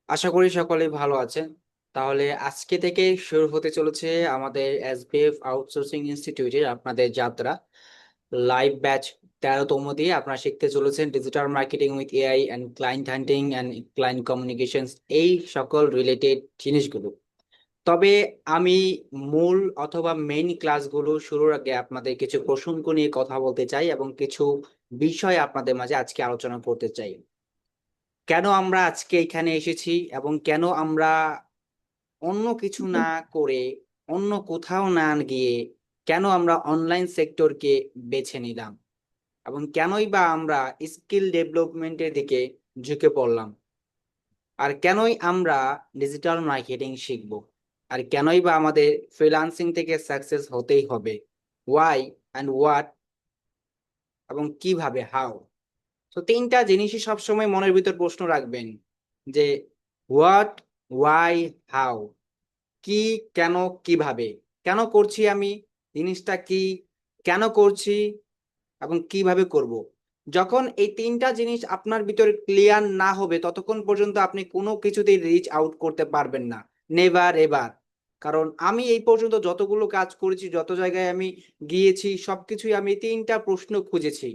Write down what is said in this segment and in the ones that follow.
আশা করি সকলেই ভালো আছেন। তাহলে আজকে থেকে শুরু হতে চলেছে আমাদের এসবিএফ আউটসোর্সিং ইনস্টিটিউটের আপনাদের যাত্রা। লাইভ ব্যাচ 13তম দিয়ে আপনারা শিখতে চলেছেন digital marketing with AI and client hunting and client communications, এই সকল রিলেটেড জিনিসগুলো। তবে আমি মূল অথবা মেইন ক্লাসগুলো শুরুর আগে আপনাদের কিছু প্রসঙ্গ নিয়ে কথা বলতে চাই এবং কিছু বিষয় আপনাদের মাঝে আজকে আলোচনা করতে চাই। কেন আমরা আজকে এখানে এসেছি এবং কেন আমরা অন্য কিছু না করে, অন্য কোথাও না গিয়ে কেন আমরা অনলাইন সেক্টরকে বেছে নিলাম, এবং কেনই বা আমরা স্কিল ডেভেলপমেন্টের দিকে ঝুঁকে পড়লাম, আর কেনই আমরা ডিজিটাল মার্কেটিং শিখব, আর কেনই বা আমাদের ফ্রিল্যান্সিং থেকে সাকসেস হতেই হবে, ওয়াই অ্যান্ড হোয়াট, এবং কিভাবে, হাউ। তো তিনটা জিনিসই সবসময় মনের ভিতর প্রশ্ন রাখবেন যে হোয়াট, ওয়াই, হাউ। কি, কেন, কিভাবে, কেন করছি আমি, জিনিসটা কি, কেন করছি এবং কিভাবে করব। যখন এই তিনটা জিনিস আপনার ভিতরে ক্লিয়ার না হবে ততক্ষণ পর্যন্ত আপনি কোনো কিছুতেই রিচ আউট করতে পারবেন না, নেভার এভার। কারণ আমি এই পর্যন্ত যতগুলো কাজ করেছি, যত জায়গায় আমি গিয়েছি, সবকিছুই আমি এই তিনটা প্রশ্ন খুঁজেছি: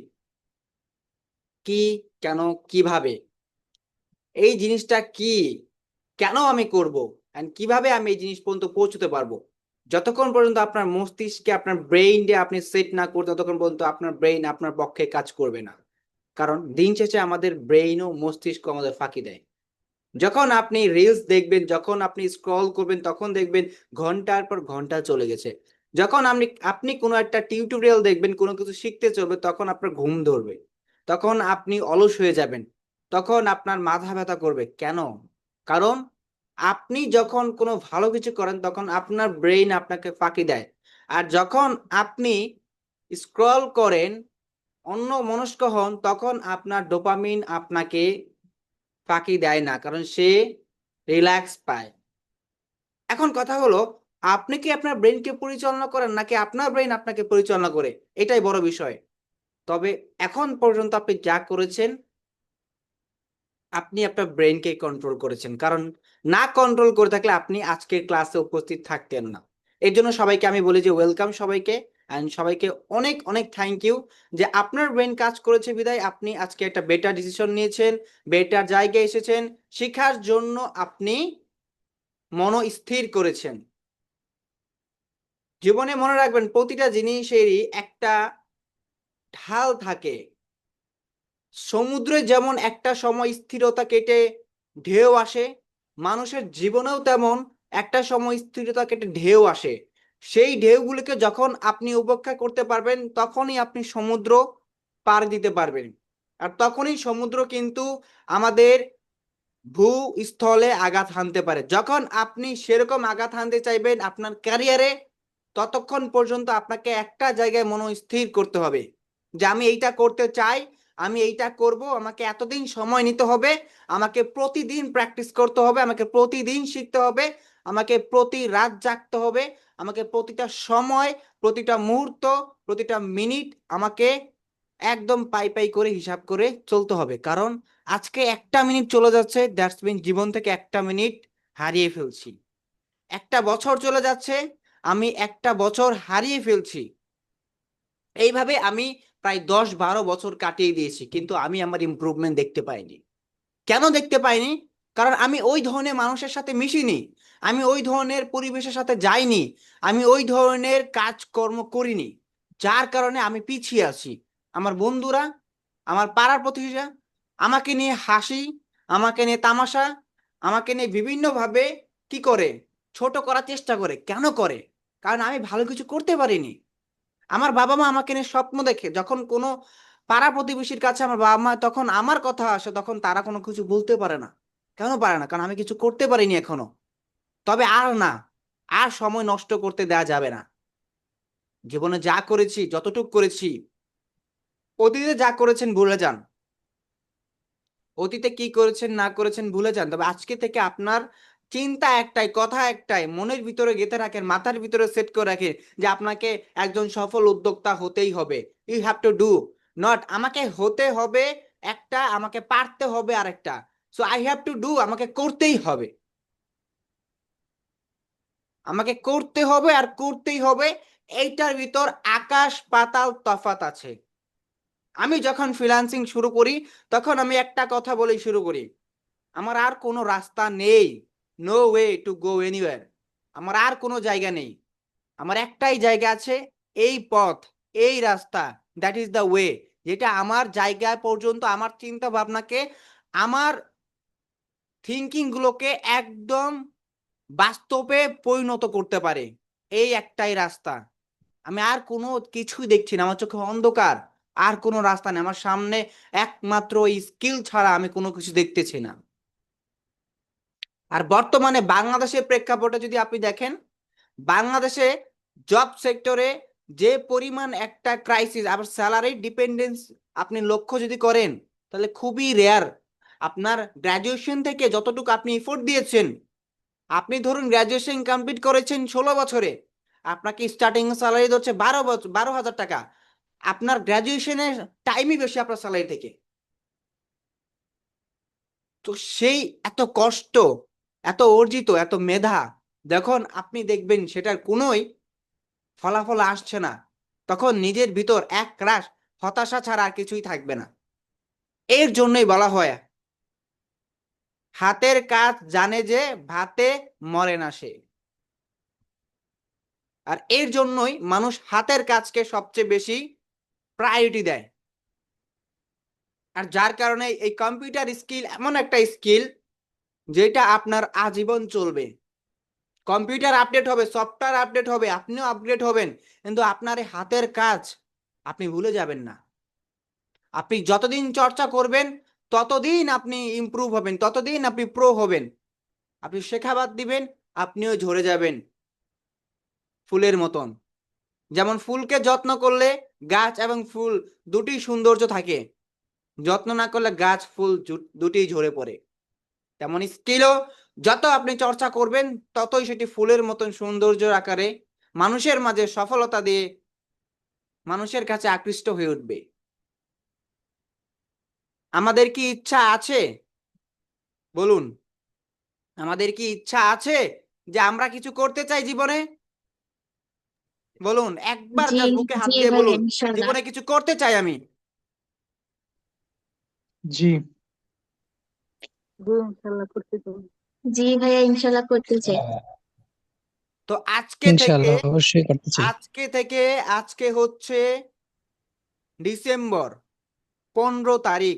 কি, কেন, কিভাবে। এই জিনিসটা কি, কেন আমি করব, এন্ড কিভাবে আমি এই জিনিস পর্যন্ত পৌঁছতে পারবো। যতক্ষণ পর্যন্ত আপনার মস্তিষ্কে, আপনার ব্রেইনকে আপনি সেট না করতে, ততক্ষণ পর্যন্ত আপনার ব্রেইন আপনার পক্ষে কাজ করবে না। কারণ দিন শেষে আমাদের ব্রেইন ও মস্তিষ্ক আমাদের ফাঁকি দেয়। যখন আপনি রিলস দেখবেন, যখন আপনি স্ক্রল করবেন, তখন দেখবেন ঘন্টার পর ঘন্টা চলে গেছে। যখন আপনি আপনি কোনো একটা টিউটোরিয়াল দেখবেন, কোনো কিছু শিখতে চলবে, তখন আপনার ঘুম ধরবে, তখন আপনি অলস হয়ে যাবেন, তখন আপনার মাথা ব্যথা করবে। কেন? কারণ আপনি যখন কোনো ভালো কিছু করেন তখন আপনার ব্রেইন আপনাকে ফাঁকি দেয়। আর যখন আপনি স্ক্রল করেন, অন্য মনস্ক হন, তখন আপনার ডোপামিন আপনাকে ফাঁকি দেয় না, কারণ সে রিল্যাক্স পায়। এখন কথা হলো, আপনি কি আপনার ব্রেনকে পরিচালনা করেন নাকি আপনার ব্রেন আপনাকে পরিচালনা করে? এটাই বড় বিষয়। তবে এখন পর্যন্ত আপনি যা করেছেন, আপনি আপনার ব্রেনকে কন্ট্রোল করেছেন। কারণ না কন্ট্রোল করে থাকলে আপনি আজকের ক্লাসে উপস্থিত থাকতেন না। এর জন্য সবাইকে আমি বলি যে ওয়েলকাম সবাইকে, অ্যান্ড সবাইকে অনেক অনেক থ্যাংক ইউ যে আপনার ব্রেন কাজ করেছে বিধায় আপনি আজকে একটা বেটার ডিসিশন নিয়েছেন, বেটার জায়গায় এসেছেন। শেখার জন্য আপনি মনস্থির করেছেন। জীবনে মনে রাখবেন, প্রতিটা জিনিসেরই একটা ঢাল থাকে। সমুদ্রে যেমন একটা সময় স্থিরতা কেটে ঢেউ আসে, মানুষের জীবনেও তেমন একটা সময় স্থিরতা কেটে ঢেউ আসে। সেই ঢেউগুলিকে যখন আপনি উপেক্ষা করতে পারবেন, তখনই আপনি সমুদ্র পার দিতে পারবেন। আর তখনই সমুদ্র কিন্তু আমাদের ভূস্থলে আঘাত হানতে পারে। যখন আপনি সেরকম আঘাত হানতে চাইবেন আপনার ক্যারিয়ারে, ততক্ষণ পর্যন্ত আপনাকে একটা জায়গায় মনস্থির করতে হবে যে আমি এইটা করতে চাই, আমি এইটা করব, আমাকে এতদিন সময় নিতে হবে, আমাকে প্রতিদিন প্র্যাকটিস করতে হবে, আমাকে প্রতিদিন শিখতে হবে, আমাকে প্রতি রাত জাগতে হবে, আমাকে প্রতিটা সময়, প্রতিটা মুহূর্ত, প্রতিটা মিনিট আমাকে একদম পাই পাই করে হিসাব করে চলতে হবে। কারণ আজকে একটা মিনিট চলে যাচ্ছে, দ্যাটস মিন জীবন থেকে একটা মিনিট হারিয়ে ফেলছি। একটা বছর চলে যাচ্ছে, আমি একটা বছর হারিয়ে ফেলছি। এইভাবে আমি প্রায় 10-12 বছর কাটিয়ে দিয়েছি, কিন্তু আমি আমার ইমপ্রুভমেন্ট দেখতে পাইনি। কেন দেখতে পাইনি? কারণ আমি ওই ধরনের মানুষের সাথে মিশিনি, আমি ওই ধরনের পরিবেশের সাথে যাইনি, আমি ওই ধরনের কাজকর্ম করিনি। যার কারণে আমি পিছিয়ে আছি। আমার বন্ধুরা, আমার পাড়ার প্রতিবেশীরা আমাকে নিয়ে হাসি, আমাকে নিয়ে তামাশা, আমাকে নিয়ে বিভিন্নভাবে কি করে, ছোট করার চেষ্টা করে। কেন করে? কারণ আমি ভালো কিছু করতে পারিনি। আমার বাবা মা আমাকে নিয়ে স্বপ্ন দেখে, যখন কোনো পাড়া প্রতিবেশীর কাছে আমার বাবা মা তখন আমার কথা আসে, তখন তারা কোনো কিছু বলতে পারে না। কেন পারে না? কারণ আমি কিছু করতে পারিনি এখনো। তবে আর না, আর সময় নষ্ট করতে দেওয়া যাবে না। জীবনে যা করেছি, যতটুক করেছি, অতীতে যা করেছেন ভুলে যান, অতীতে কি করেছেন না করেছেন ভুলে যান। তবে আজকে থেকে আপনার চিন্তা একটাই, কথা একটাই, মনের ভিতরে গেঁথে রাখেন, মাথার ভিতরে সেট করে রাখেন যে আপনাকে একজন সফল উদ্যোক্তা হতেই হবে। You have to do, not আমাকে হতে হবে একটা, আমাকে পারতে হবে আরেকটা। So I have to do, আমাকে করতেই হবে, আমাকে করতে হবে আর করতেই হবে। এইটার ভিতর আকাশ পাতাল তফাত আছে। আমি যখন ফ্রিল্যান্সিং শুরু করি তখন আমি একটা কথা বলেই শুরু করি, আমার আর কোনো রাস্তা নেই, no way to go anywhere, আমার আর কোনো জায়গা নেই, আমার একটাই জায়গা আছে, এই পথ, এই রাস্তা, দ্যাট ইজ দ্য ওয়ে, যেটা আমার জায়গা পর্যন্ত, আমার চিন্তা ভাবনাকে, আমার থিঙ্কিং গুলোকে একদম বাস্তবে পরিণত করতে পারে। এই একটাই রাস্তা, আমি আর কোনো কিছুই দেখছি না, আমার চোখে অন্ধকার, আর কোনো রাস্তা নেই আমার সামনে, একমাত্র এই স্কিল ছাড়া আমি কোনো কিছু দেখতেছি না। আর বর্তমানে বাংলাদেশের প্রেক্ষাপটে যদি আপনি দেখেন, বাংলাদেশে জব সেক্টরে যে পরিমাণ একটা ক্রাইসিস, আবার স্যালারি ডিপেন্ডেন্স আপনি লক্ষ্য যদি করেন, তাহলে খুবই রেয়ার। আপনার গ্র্যাজুয়েশন থেকে যতটুকু আপনি এফোর্ট দিয়েছেন, আপনি ধরুন গ্র্যাজুয়েশন কমপ্লিট করেছেন 16 বছরে, আপনাকে স্টার্টিং স্যালারি ধরছে 12,000 টাকা, আপনার গ্র্যাজুয়েশনের টাইমই বেশি আপনার স্যালারি থেকে। তো সেই এত কষ্ট, এত অর্জিত, এত মেধা, যখন আপনি দেখবেন সেটার কোনোই ফলাফল আসছে না, তখন নিজের ভিতর এক রাশ হতাশা ছাড়া আর কিছুই থাকবে না। এর জন্যই বলা হয়, হাতের কাজ জানে যে ভাতে মরে না সে। আর এর জন্যই মানুষ হাতের কাজকে সবচেয়ে বেশি প্রায়োরিটি দেয়। আর যার কারণে এই কম্পিউটার স্কিল এমন একটা স্কিল যেটা আপনার আজীবন চলবে। কম্পিউটার আপডেট হবে, সফটওয়্যার আপডেট হবে, আপনিও আপগ্রেড হবেন, কিন্তু আপনার এই হাতের কাজ আপনি ভুলে যাবেন না। আপনি যতদিন চর্চা করবেন ততদিন আপনি ইমপ্রুভ হবেন, ততদিন আপনি প্রো হবেন। আপনি শেখা বাদ দিবেন, আপনিও ঝরে যাবেন ফুলের মতন। যেমন ফুলকে যত্ন করলে গাছ এবং ফুল দুটি সৌন্দর্য থাকে, যত্ন না করলে গাছ ফুল দুটিই ঝরে পড়ে। তেমন স্কিলও যত আপনি চর্চা করবেন, ততই সেটি ফুলের মতন সৌন্দর্য আকারে মানুষের মাঝে সফলতা দিয়ে মানুষের কাছে আকৃষ্ট হয়ে উঠবে। আমাদের কি ইচ্ছা আছে, বলুন, আমাদের কি ইচ্ছা আছে যে আমরা কিছু করতে চাই জীবনে? বলুন একবার, জি, জাস্ট বুকে হাত জি দিয়ে ভাইয়া বলুন, ইনশাল্লাহ। জীবনে কিছু করতে চাই আমি। জি। জি ইনশাল্লাহ করতে চাই। জি ভাইয়া ইনশাল্লাহ করতে চাই। তো আজকে থেকে, ইনশাআল্লাহ অবশ্যই করতে চাই। আজকে থেকে, আজকে হচ্ছে ডিসেম্বর 15 তারিখ,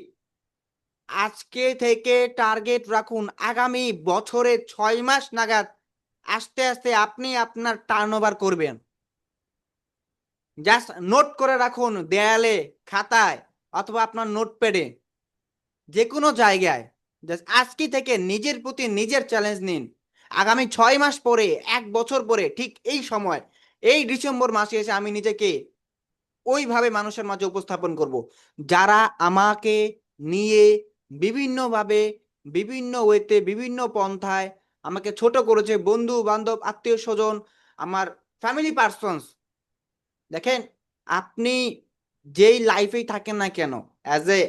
আজকে থেকে টার্গেট রাখুন আগামী বছরে 6 মাস নাগাদ আস্তে আস্তে আপনি আপনার টার্নওভার করবেন। জাস্ট নোট করে রাখুন দেয়ালে, খাতায়, অথবা আপনার নোটপ্যাডে, যে কোনো জায়গায়। জাস্ট আজকে থেকে নিজের প্রতি নিজের চ্যালেঞ্জ নিন, আগামী 6 মাস পরে, 1 বছর পরে, ঠিক এই সময়, এই ডিসেম্বর মাসে এসে আমি নিজেকে ওইভাবে মানুষের মাঝে উপস্থাপন করব, যারা আমাকে নিয়ে বিভিন্নভাবে, বিভিন্ন ওয়েতে, বিভিন্ন পন্থায় আমাকে ছোট করেছে, বন্ধু বান্ধব, আত্মীয় স্বজন, আমার ফ্যামিলি পার্সনস। দেখেন, আপনি যেই লাইফেই থাকেন না কেন, as a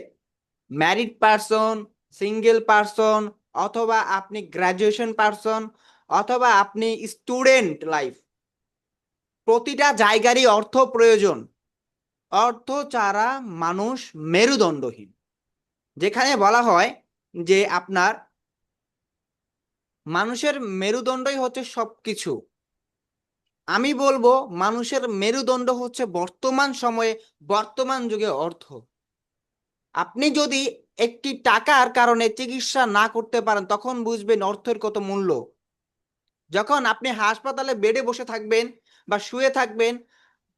married person, single person, অথবা আপনি গ্র্যাজুয়েশন পার্সন, অথবা আপনি স্টুডেন্ট লাইফ, প্রতিটা জায়গারই অর্থ প্রয়োজন। অর্থ ছাড়া মানুষ মেরুদণ্ডহীন। যেখানে বলা হয় যে আপনার মানুষের মেরুদণ্ডই হচ্ছে সবকিছু, আমি বলবো মানুষের মেরুদণ্ড হচ্ছে বর্তমান সময়ে, বর্তমান যুগে অর্থ। আপনি যদি একটি টাকার কারণে চিকিৎসা না করতে পারেন, তখন বুঝবেন অর্থের কত মূল্য। যখন আপনি হাসপাতালে বেডে বসে থাকবেন বা শুয়ে থাকবেন,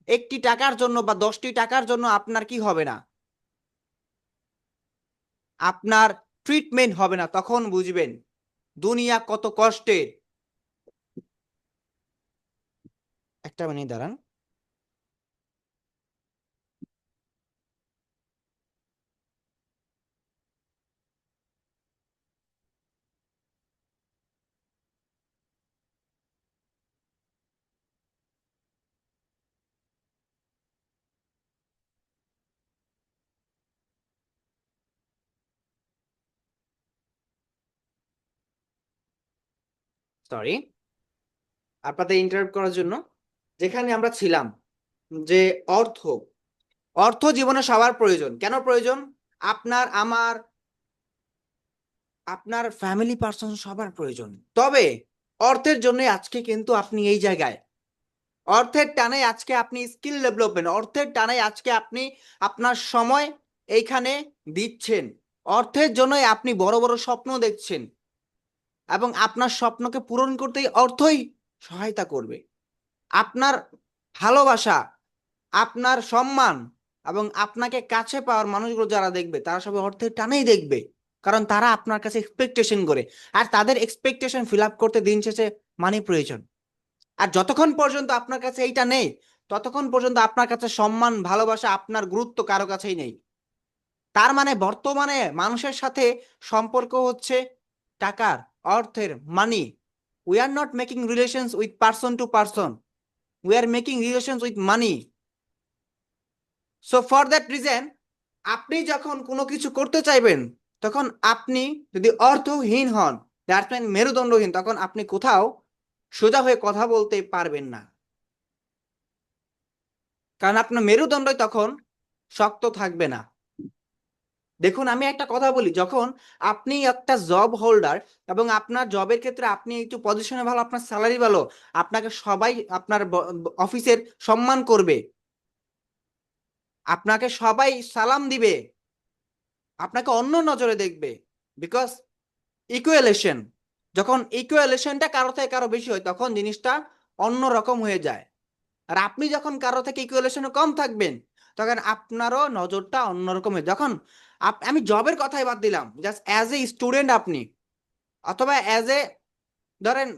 একটি টাকার জন্য বা 10টি টাকার জন্য আপনার কি হবে না, আপনার ট্রিটমেন্ট হবে না, তখন বুঝবেন দুনিয়া কত কষ্টের। একটা মিনিট দাঁড়ান। সরি আপনাদের ইন্টারাপ্ট করার জন্য। যেখানে আমরা ছিলাম যে অর্থ অর্থ জীবনে সবার প্রয়োজন। কেন প্রয়োজন? আপনার, আমার, আপনার ফ্যামিলি পার্সন সবার প্রয়োজন। তবে অর্থের জন্য আজকে কিন্তু আপনি এই জায়গায়, অর্থের টানে আজকে আপনি স্কিল ডেভেলপমেন্ট, অর্থের টানে আজকে আপনি আপনার সময় এইখানে দিচ্ছেন, অর্থের জন্যই আপনি বড় বড় স্বপ্ন দেখছেন এবং আপনার স্বপ্নকে পূরণ করতেই অর্থই সহায়তা করবে। আপনার ভালোবাসা, আপনার সম্মান এবং আপনাকে কাছে পাওয়ার মানুষগুলো যারা দেখবে তারা সবাই অর্থের টানেই দেখবে, কারণ তারা আপনার কাছে এক্সপেকটেশন করে। আর তাদের এক্সপেকটেশন ফিল আপ করতে দিন শেষে মানি প্রয়োজন। আর যতক্ষণ পর্যন্ত আপনার কাছে এইটা নেই, ততক্ষণ পর্যন্ত আপনার কাছে সম্মান, ভালোবাসা, আপনার গুরুত্ব কারো কাছেই নেই। তার মানে বর্তমানে মানুষের সাথে সম্পর্ক হচ্ছে টাকার, অর্থের, money. We are not making relations with person to person, we are making relations with money. So for that reason, আপনি যখন কোনো কিছু করতে চাইবেন, তখন আপনি যদি অর্থহীন হন, দ্যাটস মিন মেরুদণ্ডহীন, তখন আপনি কোথাও সোজা হয়ে কথা বলতে পারবেন না, কারণ আপনার মেরুদণ্ডই তখন শক্ত থাকবে না। দেখুন, আমি একটা কথা বলি, যখন আপনি একটা জব হোল্ডার এবং আপনার জবের ক্ষেত্রে আপনি একটু পজিশনে ভালো, আপনার স্যালারি ভালো, আপনাকে সবাই আপনার অফিসের সম্মান করবে, আপনাকে সবাই সালাম দিবে, আপনাকে অন্য নজরে দেখবে। বিকজ ইকুয়ালেশন, যখন ইকুয়ালেশনটা কারো থেকে কারো বেশি হয় তখন জিনিসটা অন্য রকম হয়ে যায়। আর আপনি যখন কারো থেকে ইকুয়ালেশনে কম থাকবেন, তখন আপনারও নজরটা অন্যরকম হয়। যখন আমি জবের কথাই বাদ দিলাম, জাস্ট অ্যাজ এ স্টুডেন্ট আপনি, অথবা অ্যাজ এ, ধরেন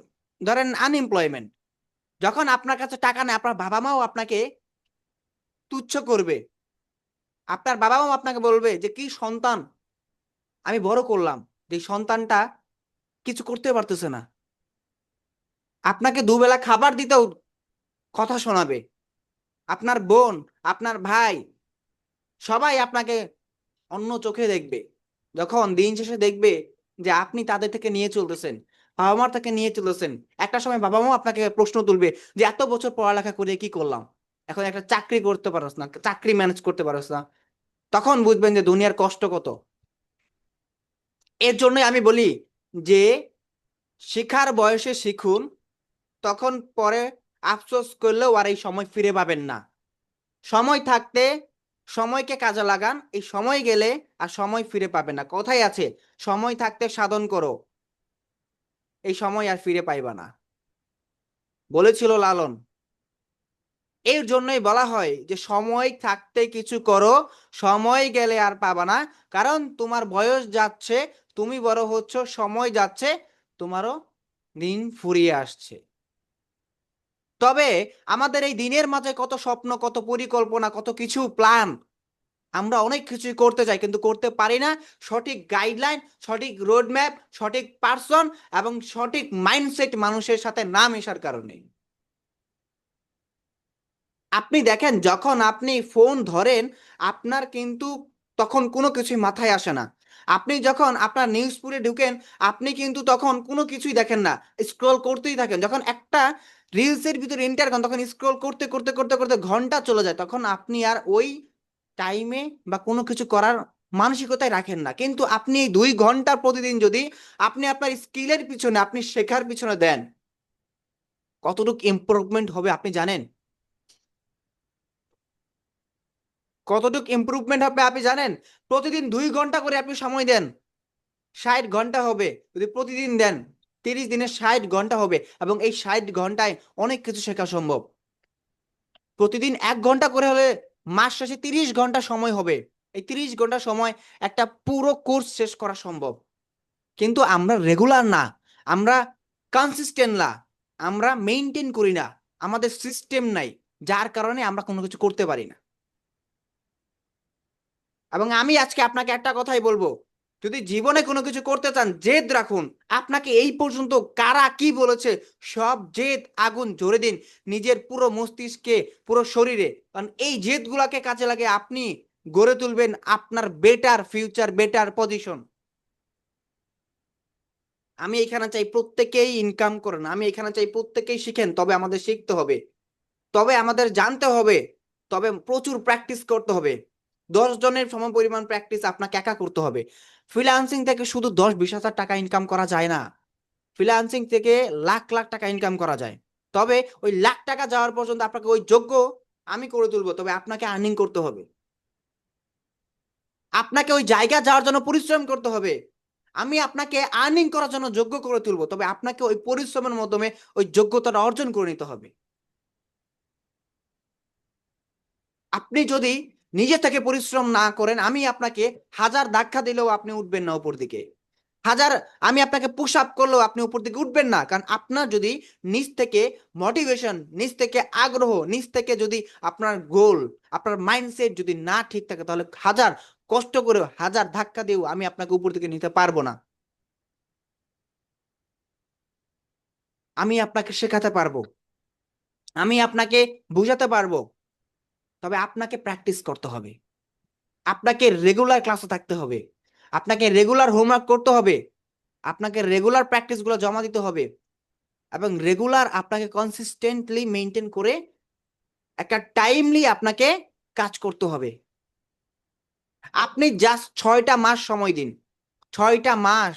ধরেন আনএমপ্লয়মেন্ট, যখন আপনার কাছে টাকা নেই, আপনার বাবা মাও আপনাকে তুচ্ছ করবে। আপনার বাবা মাও আপনাকে বলবে যে কি সন্তান আমি বড় করলাম, যে সন্তানটা কিছু করতে পারতেছে না, আপনাকে দুবেলা খাবার দিতেও কথা শোনাবে। আপনার বোন, আপনার ভাই, সবাই আপনাকে অন্য চোখে দেখবে। যখন দিন শেষে দেখবে যে আপনি তাদের থেকে নিয়ে চলতেছেন, বাবা মার থেকে নিয়ে চলতেছেন, একটা সময় বাবা মাও আপনাকে প্রশ্ন তুলবে যে এত বছর পড়ালেখা করে কি করলাম, এখন একটা চাকরি করতে পারছ না, চাকরি ম্যানেজ করতে পারছ না, তখন বুঝবেন যে দুনিয়ার কষ্ট কত। এর জন্যই আমি বলি যে শিখার বয়সে শিখুন, তখন পরে আফসোস করলেও আর এই সময় ফিরে পাবেন না। সময় থাকতে সময়কে কাজে লাগান, এই সময় গেলে আর সময় ফিরে পাবে না। কথাই আছে, সময় থাকতে সাধন করো, এই সময় আর ফিরে পাইবা না, বলেছিল লালন। এর জন্যই বলা হয় যে সময় থাকতে কিছু করো, সময় গেলে আর পাবা না। কারণ তোমার বয়স যাচ্ছে, তুমি বড় হচ্ছ, সময় যাচ্ছে, তোমারও দিন ফুরিয়ে আসছে। তবে আমাদের এই দিনের মাঝে কত স্বপ্ন, কত পরিকল্পনা, কত কিছু প্ল্যান, আমরা অনেক কিছুই করতে চাই কিন্তু করতে পারি না। সঠিক গাইডলাইন, সঠিক রোড ম্যাপ, সঠিক পার্সন এবং সঠিক মাইন্ডসেট মানুষের সাথে না মেশার কারণে। আপনি দেখেন, যখন আপনি ফোন ধরেন, আপনার কিন্তু তখন কোনো কিছুই মাথায় আসে না। আপনি যখন আপনার নিউজ পুরে ঢুকেন, আপনি কিন্তু তখন কোনো কিছুই দেখেন না, স্ক্রল করতেই থাকেন। যখন একটা রিলসের ভিতরে এন্টার করেন, তখন স্ক্রল করতে করতে করতে করতে ঘন্টা চলে যায়, তখন আপনি আর ওই টাইমে বা কোনো কিছু করার মানসিকতায় রাখেন না। কিন্তু আপনি এই 2 ঘন্টা প্রতিদিন যদি আপনি আপনার স্কিলের পিছনে, আপনি শেখার পিছনে দেন, কতটুকু ইমপ্রুভমেন্ট হবে আপনি জানেন? কতটুকু ইমপ্রুভমেন্ট হবে আপনি জানেন? প্রতিদিন 2 ঘন্টা করে আপনি সময় দেন, 60 ঘন্টা হবে। যদি প্রতিদিন দেন, 30 দিনে 60 ঘন্টা হবে, এবং এই 60 ঘন্টায় অনেক কিছু শেখা সম্ভব। প্রতিদিন 1 ঘন্টা করে হলে মাস শেষে 30 ঘন্টা সময় হবে। এই 30 ঘন্টা সময় একটা পুরো কোর্স শেষ করা সম্ভব। কিন্তু আমরা রেগুলার না, আমরা কনসিস্টেন্ট না, আমরা মেনটেন করি না, আমাদের সিস্টেম নাই, যার কারণে আমরা কোনো কিছু করতে পারি না। এবং আমি আজকে আপনাকে একটা কথাই বলবো, যদি জীবনে কোনো কিছু করতে চান, জেদ রাখুন। আপনাকে এই পর্যন্ত কারা কি বলেছে, সব জেদ আগুন ঝরে দিন নিজের পুরো মস্তিষ্কে, পুরো শরীরে। কারণ এই জেদগুলাকে কাজে লাগে আপনি গড়ে তুলবেন আপনার বেটার ফিউচার, বেটার পজিশন। আমি এখানে চাই প্রত্যেকেই ইনকাম করেন, আমি এখানে চাই প্রত্যেকেই শিখেন, তবে আমাদের শিখতে হবে, তবে আমাদের জানতে হবে, তবে প্রচুর প্র্যাকটিস করতে হবে। 10 জনের সম পরিমাণ প্র্যাকটিস আপনাকে একা করতে হবে। ফ্রিল্যান্সিং থেকে শুধু 10-20 হাজার টাকা ইনকাম করা যায় না, ফ্রিল্যান্সিং থেকে লাখ লাখ টাকা ইনকাম করা যায়। তবে ওই লাখ টাকা যাওয়ার পর্যন্ত আপনাকে ওই যোগ্য আমি করে তুলবো, তবে আপনাকে আর্নিং করতে হবে, আপনাকে ওই জায়গা যাওয়ার জন্য পরিশ্রম করতে হবে। আমি আপনাকে আর্নিং করার জন্য যোগ্য করে তুলবো, তবে আপনাকে ওই পরিশ্রমের মাধ্যমে ওই যোগ্যতাটা অর্জন করে নিতে হবে। আপনি যদি নিজে থেকে পরিশ্রম না করেন, আমি আপনাকে হাজার ধাক্কা দিলেও আপনি উঠবেন না উপর দিকে, হাজার আমি আপনাকে পুশ আপ করলেও আপনি উপর দিকে উঠবেন না। কারণ আপনার যদি নিজ থেকে মোটিভেশন, নিজ থেকে আগ্রহ, নিজ থেকে যদি আপনার গোল, আপনার মাইন্ডসেট যদি না ঠিক থাকে, তাহলে হাজার কষ্ট করেও, হাজার ধাক্কা দিয়েও আমি আপনাকে উপর দিকে নিতে পারবো না। আমি আপনাকে শেখাতে পারবো, আমি আপনাকে বোঝাতে পারবো, তবে আপনাকে প্র্যাকটিস করতে হবে, আপনাকে রেগুলার ক্লাসে থাকতে হবে, আপনাকে রেগুলার হোমওয়ার্ক করতে হবে, আপনাকে রেগুলার প্র্যাকটিসগুলো জমা দিতে হবে, এবং রেগুলার আপনাকে কনসিস্টেন্টলি মেনটেন করে একটা টাইমলি আপনাকে কাজ করতে হবে। আপনি জাস্ট 6টা মাস সময় দিন, 6টা মাস।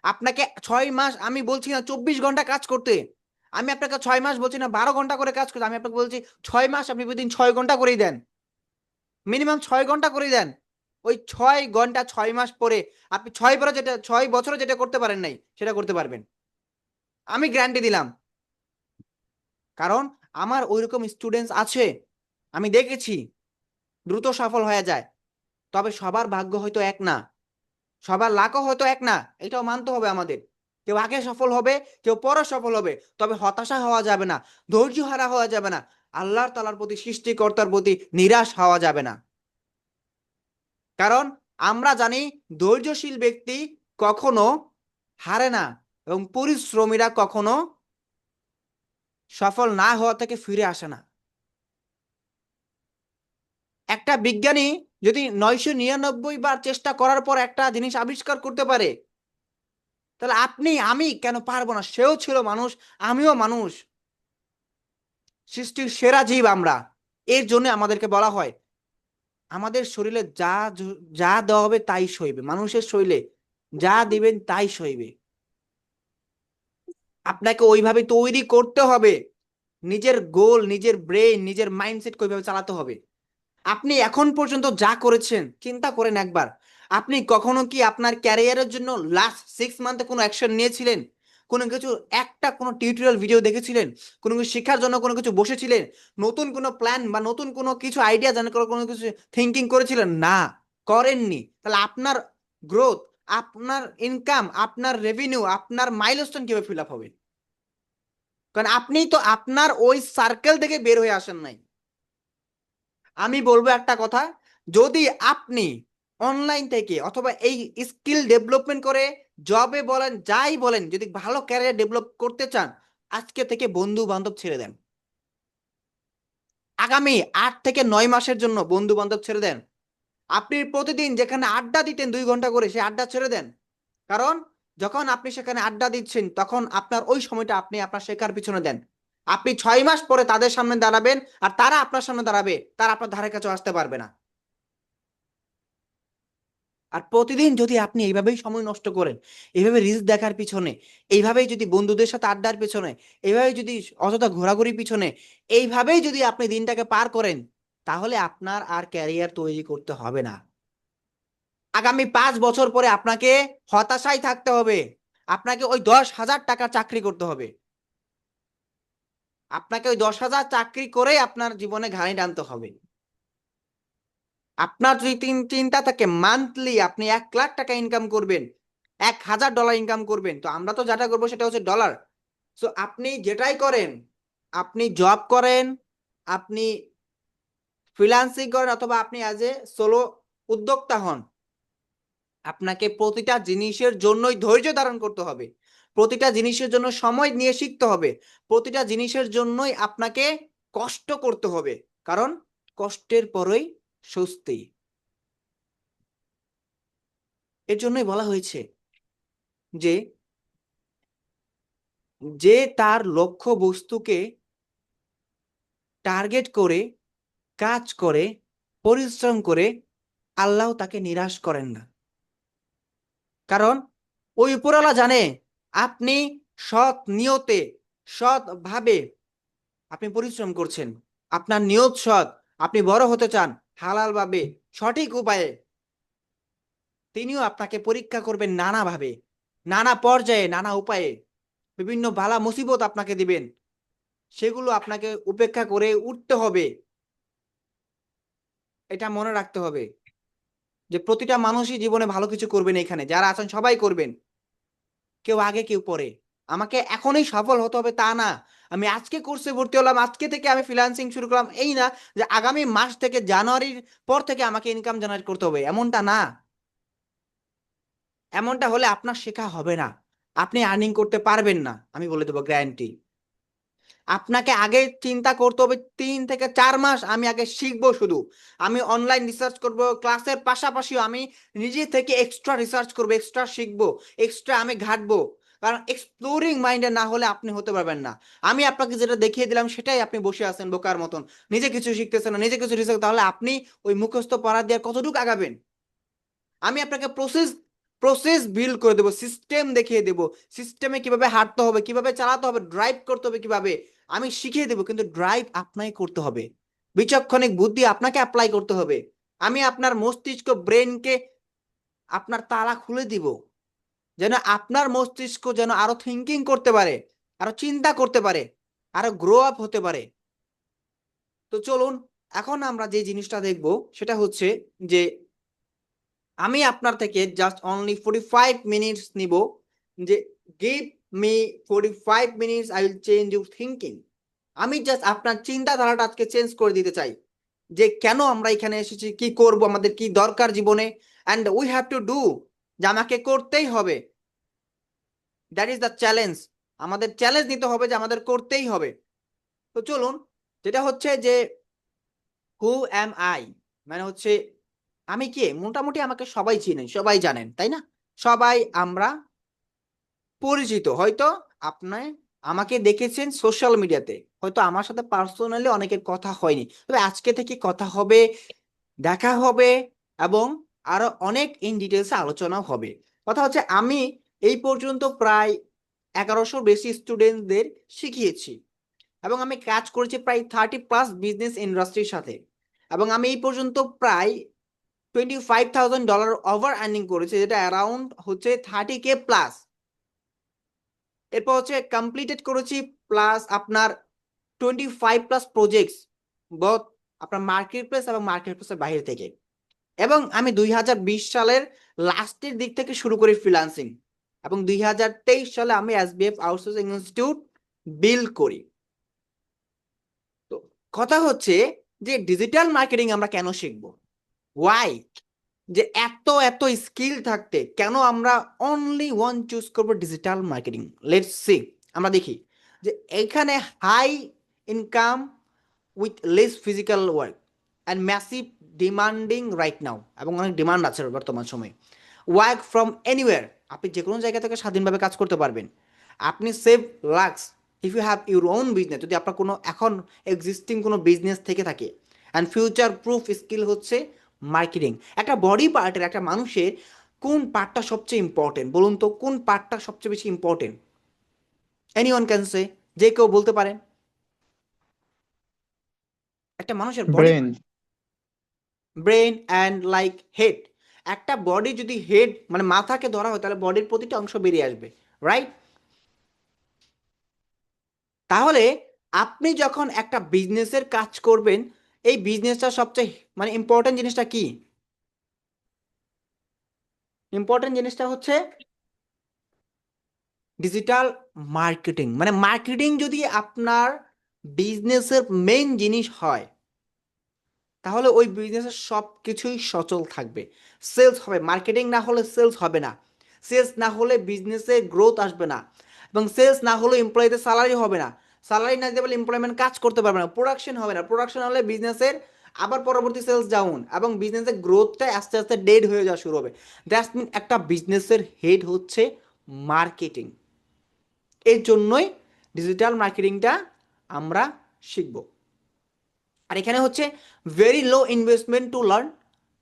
আপনাকে 6 মাস, আমি বলছি না 24 ঘন্টা কাজ করতে, আমি আপনাকে 6 মাস বলছি না 12 ঘন্টা করে কাজ করতে, আমি আপনাকে বলছি 6 মাস আপনি প্রতিদিন 6 ঘন্টা করেই দেন, মিনিমাম 6 ঘন্টা করেই দেন। ওই 6 ঘন্টা 6 মাস পরে আপনি 6 বছরে যেটা, 6 বছরে যেটা করতে পারেন নাই সেটা করতে পারবেন, আমি গ্যারান্টি দিলাম। কারণ আমার ওইরকম স্টুডেন্টস আছে, আমি দেখেছি দ্রুত সফল হয়ে যায়। তবে সবার ভাগ্য হয়তো এক না, সবার লাকও হয়তো এক না, এটাও মানতে হবে আমাদের। কেউ আগে সফল হবে, কেউ পরে সফল হবে, তবে হতাশা হওয়া যাবে না, ধৈর্য হারা হওয়া যাবে না, আল্লাহর তাআলার প্রতি, সৃষ্টিকর্তার প্রতি নিরাশ হওয়া যাবে না। কারণ আমরা জানি ধৈর্যশীল ব্যক্তি কখনো হারে না, এবং পরিশ্রমীরা কখনো সফল না হওয়া থেকে ফিরে আসে না। একটা বিজ্ঞানী যদি 999 বার চেষ্টা করার পর একটা জিনিস আবিষ্কার করতে পারে, তাহলে আপনি আমি কেন পারবো না? সেও ছিল মানুষ, আমিও মানুষ, সৃষ্টির সেরা জীব আমরা। এর জন্য আমাদেরকে বলা হয় আমাদের শরীরে যা দেওয়া হবে তাই সইবে, মানুষের শরীরে যা দিবেন তাই সইবে। আপনাকে ওইভাবে তৈরি করতে হবে, নিজের গোল, নিজের ব্রেন, নিজের মাইন্ডসেট ওইভাবে চালাতে হবে। আপনি এখন পর্যন্ত যা করেছেন চিন্তা করেন একবার, আপনি কখনো কি আপনার ক্যারিয়ারের জন্য লাস্ট 6 মান্থে কোনো অ্যাকশন নিয়েছিলেন? কোনো কিছু, একটা কোনো টিউটোরিয়াল ভিডিও দেখেছিলেন? কোনো কিছু শেখার জন্য কোনো কিছু বসেছিলেন? নতুন কোনো প্ল্যান বা নতুন কোনো কিছু আইডিয়া জানার কোনো কিছু থিঙ্কিং করেছিলেন? না, করেননি। তাহলে আপনার গ্রোথ, আপনার ইনকাম, আপনার রেভিনিউ, আপনার মাইলস্টোন কিভাবে ফিল আপ হবে? কারণ আপনি তো আপনার ওই সার্কেল থেকে বের হয়ে আসেন নাই। আমি বলবো একটা কথা, যদি আপনি অনলাইন থেকে অথবা এই স্কিল ডেভেলপমেন্ট করে জবে বলেন, যাই বলেন, যদি ভালো ক্যারিয়ার ডেভেলপ করতে চান, আজকে থেকে বন্ধু বান্ধব ছেড়ে দেন। আগামী 8 থেকে 9 মাসের জন্য বন্ধু বান্ধব ছেড়ে দেন। আপনি প্রতিদিন যেখানে আড্ডা দিতেন 2 ঘন্টা করে, সেই আড্ডা ছেড়ে দেন। কারণ যখন আপনি সেখানে আড্ডা দিচ্ছেন, তখন আপনার ওই সময়টা আপনি আপনার শেখার পিছনে দেন। আপনি 6 মাস পরে তাদের সামনে দাঁড়াবেন, আর তারা আপনার সামনে দাঁড়াবে, তারা আপনার ধারে কাছে আসতে পারবে না। আর প্রতিদিন যদি আপনি এইভাবেই সময় নষ্ট করেন, এইভাবে রিলস দেখার পিছনে, এইভাবেই যদি বন্ধুদের সাথে আড্ডার পিছনে, এইভাবে যদি অযথা ঘোরাঘুরির পিছনে, এইভাবেই যদি আপনি দিনটাকে পার করেন, তাহলে আপনার আর ক্যারিয়ার তৈরি করতে হবে না। আগামী 5 বছর পরে আপনাকে হতাশায় থাকতে হবে, আপনাকে ওই 10,000 টাকা চাকরি করতে হবে, আপনাকে ওই 10,000 চাকরি করেই আপনার জীবনে ঘানি টানতে হবে। আপনার যদি চিন্তা থাকে মান্থলি আপনি 1 লাখ টাকা ইনকাম করবেন, $1,000 ইনকাম করবেন, তো আমরা তো যেটা করবো সেটা হচ্ছে ডলার। সো আপনি যেটাই করেন, আপনি জব করেন, আপনি ফ্রিল্যান্সিং করেন, অথবা আপনি অ্যাজ এ সোলো উদ্যোক্তা হন, আপনাকে প্রতিটা জিনিসের জন্যই ধৈর্য ধারণ করতে হবে, প্রতিটা জিনিসের জন্য সময় নিয়ে শিখতে হবে, প্রতিটা জিনিসের জন্যই আপনাকে কষ্ট করতে হবে। কারণ কষ্টের পরই স্বস্তি। এর জন্যই বলা হয়েছে যে যে তার লক্ষ্য বস্তুকে টার্গেট করে কাজ করে, পরিশ্রম করে, আল্লাহ তাকে নিরাশ করেন না। কারণ ওই উপরওয়ালা জানে আপনি সৎ নিয়তে, সৎ ভাবে আপনি পরিশ্রম করছেন, আপনার নিয়ত সৎ, আপনি বড় হতে চান হালাল ভাবে, সঠিক উপায়ে। তিনিও আপনাকে পরীক্ষা করবেন নানাভাবে, নানা পর্যায়ে, নানা উপায়ে। বিভিন্ন বালা মুসিবত আপনাকে দিবেন, সেগুলো আপনাকে উপেক্ষা করে উঠতে হবে। এটা মনে রাখতে হবে যে প্রতিটা মানুষই জীবনে ভালো কিছু করবেন, এখানে যারা আছেন সবাই করবেন, কেউ আগে কেউ পরে। আমাকে এখনই সফল হতে হবে তা না, আমি আজকে কোর্সে ভর্তি হলাম, আজকে থেকে আমি ফ্রিল্যান্সিং শুরু করলাম, এই না যে আগামী মাস থেকে জানুয়ারির পর থেকে আমাকে ইনকাম জেনারেট করতে হবে, এমনটা না। এমনটা হলে আপনার শেখা হবে না, আপনি আর্নিং করতে পারবেন না, আমি বলে দেবো গ্যারান্টি। আপনাকে আগে চিন্তা করতে হবে 3 থেকে 4 মাস আমি আগে শিখবো, শুধু আমি অনলাইন রিসার্চ করব, ক্লাসের পাশাপাশিও আমি নিজে থেকে এক্সট্রা রিসার্চ করবো, এক্সট্রা শিখবো, এক্সট্রা আমি ঘাটবো। কারণ এক্সপ্লোরিং মাইন্ডে না হলে আপনি হতে পারবেন না। আমি আপনাকে যেটা দেখিয়ে দিলাম সেটাই আপনি বসে আছেন বোকার মতন, নিজে কিছু শিখতেছেন না, নিজে কিছু রিসার্চ, তাহলে আপনি ওই মুখস্থ পড়া দিয়ে কতটুকু আগাবেন? আমি আপনাকে প্রসেস প্রসেস বিল্ড করে দেবো, সিস্টেম দেখিয়ে দেবো, সিস্টেমে কিভাবে হাঁটতে হবে, কিভাবে চালাতে হবে, ড্রাইভ করতে হবে কিভাবে, আমি শিখিয়ে দেবো। কিন্তু ড্রাইভ আপনাকে করতে হবে, বিচক্ষণিক বুদ্ধি আপনাকে অ্যাপ্লাই করতে হবে। আমি আপনার মস্তিষ্ক, ব্রেনকে আপনার তালা খুলে দিব, যেন আপনার মস্তিষ্ক যেন আরো থিঙ্কিং করতে পারে, আরো চিন্তা করতে পারে, আরো গ্রো আপ হতে পারে। তো চলুন, এখন আমরা যে জিনিসটা দেখব সেটা হচ্ছে যে আমি আপনার থেকে জাস্ট অনলি 45 মিনিটস নিব, যে give me 45 minutes, I will change your thinking. আমি জাস্ট আপনার চিন্তাধারাটা আজকে চেঞ্জ করে দিতে চাই, যে কেন আমরা এখানে এসেছি, কি করব, আমাদের কি দরকার জীবনে, and we have to do, যে আমাকে করতেই হবে। That is the challenge. আমাদের চ্যালেঞ্জ নিতে হবে যে আমাদের করতেই হবে। তো চলুন, যেটা হচ্ছে যে হু অ্যাম আই, মানে হচ্ছে আমি কে। মোটামুটি আমাকে সবাই চিনেন, সবাই জানেন, তাই না? সবাই আমরা পরিচিত। হয়তো আপনি আমাকে দেখেছেন সোশ্যাল মিডিয়াতে, হয়তো আমার সাথে পার্সোনালি অনেকের কথা হয়নি, তবে আজকে থেকে কথা হবে, দেখা হবে, এবং আরো অনেক ইন ডিটেলসে আলোচনা হবে। কথা হচ্ছে আমি এই পর্যন্ত প্রায় 1100 বেশি স্টুডেন্টদের শিখিয়েছি, এবং আমি কাজ করেছি প্রায় 30+ বিজনেস ইন্ডাস্ট্রির সাথে, এবং আমি এই পর্যন্ত প্রায় $25,000 ওভার আর্নিং করেছি, যেটা অ্যারাউন্ড হচ্ছে 30K+। এরপর হচ্ছে কমপ্লিটেড করেছি প্লাস আপনার 25+ প্রজেক্টস, বোথ আপনার মার্কেট প্লেস এবং মার্কেট প্লেসের বাইরে থেকে। এবং আমি 2020 সালের লাস্টের দিক থেকে শুরু করি ফ্রিল্যান্সিং, এবং 2023 সালে আমি এসবিএফ আউটসোর্সিং ইনস্টিটিউট বিল্ড করি। তো কথা হচ্ছে যে ডিজিটাল মার্কেটিং আমরা কেন শিখবো, ওয়াই, যে এত এত স্কিল থাকতে কেন আমরা অনলি ওয়ান চুজ করবো ডিজিটাল মার্কেটিং। লেটস সি, আমরা দেখি যে এখানে high income with less physical work and massive demanding right now, এবং অনেক ডিমান্ড আছে বর্তমান সময়ে। ওয়ার্ক ফ্রম এনিওয়্যার, আপনি যে কোনো জায়গা থেকে স্বাধীনভাবে কাজ করতে পারবেন। আপনি save lakhs if you have your own business, যদি আপনার কোনো এখন এক্সিস্টিং কোনো বিজনেস থেকে থাকে। অ্যান্ড ফিউচার প্রুফ স্কিল হচ্ছে মার্কেটিং। একটা বডি পার্টের, একটা মানুষের কোন পার্টটা সবচেয়ে ইম্পর্টেন্ট বলুন তো, কোন পার্টটা সবচেয়ে বেশি ইম্পর্টেন্ট? এনিওয়ান ক্যান সে, যে কেউ বলতে পারেন। একটা মানুষের body, brain. Brain and like head. একটা বডি যদি হেড মানে মাথাকে ধরা হয়, তাহলে বডির প্রতিটা অংশ বেরিয়ে আসবে, রাইট? তাহলে আপনি যখন একটা বিজনেসের কাজ করবেন, এই বিজনেসটা সবচেয়ে মানে ইম্পর্টেন্ট জিনিসটা কি? ইম্পর্টেন্ট জিনিসটা হচ্ছে ডিজিটাল মার্কেটিং। মানে মার্কেটিং যদি আপনার বিজনেসের মেইন জিনিস হয়, তাহলে ওই বিজনেসের সব কিছুই সচল থাকবে। সেলস হবে, মার্কেটিং না হলে সেলস হবে না, সেলস না হলে বিজনেসে গ্রোথ আসবে না, এবং সেলস না হলে এমপ্লয়ীদের স্যালারি হবে না, স্যালারি না দিতে পারলে এমপ্লয়মেন্ট কাজ করতে পারবে না, প্রোডাকশন হবে না, প্রোডাকশন হলে বিজনেসের আবার পরবর্তী সেলস ডাউন, এবং বিজনেসের গ্রোথটা আস্তে আস্তে ডেড হয়ে যাওয়া শুরু হবে। দ্যাটস মিন একটা বিজনেসের হেড হচ্ছে মার্কেটিং। এর জন্যই ডিজিটাল মার্কেটিংটা আমরা শিখব। আর এখানে হচ্ছে very low investment to learn,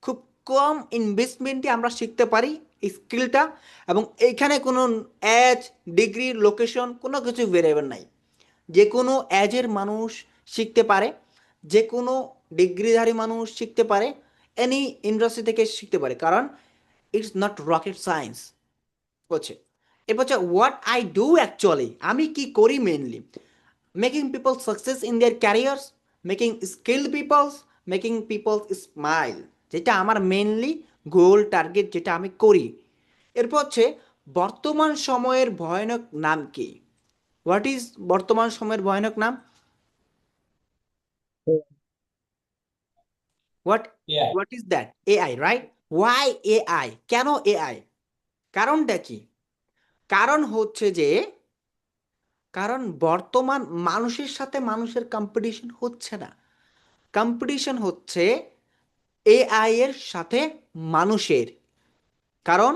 খুব কম ইনভেস্টমেন্টে আমরা শিখতে পারি এই স্কিলটা। এবং এইখানে কোনো এজ, ডিগ্রি, লোকেশন কোনো কিছু ভেরিয়েবল নাই। যে কোনো এজের মানুষ শিখতে পারে, যে কোনো ডিগ্রিধারী মানুষ শিখতে পারে, এনি ইন্ডাস্ট্রি থেকে শিখতে পারে, কারণ ইটস নট রকেট সায়েন্স হচ্ছে। এরপর হচ্ছে হোয়াট আই ডু অ্যাকচুয়ালি, আমি কি করি mainly, making people success in their careers, making skilled peoples, making people smile, যেটা আমার মেনলি গোল টার্গেট, যেটা আমি করি। এরপর হচ্ছে বর্তমান সময়ের ভয়ানক নাম কি, হোয়াট ইজ বর্তমান সময়ের ভয়ানক নাম, what AI. What is that, AI, right? Why AI, কেন এআই, কারণটা কি? কারণ হচ্ছে যে, কারণ বর্তমান মানুষের সাথে মানুষের কম্পিটিশন হচ্ছে না, কম্পিটিশন হচ্ছে এআই এর সাথে মানুষের। কারণ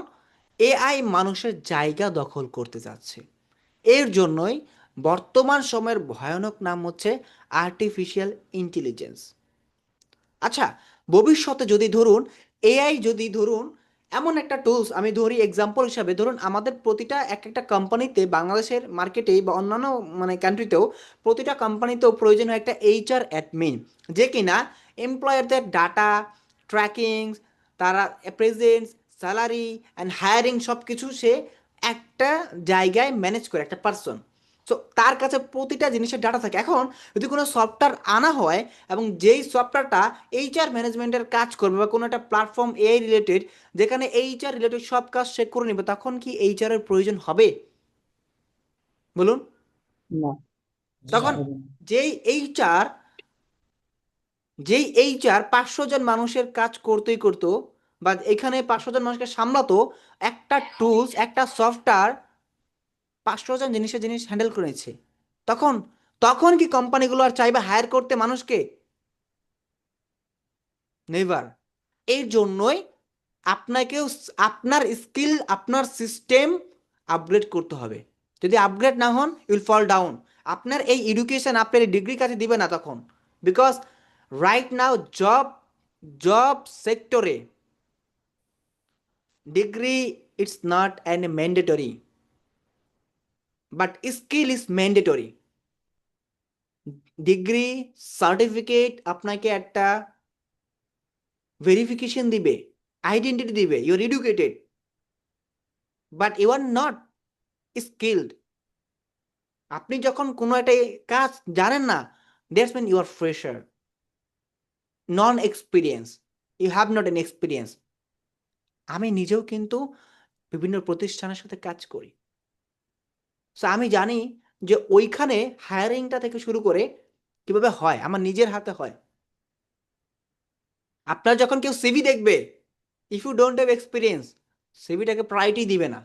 এআই মানুষের জায়গা দখল করতে যাচ্ছে। এর জন্যই বর্তমান সময়ের ভয়ানক নাম হচ্ছে আর্টিফিশিয়াল ইন্টেলিজেন্স। আচ্ছা, ভবিষ্যতে যদি ধরুন এআই, যদি ধরুন এমন একটা টুলস, আমি ধরি এক্সাম্পল হিসাবে, ধরুন আমাদের প্রতিটা এক একটা কোম্পানিতে, বাংলাদেশের মার্কেটে বা অন্যান্য মানে কান্ট্রিতেও প্রতিটা কোম্পানিতেও প্রয়োজন হয় একটা এইচআর অ্যাডমিন, যে কিনা এমপ্লয়ারদের ডাটা ট্র্যাকিং, তারা প্রেজেন্স, স্যালারি অ্যান্ড হায়ারিং সব কিছু সে একটা জায়গায় ম্যানেজ করে, একটা পার্সন। সো তার কাছে প্রতিটা জিনিসের ডাটা থাকে। এখন যদি কোনো সফটওয়্যার আনা হয় এবং যেই সফটওয়্যারটা এইচআর ম্যানেজমেন্টের কাজ করবে, বা কোনো একটা প্ল্যাটফর্ম এআই রিলেটেড, যেখানে এইচআর রিলেটেড সব কাজ সে করে নেবে, তখন কি এইচআর এর প্রয়োজন হবে? বলুন। না। জি না। তখন যেই এইচআর যেই এইচআর 500 জন মানুষের কাজ করতেই করতো, বা এখানে 500 জন মানুষকে সামলাতো, একটা টুলস, একটা সফটওয়্যার 500 জন জিনিসের জিনিস হ্যান্ডেল করে নিচ্ছে, তখন তখন কি কোম্পানিগুলো আর চাইবে হায়ার করতে মানুষকে? নেভার। এর জন্যই আপনাকেও আপনার স্কিল, আপনার সিস্টেম আপগ্রেড করতে হবে। যদি আপগ্রেড না হন, ইউল ফল ডাউন। আপনার এই এডুকেশন আপনার এই ডিগ্রি কাছে দিবে না তখন, বিকজ রাইট নাও জব সেক্টরে degree it's not an mandatory, but skill is mandatory. Degree, certificate আপনাকে একটা ভেরিফিকেশন দিবে, আইডেন্টিটি দিবে, you are educated, but you are not skilled. আপনি যখন কোনো একটা কাজ জানেন না, that's mean you are fresher, non experience, you have not an experience. আমি নিজেও কিন্তু বিভিন্ন প্রতিষ্ঠানের সাথে কাজ করি, সো আমি জানি যে ওইখানে হায়ারিংটা থেকে শুরু করে কিভাবে হয়, আমার নিজের হাতে হয়। আপনার যখন কেউ সিভি দেখবে, if you don't have experience, সিভিটাকে প্রায়োরিটি দিবে না।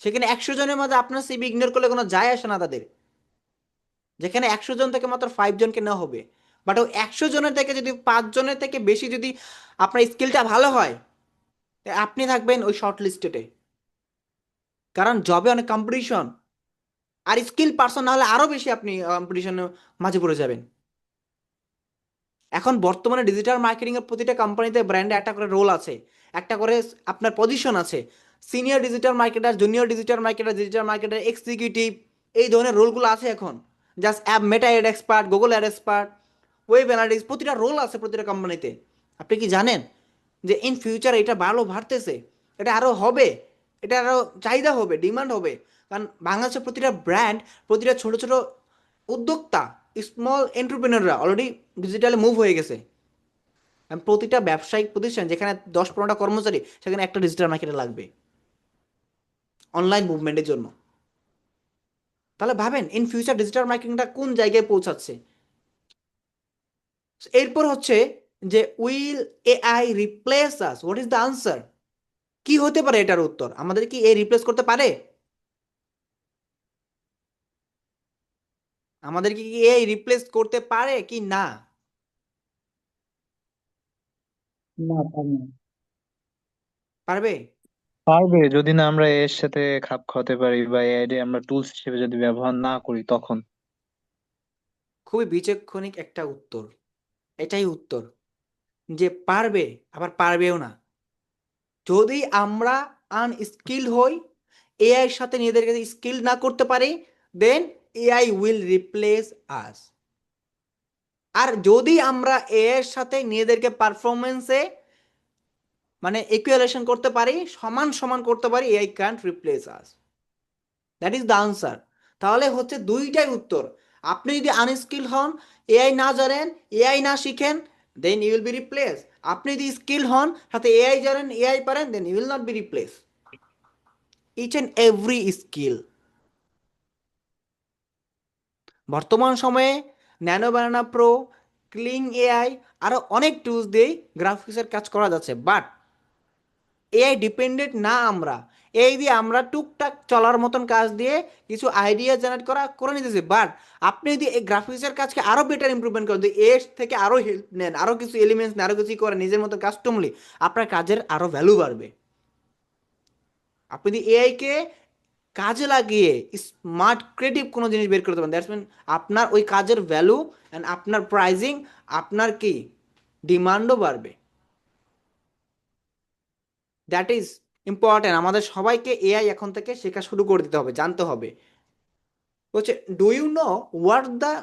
সেখানে 100 জনের মধ্যে আপনার সিভি ইগনোর করলে কোনো যায় আসে না তাদের। যেখানে 100 জন থেকে মাত্র 5 জনকে নেওয়া হবে, বাট ওই 100 জনের থেকে যদি 5 জনের থেকে বেশি যদি আপনার স্কিলটা ভালো হয়, আপনি থাকবেন ওই শর্ট লিস্টেডে। কারণ জবে অনেক কম্পিটিশন, আর স্কিল পার্সন না হলে আরো বেশি আপনি কম্পিটিশনের মাঝে পড়ে যাবেন। এখন বর্তমানে ডিজিটাল মার্কেটিং এর প্রতিটা কোম্পানিতে ব্র্যান্ডে একটা করে রোল আছে, একটা করে আপনার পজিশন আছে। Senior digital marketer, junior digital marketer executive, এই ধরনের রোলগুলো আছে এখন। Just app, Meta ad expert, Google ad expert, web analytics, প্রতিটা রোল আছে প্রতিটা কোম্পানিতে। আপনি কি জানেন যে ইন ফিউচার এটা ভালো বাড়তেছে, এটা আরো হবে, এটা আরো চাহিদা হবে, ডিমান্ড হবে। কারণ বাংলাদেশের প্রতিটা ব্র্যান্ড, প্রতিটা ছোট ছোট উদ্যোক্তা, স্মল এন্টারপ্রেনাররা অলরেডি ডিজিটালে মুভ হয়ে গেছে। আর প্রতিটা ব্যবসায়িক প্রতিষ্ঠান যেখানে 10-15টা কর্মচারী, সেখানে একটা ডিজিটাল মার্কেটার লাগবে অনলাইন মুভমেন্টের জন্য। তাহলে ভাবেন ইন ফিউচার ডিজিটাল মার্কেটিংটা কোন জায়গায় পৌঁছাচ্ছে। এরপর হচ্ছে যে will AI replace us, what is the answer? কি হতে পারে এটার উত্তর? আমাদের কি এ রিপ্লেস করতে পারে? আমাদের কি এআই রিপ্লেস করতে পারে কি না? না, পারি না। পারবে? পারবে যদি না আমরা এর সাথে খাপ খাওয়াতে পারি বা এআই আমরা টুলস হিসেবে যদি ব্যবহার না করি তখন। খুবই বিচক্ষণিক একটা উত্তর। এটাই উত্তর, যে পারবে, আবার পারবেও না। যদি আমরা আনস্কিল্ড হই, এআই এর সাথে নিজেদেরকে স্কিল না করতে পারি, দেন এআই উইল রিপ্লেস আস। আর যদি আমরা এআই এর সাথে নিজেদেরকে পারফরমেন্সে মানে ইকুয়ালেশন করতে পারি, সমান সমান করতে পারি, AI can't replace us. That is the answer. তাহলে হচ্ছে দুইটাই উত্তর। আপনি যদি আনস্কিল হন, এআই না জানেন, এআই না শিখেন, then you will be replace. আপনি যদি স্কিল হন, সাথে এআই জানেন, এআই পারেন, then you will not be replace. Each and every skill. বর্তমান সময়ে nano banana pro, Kling AI, আরও অনেক টুলস দিয়েই গ্রাফিক্সের কাজ করা যাচ্ছে, বাট এআই ডিপেন্ডেন্ট না আমরা। এই দিয়ে আমরা টুকটাক চলার মতন কাজ দিয়ে কিছু আইডিয়া জেনারেট করে নিতেছি, বাট আপনি যদি এই গ্রাফিক্সের কাজকে আরও বেটার ইমপ্রুভমেন্ট করেন, যদি এর থেকে আরও হেল্প নেন, আরও কিছু এলিমেন্টস নেন, আরও কিছু করেন নিজের মতো কাস্টমলি, আপনার কাজের আরও ভ্যালু বাড়বে। আপনি যদি এআইকে কাজে লাগিয়ে স্মার্ট ক্রিয়েটিভ কোনো জিনিস বের করতে পারেন, দ্যাটস মিন আপনার ওই কাজের ভ্যালু অ্যান্ড আপনার প্রাইজিং, আপনার কি ডিমান্ডও বাড়বে। That is important. আমাদের সবাইকে এআই এখন থেকে শেখা শুরু করে দিতে হবে, জানতে হবে। হচ্ছে, do you know what the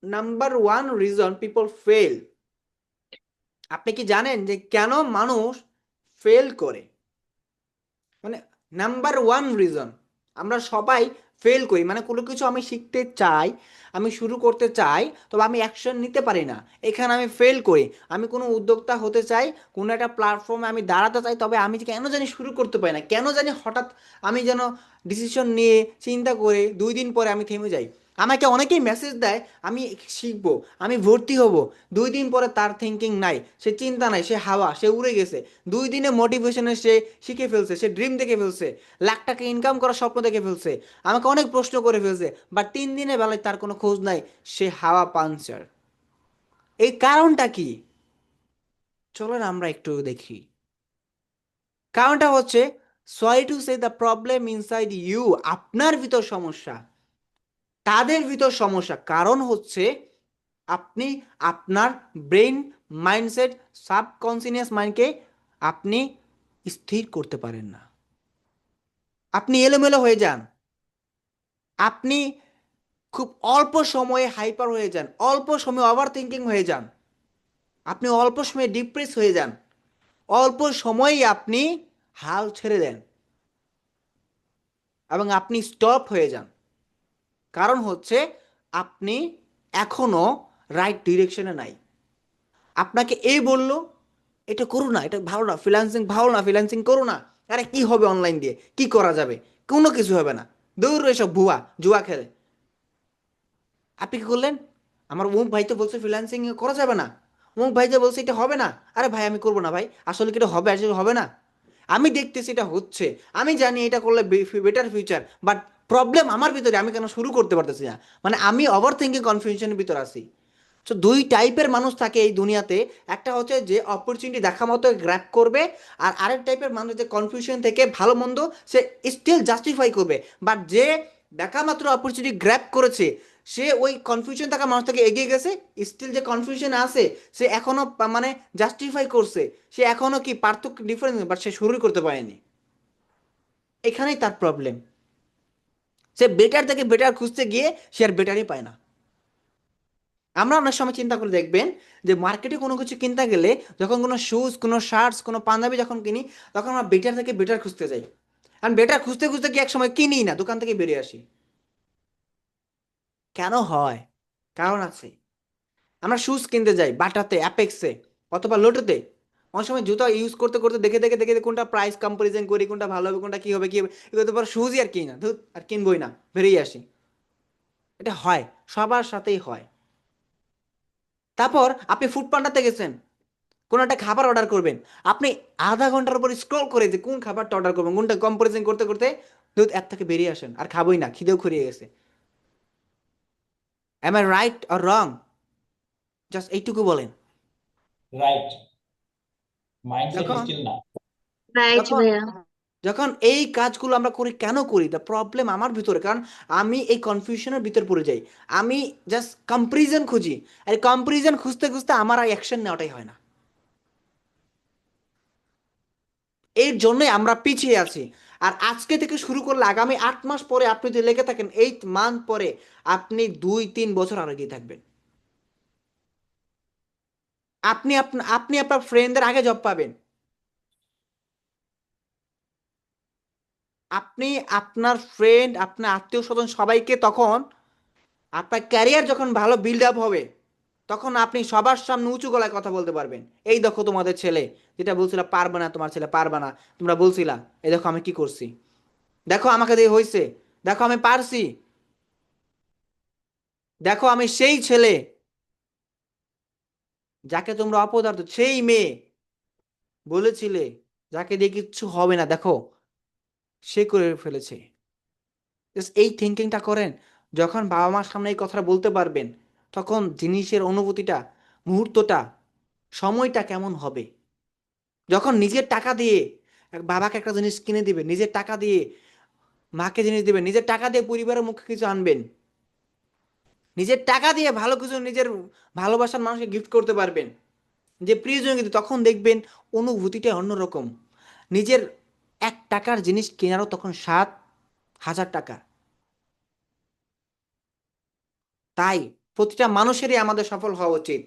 number one reason people fail? আপনি কি জানেন যে কেন মানুষ ফেল করে? মানে নাম্বার ওয়ান রিজন, আমরা সবাই ফেল করি। মানে কোনো কিছু আমি শিখতে চাই, আমি শুরু করতে চাই, তবে আমি অ্যাকশন নিতে পারি না, এখানে আমি ফেল করি। আমি কোনো উদ্যোক্তা হতে চাই, কোনো একটা প্ল্যাটফর্মে আমি দাঁড়াতে চাই, তবে আমি কেন জানি শুরু করতে পারি না, কেন জানি হঠাৎ আমি যেন ডিসিশন নিয়ে চিন্তা করে 2 দিন পরে আমি থেমে যাই। আমাকে অনেকেই মেসেজ দেয় আমি শিখবো, আমি ভর্তি হব, 2 দিন পরে তার থিঙ্কিং নাই, সে চিন্তা নাই, সে হাওয়া, সে উড়ে গেছে। 2 দিনে মোটিভেশনে সে শিখে ফেলছে, সে ড্রিম দেখে ফেলছে, লাখ টাকা ইনকাম করার স্বপ্ন দেখে ফেলছে, আমাকে অনেক প্রশ্ন করে ফেলছে, বাট 3 দিনের বেলায় তার কোনো খোঁজ নাই, সে হাওয়া পাঞ্চার। এই কারণটা কি? চলেন আমরা একটু দেখি। কারণটা হচ্ছে, sorry to say the problem inside you. আপনার ভিতর সমস্যা, তাদের ভিতর সমস্যা। কারণ হচ্ছে আপনি আপনার ব্রেন, মাইন্ডসেট, সাবকনসিয়াস মাইন্ডকে আপনি স্থির করতে পারেন না। আপনি এলোমেলো হয়ে যান, আপনি খুব অল্প সময়ে হাইপার হয়ে যান, অল্প সময়ে ওভার থিঙ্কিং হয়ে যান, আপনি অল্প সময়ে ডিপ্রেস হয়ে যান, অল্প সময়েই আপনি হাল ছেড়ে দেন এবং আপনি স্টপ হয়ে যান। কারণ হচ্ছে আপনি এখনো রাইট ডিরেকশনে নাই। আপনাকে এই বললো এটা করো না, এটা ভালো না, ফ্রিল্যান্সিং ভালো না, ফ্রিল্যান্সিং করো না। আরে কি হবে অনলাইন দিয়ে, কি করা যাবে? কোনো কিছু হবে না, দূর এসব ভুয়া, জুয়া খেলে। আপনি কি করলেন? আমার অমুক ভাই তো বলছে ফ্রিল্যান্সিং করা যাবে না, অমুক ভাই যে বলছে এটা হবে না। আরে ভাই আমি করবো না ভাই, আসলে কি এটা হবে, আসলে হবে না। আমি দেখতেছি এটা হচ্ছে, আমি জানি এটা করলে বেটার ফিউচার, বাট প্রবলেম আমার ভিতরে, আমি কেন শুরু করতে পারতেছি না? মানে আমি ওভার থিঙ্কিং কনফিউশনের ভিতর আছি। তো দুই টাইপের মানুষ থাকে এই দুনিয়াতে। একটা হচ্ছে যে অপরচুনিটি দেখা মতো গ্র্যাব করবে, আর আরেক টাইপের মানুষ যে কনফিউশন থেকে ভালো মন্দ সে স্টিল জাস্টিফাই করবে। বাট যে দেখা মাত্র অপরচুনিটি গ্র্যাব করেছে, সে ওই কনফিউশন থাকা মানুষ থেকে এগিয়ে গেছে, স্টিল যে কনফিউশন আছে সে এখনো মানে জাস্টিফাই করছে, সে এখনো কি পার্থক্য ডিফারেন্স, বাট সে শুরুই করতে পারেনি। এখানেই তার প্রবলেম। সে বেটার থেকে বেটার খুঁজতে গিয়ে সে আর বেটারই পায় না। আমরা অনেক সময় চিন্তা করে দেখবেন যে মার্কেটে কোনো কিছু কিনতে গেলে, যখন কোনো শুজ, কোনো শার্টস, কোনো পাঞ্জাবি যখন কিনি, তখন আমরা বেটার থেকে বেটার খুঁজতে যাই। আর বেটার খুঁজতে খুঁজতে কি এক সময় কিনি না, দোকান থেকে বেরিয়ে আসি। কেন হয়? কারণ আছে। আমরা শুজ কিনতে যাই বাটাতে, অ্যাপেক্সে, অথবা লোটোতে। অনেক সময় জুতা ইউজ করতে করতে দেখে দেখে দেখে দেখে কোনটা প্রাইস কম্পারিজন করি, কোনটা ভালো হবে, কোনটা কি হবে কি হবে, এগুলো তো শুজই আর কিনি না, ধুত আর কিনবই না, বেরিয়ে আসি। এটা হয়, সবার সাথেই হয়। তারপর আপনি ফুড পান্ডাতে গেছেন, কোনো একটা খাবার অর্ডার করবেন, আপনি আধা ঘন্টার উপর স্ক্রল করে যে কোন খাবারটা অর্ডার করবেন, কোনটা কম্পারিজন করতে করতে দুধ অ্যাপ থেকে বেরিয়ে আসেন, আর খাবোই না, খিদেও খুঁড়িয়ে গেছে। Am I right or wrong? Just এইটুকু বলেন। রাইট, মাইন্ডসেট যখন স্টিল না। রাইট যখন ভাইয়া। যখন এই কাজগুলো আমরা করি, কেন করি? দ্য প্রবলেম আমার ভিতরে, কারণ আমি এই কনফিউশনের ভিতরে পড়ে যাই। আমি জাস্ট কম্পারিজন খুঁজি, আর কম্পারিজন খুঁজতে খুঁজতে আমার আর অ্যাকশন নেওয়াটাই হয় না। এর জন্যই আমরা পিছিয়ে আছি। আর আজকে থেকে শুরু করলে আগামী 8 মাস পরে আপনি যদি লেগে থাকেন, 8 মান্থ পরে আপনি 2-3 বছর আর এগিয়ে থাকবেন। আপনি আপনার ফ্রেন্ডদের আগে জব পাবেন। আপনি আপনার ফ্রেন্ড, আপনার আত্মীয় স্বজন সবাইকে তখন, আপনার ক্যারিয়ার যখন ভালো বিল্ড আপ হবে, তখন আপনি সবার সামনে উঁচু গলায় কথা বলতে পারবেন। এই দেখো তোমাদের ছেলে, যেটা বলছিল পারবে না, তোমার ছেলে পারবে না, তোমরা বলছিলা, এই দেখো আমি কি করছি, দেখো আমাকে দিয়ে হয়েছে, দেখো আমি পারছি, দেখো আমি সেই ছেলে যাকে তোমরা অপদার্থ, সেই মেয়ে বলেছিলে যাকে দিয়ে কিচ্ছু হবে না, দেখো সে করে ফেলেছে। Just এই থিঙ্কিংটা করেন। যখন বাবা মার সামনে এই কথাটা বলতে পারবেন, তখন জিনিসের অনুভূতিটা, মুহূর্তটা, সময়টা কেমন হবে। যখন নিজের টাকা দিয়ে বাবাকে একটা জিনিস কিনে দিবেন, নিজের টাকা দিয়ে মাকে জিনিস দিবেন, নিজের টাকা দিয়ে পরিবারের মুখে কিছু আনবেন, নিজের টাকা দিয়ে ভালো কিছু নিজের ভালোবাসার মানুষকে গিফট করতে পারবেন, যে প্রিয়জন, কিন্তু তখন দেখবেন অনুভূতিটা অন্যরকম। নিজের 1 টাকার জিনিস কেনারও তখন 7,000 টাকা। তাই প্রতিটা মানুষেরই আমাদের সফল হওয়া উচিত,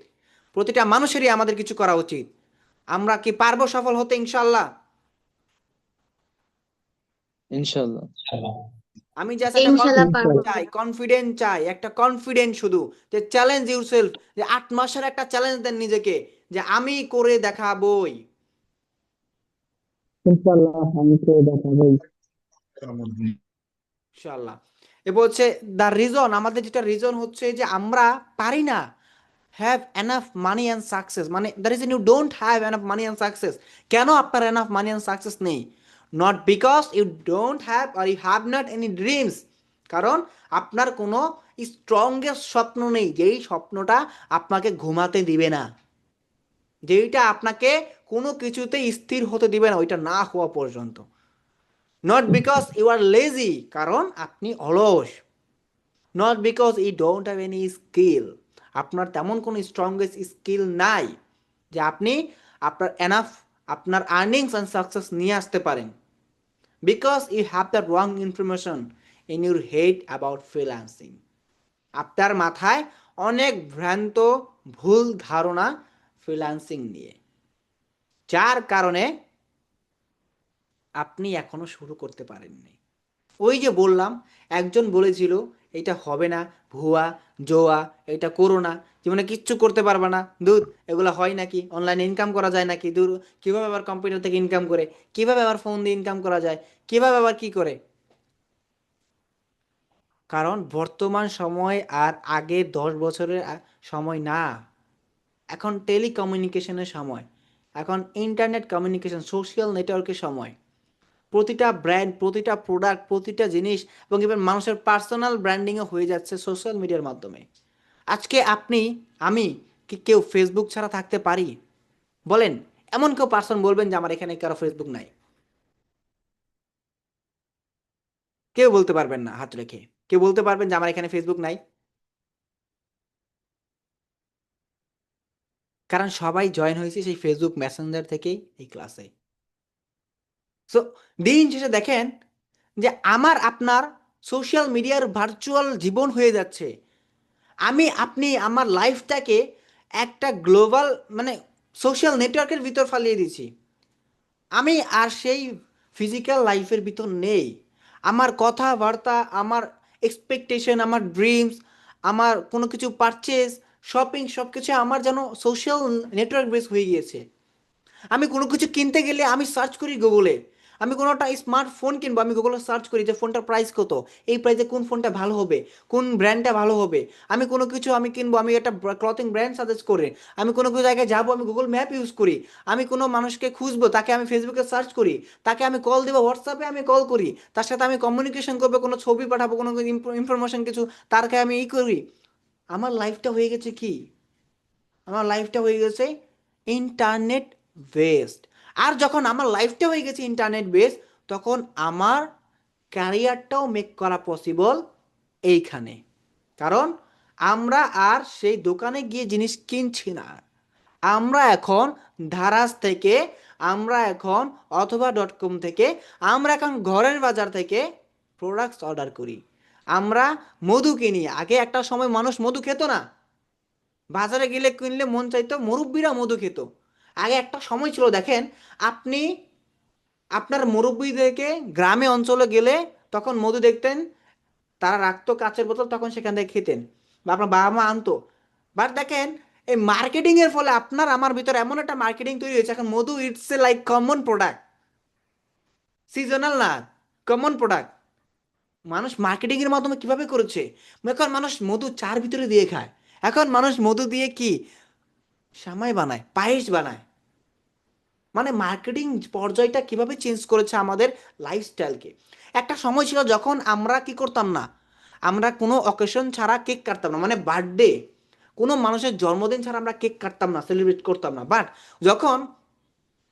প্রতিটা মানুষেরই আমাদের কিছু করা উচিত। আমরা কি পারবো সফল হতে, ইনশাল্লাহ? ইনশাল্লাহ। আমি জাস্ট একটা ইনশাল্লাহ কনফিডেন্স পারবো। চাই, কনফিডেন্স চাই, একটা কনফিডেন্স শুধু, যে চ্যালেঞ্জ ইউরসেলফ, যে 8 মাসের একটা চ্যালেঞ্জ দেন নিজেকে, যে আমি করে দেখাবই। ইনশাল্লাহ আমি তো দেখাবো। ইনশাল্লাহ। এবার হচ্ছে দ্য রিজন, আমাদের যেটা রিজন হচ্ছে যে আমরা পারি না have enough money and success, মানে the reason you don't have enough money and success. কেন আপনার এনাফ মানি অ্যান্ড সাকসেস নেই? Not because you don't have আর you have not any dreams, কারণ আপনার কোনো স্ট্রংগেস্ট স্বপ্ন নেই, যেই স্বপ্নটা আপনাকে ঘুমাতে দিবে না, যেইটা আপনাকে কোনো কিছুতে স্থির হতে দিবে না ওইটা না হওয়া পর্যন্ত। Not because you are lazy, কারণ আপনি অলস। Not because you don't have any skill, আপনার তেমন কোনো স্ট্রংগেস্ট স্কিল নাই যে আপনি আপনার এনাফ আপনার আর্নিংস অ্যান্ড সাকসেস নিয়ে আসতে পারেন। Because you have the wrong information in your head about freelancing, আপনার মাথায় অনেক ভ্রান্ত ভুল ধারণা ফ্রিল্যান্সিং নিয়ে, যার কারণে আপনি এখনো শুরু করতে পারেননি। ওই যে বললাম, একজন বলেছিল এটা হবে না, ভুয়া, জোয়া, এটা করো না, জীবনে কিচ্ছু করতে পারবে না, দূর, এগুলো হয় নাকি, অনলাইনে ইনকাম করা যায় নাকি, দূর, কিভাবে আবার কম্পিউটার থেকে ইনকাম করে, কিভাবে আবার ফোন দিয়ে ইনকাম করা যায়, কিভাবে আবার কি করে। কারণ বর্তমান সময় আর আগে 10 বছরের সময় না, এখন টেলিকমিউনিকেশনের সময়, এখন ইন্টারনেট কমিউনিকেশন, সোশ্যাল নেটওয়ার্কের সময়। প্রতিটা ব্র্যান্ড, প্রতিটা প্রোডাক্ট, প্রতিটা জিনিস, এবং ইভেন মানুষের পার্সোনাল ব্র্যান্ডিংও হয়ে যাচ্ছে সোশ্যাল মিডিয়ার মাধ্যমে। আজকে আপনি, আমি, কি কেউ ফেসবুক ছাড়া থাকতে পারি? বলেন, এমন কেউ পার্সন বলবেন যে আমার এখানে কারো ফেসবুক নাই? কেউ বলতে পারবেন না হাত রেখে। কেউ বলতে পারবেন যে আমার এখানে ফেসবুক নাই? কারণ সবাই জয়েন হয়েছে সেই ফেসবুক মেসেঞ্জার থেকেই এই ক্লাসে। সো দিন শেষে দেখেন যে আমার আপনার সোশ্যাল মিডিয়ার ভার্চুয়াল জীবন হয়ে যাচ্ছে। আপনি আমার লাইফটাকে একটা গ্লোবাল, মানে সোশ্যাল নেটওয়ার্কের ভিতর ফালিয়ে দিয়েছি। আমি আর সেই ফিজিক্যাল লাইফের ভিতর নেই। আমার কথাবার্তা, আমার এক্সপেকটেশন, আমার ড্রিমস, আমার কোনো কিছু পারচেজ, শপিং, সব কিছু আমার যেন সোশ্যাল নেটওয়ার্ক বেস হয়ে গিয়েছে। আমি কোনো কিছু কিনতে গেলে আমি সার্চ করি গুগলে। আমি কোনো একটা স্মার্টফোন কিনবো, আমি গুগলে সার্চ করি যে ফোনটার প্রাইস কত, এই প্রাইসে কোন ফোনটা ভালো হবে, কোন ব্র্যান্ডটা ভালো হবে। আমি কোনো কিছু আমি কিনবো, আমি একটা ক্লথিং ব্র্যান্ড সাজেস্ট করে, আমি কোনো কিছু জায়গায় যাবো, আমি গুগল ম্যাপ ইউজ করি। আমি কোনো মানুষকে খুঁজবো, তাকে আমি ফেসবুকে সার্চ করি, তাকে আমি কল দেবো, হোয়াটসঅ্যাপে আমি কল করি, তার সাথে আমি কমিউনিকেশন করবো, কোনো ছবি পাঠাবো, কোনো ইনফরমেশন কিছু তারকে আমি করি। আমার লাইফটা হয়ে গেছে কি? আমার লাইফটা হয়ে গেছে ইন্টারনেট বেসড। আর যখন আমার লাইফটা হয়ে গেছে ইন্টারনেট বেসড, তখন আমার ক্যারিয়ারটাও মেক করা পসিবল এইখানে। কারণ আমরা আর সেই দোকানে গিয়ে জিনিস কিনছি না, আমরা এখন ধারাস থেকে, আমরা এখন অথবা .com থেকে, আমরা এখন ঘরের বাজার থেকে প্রোডাক্টস অর্ডার করি। আমরা মধু কিনি। আগে একটা সময় মানুষ মধু খেত না, বাজারে গেলে কিনলে মন চাইতো, মুরব্বীরা মধু খেত। আগে একটা সময় ছিল, দেখেন আপনি আপনার মুরব্বীদেরকে গ্রামে অঞ্চলে গেলে তখন মধু দেখতেন, তারা রাখতো কাঁচের বোতল, তখন সেখান থেকে খেতেন বা আপনার বাবা মা আনতো। বাট দেখেন এই মার্কেটিং এর ফলে আপনার আমার ভিতরে এমন একটা মার্কেটিং তৈরি হয়েছে, এখন মধু it's a like common product, seasonal না, কমন প্রোডাক্ট। মানুষ মার্কেটিং এর মাধ্যমে কিভাবে করেছে, এখন মানুষ মধু চার ভিতরে দিয়ে খায়, এখন মানুষ মধু দিয়ে কি সামাই বানায়, পায়েস বানায়। মানে মার্কেটিং পর্যায়টা কিভাবে চেঞ্জ করেছে আমাদের লাইফস্টাইলকে। একটা সময় ছিল যখন আমরা কি করতাম না, আমরা কোনো অকেশন ছাড়া কেক কাটতাম না, মানে বার্থডে, কোনো মানুষের জন্মদিন ছাড়া আমরা কেক কাটতাম না, সেলিব্রেট করতাম না। বাট যখন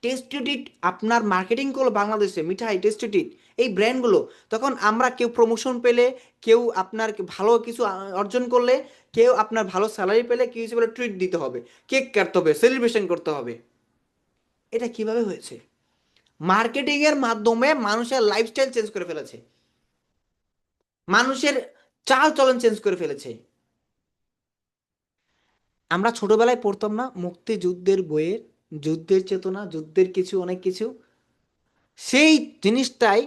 টেস্টি ট্রিট আপনার মার্কেটিং করলো বাংলাদেশে, মিঠাই টেস্টি ট্রিট এই ব্র্যান্ডগুলো, তখন আমরা কেউ প্রমোশন পেলে, কেউ আপনার ভালো কিছু অর্জন করলে, কেউ আপনার ভালো স্যালারি পেলে, কি হিসেবে ট্রিট দিতে হবে, কেক কাটতে হবে, সেলিব্রেশন করতে হবে। এটা কিভাবে হয়েছে? মার্কেটিং এর মাধ্যমে মানুষের লাইফস্টাইল চেঞ্জ করে ফেলেছে, মানুষের চাল চলন চেঞ্জ করে ফেলেছে। আমরা ছোটবেলায় পড়তাম না মুক্তিযুদ্ধের বইয়ের, যুদ্ধের চেতনা, যুদ্ধের কিছু অনেক কিছু, সেই জিনিসটাই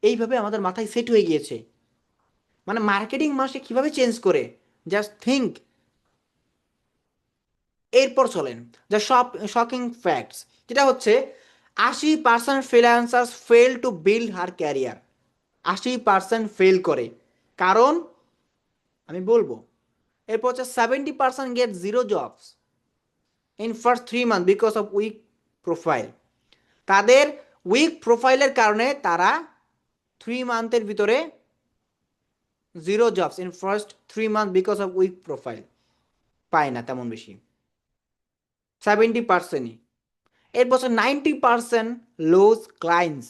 এইভাবে আমাদের মাথায় সেট হয়ে গিয়েছে। মানে মার্কেটিং মানুষকে কিভাবে চেঞ্জ করে, জাস্ট থিঙ্ক। এরপর চলেন যা সব শকিং ফ্যাক্টস, যেটা হচ্ছে 80% freelancers fail to build her career. 80% fail করে, কারণ আমি বলবো। এরপর হচ্ছে 70% get zero jobs in first 3 month because of weak profile. তাদের উইক প্রোফাইলের কারণে তারা 3 মান্থের ভিতরে zero jobs in first 3 month because of weak profile পায় না তেমন বেশি, 70%ই। এরপর 90% লুজ ক্লায়েন্টস,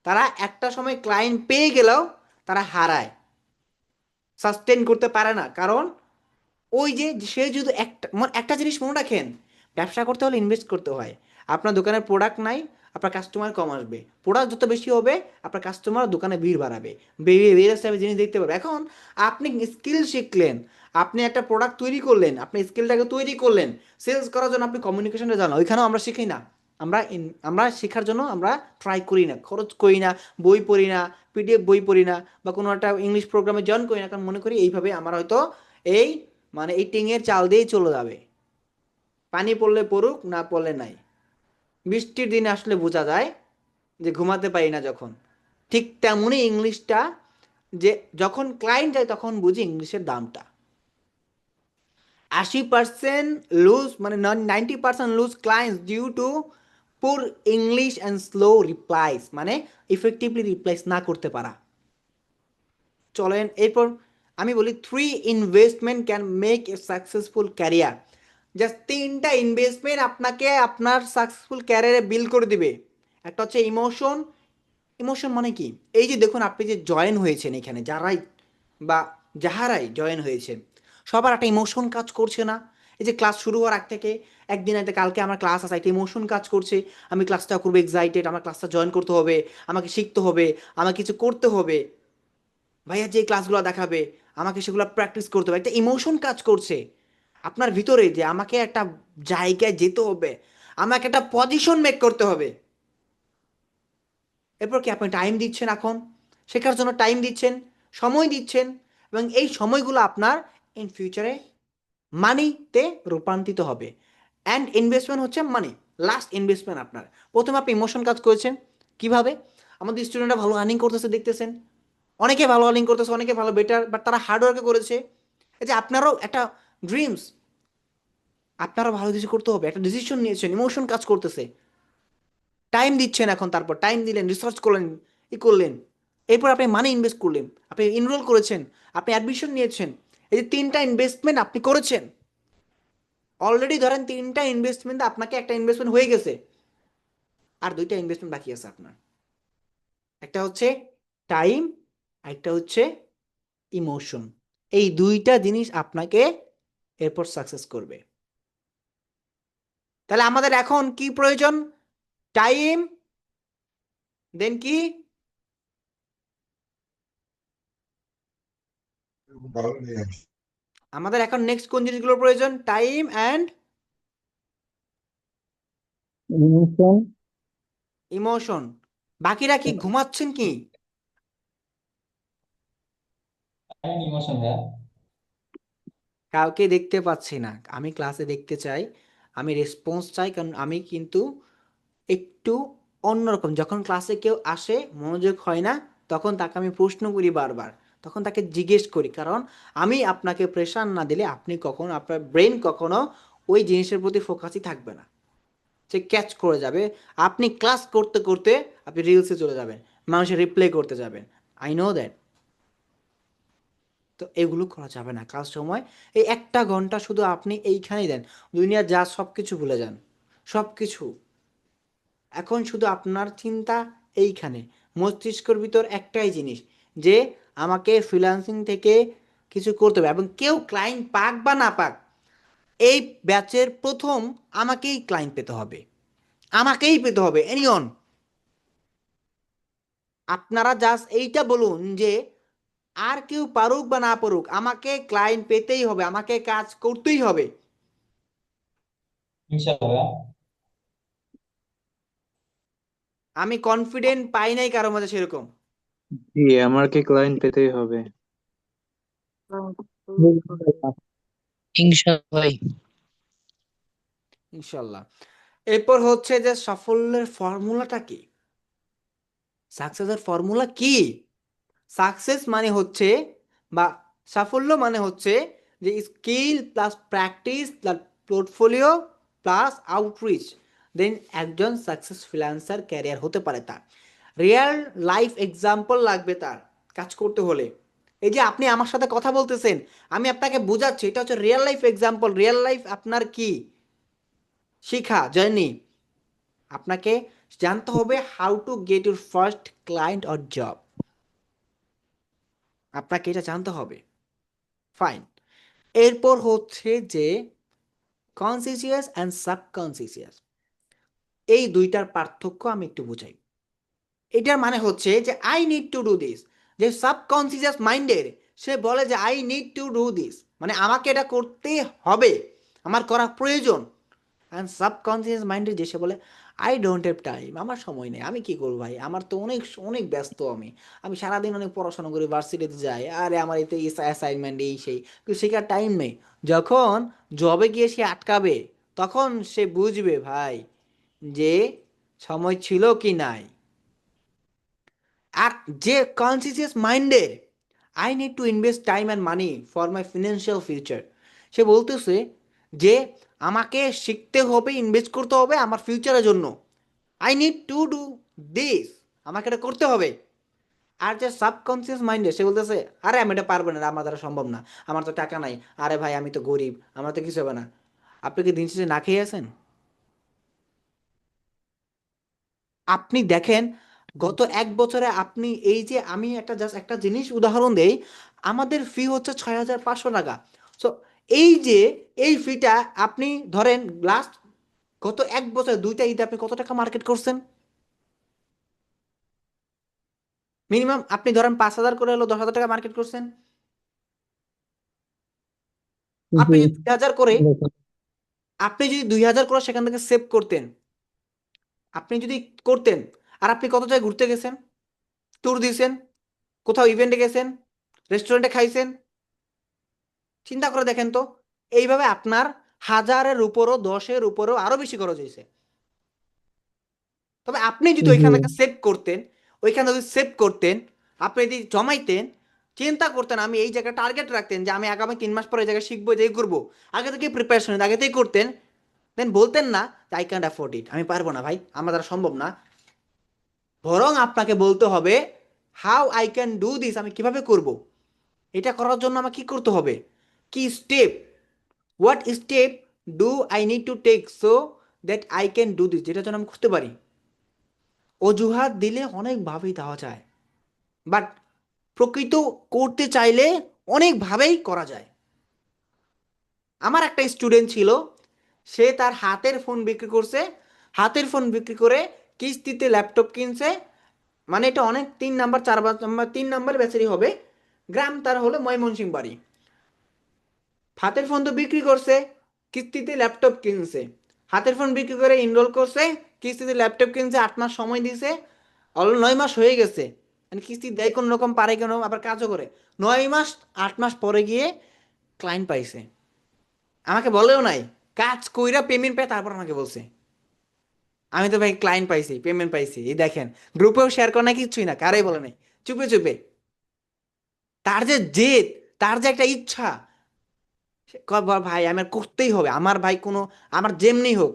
তারা একটা সময় ক্লায়েন্ট পেয়ে গেলেও তারা হারায়, সাস্টেন করতে পারে না। কারণ ওই যে সে যদি একটা জিনিস মনে রাখেন, ব্যবসা করতে হলে ইনভেস্ট করতে হয়। আপনার দোকানের প্রোডাক্ট নাই, আপনার কাস্টমার কম আসবে। প্রোডাক্ট যত বেশি হবে, আপনার কাস্টমার দোকানে ভিড় বাড়াবে, বেরিয়ে জিনিস দেখতে পাবে। এখন আপনি স্কিল শিখলেন, আপনি একটা প্রোডাক্ট তৈরি করলেন, আপনি স্কিলটাকে তৈরি করলেন, সেলস করার জন্য আপনি কমিউনিকেশনটা জানো, ওইখানেও আমরা শিখি না। আমরা শেখার জন্য আমরা ট্রাই করি না, খরচ করি না, বই পড়ি না, পিডিএফ বই পড়ি না, বা কোনো একটা ইংলিশ প্রোগ্রামে জয়েন করি না, কারণ মনে করি এইভাবে আমার হয়তো এই মানে এই টিঙের চাল দিয়েই চলে যাবে, পানি পড়লে পড়ুক, না পড়লে নাই। বৃষ্টির দিনে আসলে বোঝা যায় যে ঘুমাতে পারি না যখন। ঠিক তেমনই ইংলিশটা, যে যখন ক্লায়েন্ট যায় তখন বুঝি ইংলিশের দামটা। 80% লুজ, মানে 90% লুজ ক্লায়েন্টস ডিউ টু পুর ইংলিশ অ্যান্ড স্লো রিপ্লাইস, মানে ইফেক্টিভলি রিপ্লাইস না করতে পারা। চলেন এরপর আমি বলি 3 investment can make a successful career. Just 3টা ইনভেস্টমেন্ট আপনাকে আপনার সাকসেসফুল ক্যারিয়ারে বিল্ড করে দিবে। একটা হচ্ছে ইমোশন। ইমোশন মানে কি? এই যে দেখুন আপনি যে জয়েন হয়েছেন এখানে, যাহারাই জয়েন হয়েছেন, সবার একটা ইমোশন কাজ করছে না? এই যে ক্লাস শুরু হওয়ার আগ থেকে একদিন আগে, কালকে আমার ক্লাস আছে, একটা ইমোশন কাজ করছে, আমি ক্লাসটা করবো, এক্সাইটেড, আমার ক্লাসটা জয়েন করতে হবে, আমাকে শিখতে হবে, আমাকে কিছু করতে হবে, ভাইয়া যে ক্লাসগুলো দেখাবে আমাকে সেগুলো প্র্যাকটিস করতে হবে, একটা ইমোশন কাজ করছে আপনার ভিতরে যে আমাকে একটা জায়গায় যেতে হবে, আমাকে একটা পজিশন মেক করতে হবে। এরপর কি আপনি টাইম দিচ্ছেন, এখন শেখার জন্য টাইম দিচ্ছেন, সময় দিচ্ছেন, এবং এই সময়গুলো আপনার ইন ফিউচারে মানিতে রূপান্তরিত হবে। অ্যান্ড ইনভেস্টমেন্ট হচ্ছে মানি, লাস্ট ইনভেস্টমেন্ট আপনার। প্রথমে আপনি ইমোশন কাজ করেছেন কিভাবে? আমাদের স্টুডেন্টরা ভালো আর্নিং করতেছে দেখতেছেন, অনেকে ভালো আর্নিং করতেছে, অনেকে ভালো বেটার, বাট তারা হার্ডওয়ার্কে করেছে। এই যে আপনারও একটা ড্রিমস, আপনারও ভালো কিছু করতে হবে, একটা ডিসিশন নিয়েছেন, ইমোশন কাজ করতেছে, টাইম দিচ্ছেন, এখন তারপর টাইম দিলেন, রিসার্চ করলেন, করলেন, এরপর আপনি মানি ইনভেস্ট করলেন, আপনি এনরোল করেছেন, আপনি অ্যাডমিশন নিয়েছেন। এই যে 3টা ইনভেস্টমেন্ট আপনি করেছেন অলরেডি, ধরেন 3টা ইনভেস্টমেন্ট আপনাকে একটা ইনভেস্টমেন্ট হয়ে গেছে, আর 2টা ইনভেস্টমেন্ট বাকি আছে আপনার। একটা হচ্ছে টাইম, একটা হচ্ছে ইমোশন। এই দুইটা জিনিস আপনাকে এরপর সাকসেস করবে। তাহলে আমাদের এখন কি প্রয়োজন? টাইম, দেন কি? আমাদের এখন নেক্সট কোন জিনিসগুলোর প্রয়োজন? Time and emotion. ইমোশন। বাকিরা কি ঘুমাচ্ছেন কি? ইমোশন ভাইয়া। কাউকে দেখতে পাচ্ছি না, আমি ক্লাসে দেখতে চাই, আমি রেসপন্স চাই, কারণ আমি কিন্তু একটু অন্যরকম। যখন ক্লাসে কেউ আসে মনোযোগ হয় না, তখন তাকে আমি প্রশ্ন করি বারবার, তখন তাকে জিজ্ঞেস করি, কারণ আমি আপনাকে প্রেশার না দিলে আপনি কখনো, আপনার ব্রেন কখনো ওই জিনিসের প্রতি ফোকাসই থাকবে না, সে ক্যাচ করে যাবে। আপনি ক্লাস করতে করতে আপনি রিলসে চলে যাবেন, মানুষের রিপ্লাই করতে যাবেন। I know that. তো এগুলো করা যাবে না। ক্লাস সময় এই একটা ঘন্টা শুধু আপনি এইখানেই দেন, দুনিয়ার যা সব কিছু ভুলে যান, সব কিছু। এখন শুধু আপনার চিন্তা এইখানে, মস্তিষ্কের ভিতর একটাই জিনিস, যে আমাকে ফ্রিল্যান্সিং থেকে কিছু করতে হবে, এবং কেউ ক্লায়েন্ট পাক বা না পাক, এই ব্যাচের প্রথম আমাকেই ক্লায়েন্ট পেতে হবে, আমাকেই পেতে হবে, এনিওন। আপনারা জাস্ট এইটা বলুন যে আর কেউ পারুক বা না পারুক, আমাকে ক্লায়েন্ট পেতেই হবে, আমাকে কাজ করতেই হবে। ইনশাআল্লাহ ভাইয়া। আমি কনফিডেন্ট পাই নাই কারো মধ্যে সেরকম। জি, আমার কি ক্লায়েন্ট পেতেই হবে? ইনশাআল্লাহ ভাই। ইনশাল্লাহ। এরপর হচ্ছে যে সাফল্যের ফর্মুলাটা কি, সাকসেসের ফর্মুলা কি? সাকসেস মানে হচ্ছে, বা সাফল্য মানে হচ্ছে যে skill plus practice plus portfolio plus outreach, then একজন সাকসেস ফ্রিল্যান্সার ক্যারিয়ার হতে পারে তার। রিয়েল লাইফ এক্সাম্পল লাগবে তার কাজ করতে হলে। এই যে আপনি আমার সাথে কথা বলতেছেন, আমি আপনাকে বোঝাচ্ছি, এটা হচ্ছে real life example. Real life আপনার কি শিখা জার্নি। আপনাকে জানতে হবে how to get your first client or job, আপনাকে এটা জানতে হবে। ফাইন। এরপর হচ্ছে যে কনসিসিয়াস অ্যান্ড সাবকনসিসিয়াস, এই দুইটার পার্থক্য আমি একটু বুঝাই। এটার মানে হচ্ছে যে I need to do this, যে সাবকনসিয়াস মাইন্ডের, সে বলে যে I need to do this, মানে আমাকে এটা করতে হবে, আমার করা প্রয়োজন। অ্যান্ড সাবকনসিয়াস মাইন্ডের যে সে বলে আই ডোন্ট হ্যাভ টাইম, আমার সময় নেই, আমি কি করবো ভাই, আমার তো অনেক অনেক ব্যস্ত, আমি আমি সারাদিন অনেক পড়াশোনা করি, ভার্সিটিতে যাই, আরে আমার এতে অ্যাসাইনমেন্ট এই সেই, কিন্তু শেখার টাইম নেই। যখন জবে গিয়ে সে আটকাবে, তখন সে বুঝবে ভাই যে সময় ছিল কি নাই। আর যে কনসিয়াস মাইন্ডের, I need to invest time and money for my financial future, সে বলতেছে যে আমাকে শিখতে হবে, ইনভেস্ট করতে হবে আমার ফিউচারের জন্য। I need to do this, আমাকে এটা করতে হবে। আর যে সাবকনসিয়াস মাইন্ডে, সে বলতেছে আরে আমি এটা পারবো না, আমার দ্বারা সম্ভব না, আমার তো টাকা নাই, আরে ভাই আমি তো গরিব, আমার তো কিছু হবে না। আপনি কি দিন শেষে না খেয়ে আছেন? আপনি দেখেন গত এক বছরে আপনি, এই যে আমি একটা জাস্ট একটা জিনিস উদাহরণ দেই, আমাদের ফি হচ্ছে 6,500 টাকা। সো এই যে এই ফিটা আপনি ধরেন লাস্ট গত এক বছরে দুইটা ঈদে আপনি কত টাকা মার্কেট করছেন? মিনিমাম আপনি ধরেন 5,000 করে হলো 10,000 টাকা মার্কেট করছেন। আপনি জি। যদি 2,000 করে, আপনি যদি 2,000 করে সেখান থেকে সেভ করতেন, আপনি যদি করতেন, আর আপনি কত জায়গায় ঘুরতে গেছেন, ট্যুর দিয়েছেন, কোথাও ইভেন্টে গেছেন, রেস্টুরেন্টে খাইছেন, চিন্তা করে দেখেন তো। এইভাবে আপনার 1,000-এর উপরও 10-এর উপরও আরো বেশি খরচ হয়েছে। তবে আপনি যদি জি। ওইখান থেকে সেভ করতেন, ওইখানে যদি সেভ করতেন, আপনি যদি জমাইতেন, চিন্তা করতেন, আমি এই জায়গায় টার্গেট রাখতেন যে আমি আগামী 3 মাস পরে এই জায়গায় শিখবো, এই করবো, আগে থেকে প্রিপারেশন আগে থেকেই করতেন, দেন বলতেন না আই ক্যান্ট অ্যাফোর্ড ইট, আমি পারবো না ভাই, আমার দ্বারা সম্ভব না। বরং আপনাকে বলতে হবে how I can do this, আমি কিভাবে করব, এটা করার জন্য আমাকে কি করতে হবে, কি step, what step do I need to take so that I can do this, যেটা যেন আমি করতে পারি। অজুহাত দিলে অনেকভাবেই দেওয়া যায়, বাট প্রকৃত করতে চাইলে অনেকভাবেই করা যায়। আমার একটা স্টুডেন্ট ছিল, সে তার হাতের ফোন বিক্রি করছে, হাতের ফোন বিক্রি করে কিস্তিতে ল্যাপটপ কিনছে। মানে এটা অনেক 3 নাম্বার 4 নাম্বার 3 নাম্বার ব্যাচেরই হবে। গ্রাম তার হলো ময়মনসিংহ বাড়ি। হাতের ফোন তো বিক্রি করছে, কিস্তিতে ল্যাপটপ কিনছে। হাতের ফোন বিক্রি করে এনরোল করছে, কিস্তিতে ল্যাপটপ কিনছে, 8 মাস সময় দিছে, অলরেডি 9 মাস হয়ে গেছে। মানে কিস্তি দেয় কোনো রকম, পারে কেন, আবার কাজও করে। 9 মাস 8 মাস পরে গিয়ে ক্লায়েন্ট পাইছে, আমাকে বলেও নাই, কাজ কইরা পেমেন্ট পায় তারপর আমাকে বলছে, আমি তো ভাই ক্লায়েন্ট পাইছি, পেমেন্ট পাইছি, এই দেখেন। গ্রুপেও শেয়ার করে না, কিচ্ছুই না, কারাই বলে নাই, চুপে চুপে। তার যে জেদ, তার যে একটা ইচ্ছা, সে কয় ভাই আমার করতেই হবে, আমার ভাই কোনো, আমার যেমনি হোক।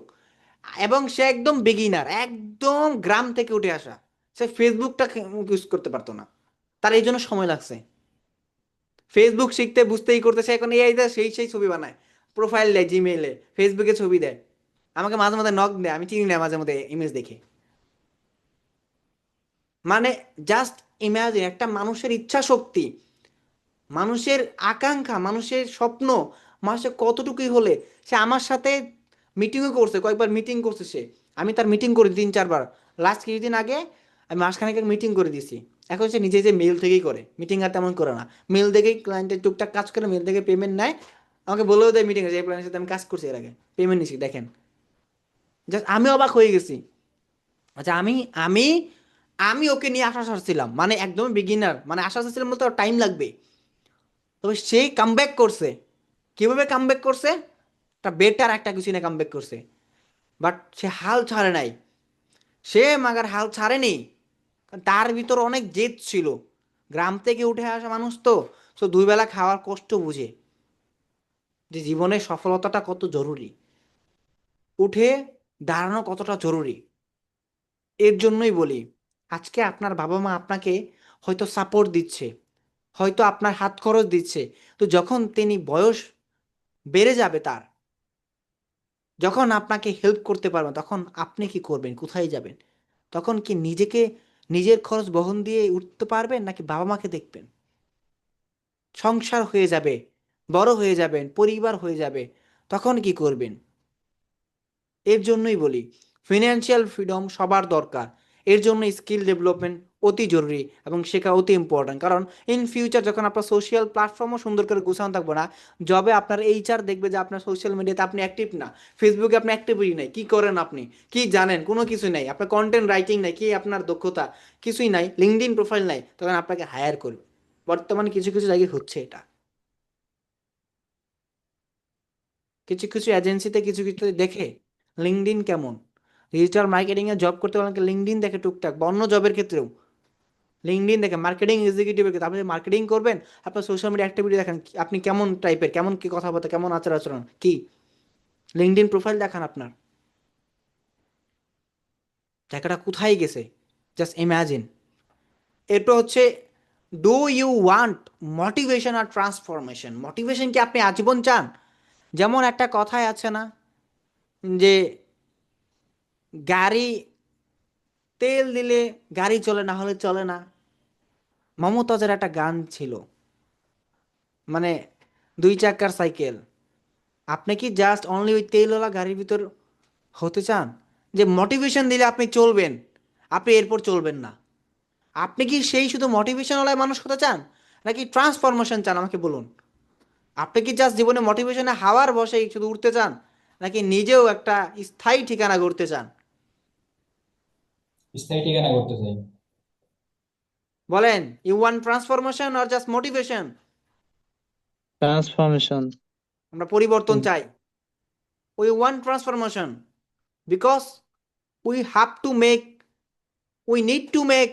এবং সে একদম বিগিনার, একদম গ্রাম থেকে উঠে আসা, সে ফেসবুকটা ইউজ করতে পারতো না, তার এই জন্য সময় লাগছে। ফেসবুক শিখতে বুঝতেই করতেছে, এখন এই সেই সেই ছবি বানায়, প্রোফাইল দেয় জিমেইলে, ফেসবুকে ছবি দেয়, আমাকে মাঝে মাঝে নক দেয়, আমি চিনি না মাঝে মধ্যে ইমেজ দেখে। মানে জাস্ট ইমাজিন, একটা মানুষের ইচ্ছা শক্তি, মানুষের আকাঙ্ক্ষা, মানুষের স্বপ্ন, মানুষের কতটুকুই হলে সে আমার সাথে মিটিংও করছে, কয়েকবার মিটিং করছে সে। আমি তার মিটিং করি 3-4 বার। লাস্ট কিছুদিন আগে আমি মাসখানেক মিটিং করে দিছি। এখন সে নিজে যে মেল থেকেই করে, মিটিং আর তেমন করে না, মেল থেকেই ক্লায়েন্টের টুকটাক কাজ করে, মেল থেকে পেমেন্ট নেয়, আমাকে বলেও দেয় মিটিং আছে, এই প্ল্যানের সাথে আমি কাজ করছি, এর আগে পেমেন্ট নিছি। দেখেন, জাস্ট আমি অবাক হয়ে গেছি। আচ্ছা, আমি আমি আমি ওকে নিয়ে আশা ছিলাম, মানে একদম বিগিনার, মানে আশা ছিলাম বলতে টাইম লাগবে। তবে সে কামব্যাক করছে। কিভাবে কামব্যাক করছে? একটা বেটার একটা কিছু নিয়ে কামব্যাক করছে। বাট সে হাল ছাড়ে নাই, সে মাগার হাল ছাড়েনি, কারণ তার ভিতর অনেক জেদ ছিল। গ্রাম থেকে উঠে আসা মানুষ তো, তো 2 বেলা খাওয়ার কষ্ট বুঝে, যে জীবনে সফলতাটা কত জরুরি, উঠে দাঁড়ানো কতটা জরুরি। এর জন্যই বলি, আজকে আপনার বাবা মা আপনাকে হয়তো সাপোর্ট দিচ্ছে, হয়তো আপনার হাত খরচ দিচ্ছে, তো যখন তিনি বয়স বেড়ে যাবে তার, যখন আপনাকে হেল্প করতে পারবেন, তখন আপনি কি করবেন, কোথায় যাবেন? তখন কি নিজেকে, নিজের খরচ বহন দিয়ে উঠতে পারবেন, নাকি বাবা মাকে দেখবেন? সংসার হয়ে যাবে, বড় হয়ে যাবেন, পরিবার হয়ে যাবে, তখন কি করবেন? এর জন্যই বলি, ফিনান্সিয়াল ফ্রিডম সবার দরকার। এর জন্য স্কিল ডেভেলপমেন্ট অতি জরুরি এবং শেখা অতি ইম্পর্ট্যান্ট। কারণ ইন ফিউচার যখন আপনার সোশ্যাল প্ল্যাটফর্মও সুন্দর করে গুছানো থাকবে না, জবে আপনার এইচআর দেখবে যে আপনার সোশ্যাল মিডিয়াতে আপনি অ্যাক্টিভ না, ফেসবুকে আপনি অ্যাক্টিভই নাই, কি করেন আপনি, কি জানেন, কোনো কিছু নাই, আপনার কন্টেন্ট রাইটিং নাই, কি আপনার দক্ষতা, কিছুই নাই, লিঙ্কডইন প্রোফাইল নাই, তখন আপনাকে হায়ার করবে। বর্তমানে কিছু কিছু জায়গায় হচ্ছে এটা, কিছু কিছু এজেন্সিতে কিছু কিছু দেখে লিঙ্কডইন কেমন, ডিজিটাল মার্কেটিং এ জব করতে অনেকে লিঙ্কডইন দেখে টুকটাক, বা অন্য জবের ক্ষেত্রেও লিঙ্কডইন দেখে, মার্কেটিং এক্সিকিউটিভের ক্ষেত্রে আপনি মার্কেটিং করবেন, আপনার সোশ্যাল মিডিয়া অ্যাক্টিভিটি দেখেন, আপনি কেমন টাইপের, কেমন কি কথাবার্তা, কেমন আচার আচরণ কি, লিঙ্কডইন প্রোফাইল দেখান আপনার, জায়গাটা কোথায় গেছে, জাস্ট ইমাজিন। এরপর হচ্ছে, ডু ইউ ওয়ান্ট মোটিভেশন আর ট্রান্সফরমেশন? মোটিভেশন কি আপনি আজীবন চান? যেমন একটা কথায় আছে না, যে গাড়ি তেল দিলে গাড়ি চলে, না হলে চলে না। মমতাজের একটা গান ছিল, মানে 2 চাকার সাইকেল। আপনি কি জাস্ট অনলি ওই তেলওয়ালা গাড়ির ভিতর হতে চান, যে মোটিভেশন দিলে আপনি চলবেন, আপনি এরপর চলবেন না? আপনি কি সেই শুধু মোটিভেশনওয়ালা মানুষ হতে চান, নাকি ট্রান্সফরমেশন চান? আমাকে বলুন, আপনি কি জাস্ট জীবনে মোটিভেশনে হাওয়ার বসেই শুধু উঠতে চান, নাকি নিজেও একটা স্থায়ী ঠিকানা গড়তে চান? স্থায়ী ঠিকানা করতে চাই। বলেন, you want transformation or just motivation? Transformation. আমরা পরিবর্তন চাই। We want transformation because we have to make, we need to make,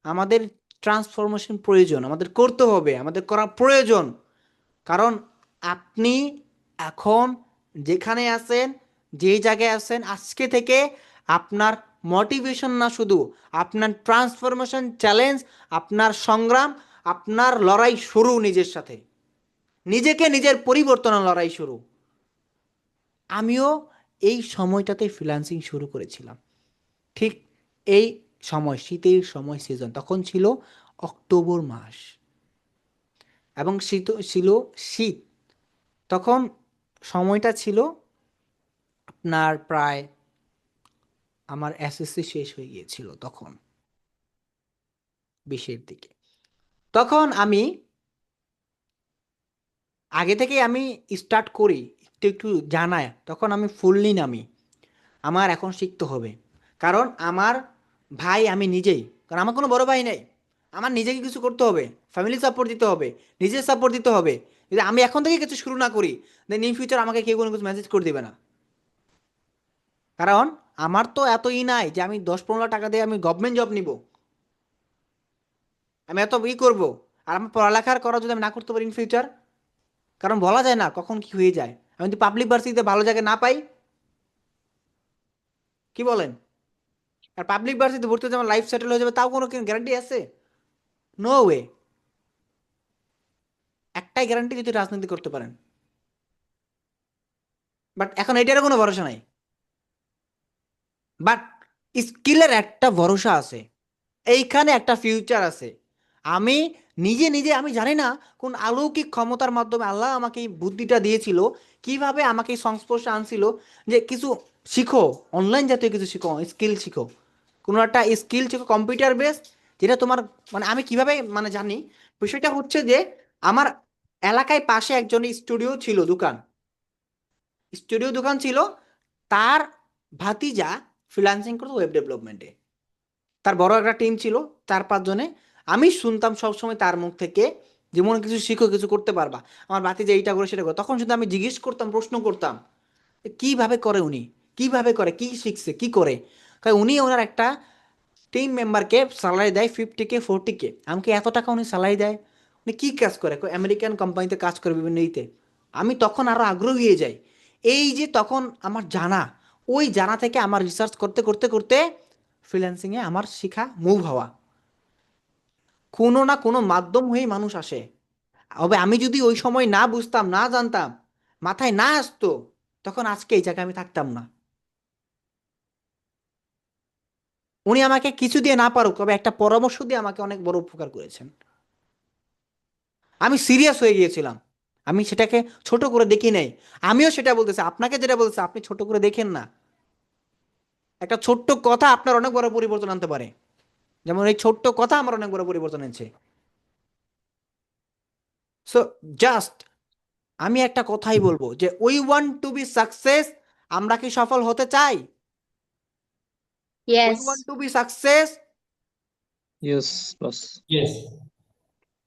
আমাদের ট্রান্সফরমেশন প্রয়োজন, আমাদের করতে হবে, আমাদের করা প্রয়োজন। কারণ আপনি এখন যেখানে আছেন, যেই জায়গায় আছেন, আজকে থেকে আপনার মোটিভেশন না শুধু, আপনার ট্রান্সফরমেশন চ্যালেঞ্জ, আপনার সংগ্রাম, আপনার লড়াই শুরু নিজের সাথে, নিজেকে নিজের পরিবর্তনের লড়াই শুরু। আমিও এই সময়টাতে ফ্রিল্যান্সিং শুরু করেছিলাম, ঠিক এই সময় শীতের সময় সিজন তখন ছিল অক্টোবর মাস এবং শীত ছিল শীত তখন সময়টা ছিল আপনার প্রায় আমার এসএসসি শেষ হয়ে গিয়েছিল তখন 20-এর দিকে তখন আমি আগে থেকেই আমি স্টার্ট করি একটু একটু জানায় তখন আমি ফুললি নামি আমার এখন শিখতে হবে কারণ আমার ভাই আমি নিজেই কারণ আমার কোনো বড় ভাই নেই আমার নিজেকে কিছু করতে হবে ফ্যামিলি সাপোর্ট দিতে হবে নিজের সাপোর্ট দিতে হবে যদি আমি এখন থেকে কিছু শুরু না করি দেন ইন ফিউচার আমাকে কেউ কোনো কিছু মেসেজ করে দেবে না কারণ আমার তো এতই নাই যে আমি 10-15 লাখ টাকা দিয়ে আমি গভর্নমেন্ট জব নিব আমি এত করবো আর আমার পড়ালেখার করা যদি আমি না করতে পারি ইন ফিউচার কারণ বলা যায় না কখন কি হয়ে যায় আমি যদি পাবলিক ভার্সিটিতে ভালো জায়গায় না পাই কি বলেন আর পাবলিক ভার্সিটিতে ভর্তি হতে আমার লাইফ সেটেল হয়ে যাবে তাও কোনো গ্যারান্টি আছে নো ওয়ে একটাই গ্যারান্টি যদি রাজনীতি করতে পারেন বাট এখন এটারও কোনো ভরসা নাই বাট স্কিলের একটা ভরসা আছে এইখানে একটা ফিউচার আছে আমি নিজে নিজে আমি জানি না কোন অলৌকিক ক্ষমতার মাধ্যমে আল্লাহ আমাকে এই বুদ্ধিটা দিয়েছিল কিভাবে আমাকে এই সংস্পর্শে আনছিল যে কিছু শিখো অনলাইন জাতীয় কিছু শিখো স্কিল শিখো কোনো একটা স্কিল শিখো কম্পিউটার বেস যেটা তোমার মানে আমি কিভাবে মানে জানি বিষয়টা হচ্ছে যে আমার এলাকায় পাশে একজন স্টুডিও দোকান ছিল তার ভাতিজা ফ্রিল্যান্সিং করতো ওয়েব ডেভেলপমেন্টে তার বড় একটা টিম ছিল 4-5 জনে আমি শুনতাম সবসময় তার মুখ থেকে যে মনে কিছু শিখো কিছু করতে পারবা আমার ভাতিজা এইটা করে সেটা করে তখন শুধু আমি জিজ্ঞেস করতাম প্রশ্ন করতাম কিভাবে করে উনি কিভাবে করে কি শিখছে কি করে কারণ উনি ওনার একটা টিম মেম্বারকে স্যালারি দেয় 50K 40K আমাকে এত টাকা উনি স্যালারি দেয় উনি কী কাজ করে আমেরিকান কোম্পানিতে কাজ করে বিভিন্ন ইতে আমি তখন আরও আগ্রহী হয়ে যাই এই যে তখন আমার জানা ওই জানা থেকে আমার রিসার্চ করতে করতে করতে ফ্রিল্যান্সিংয়ে আমার শেখা মুভ হওয়া কোনো না কোনো মাধ্যম হয়েই মানুষ আসে তবে আমি যদি ওই সময় না বুঝতাম না জানতাম মাথায় না আসতো তখন আজকে এই জায়গায় আমি থাকতাম না উনি আমাকে কিছু দিয়ে না পারুক তবে একটা পরামর্শ দিয়ে আমাকে অনেক বড় উপকার করেছেন আমি সিরিয়াস হয়ে গিয়েছিলাম আমি সেটাকে ছোট করে দেখি নাই আমিও সেটা বলতেছি আপনাকে যেটা বলতেছি আপনি ছোট করে দেখেন না একটা ছোট্ট কথা আপনার অনেক বড় পরিবর্তন আনতে পারে যেমন এই ছোট্ট কথা আমার অনেক বড় পরিবর্তন এনেছে সো জাস্ট আমি একটা কথাই বলবো যে we want to B success আমরা কি সফল হতে চাই we Yes. Want to B success yes boss. Yes,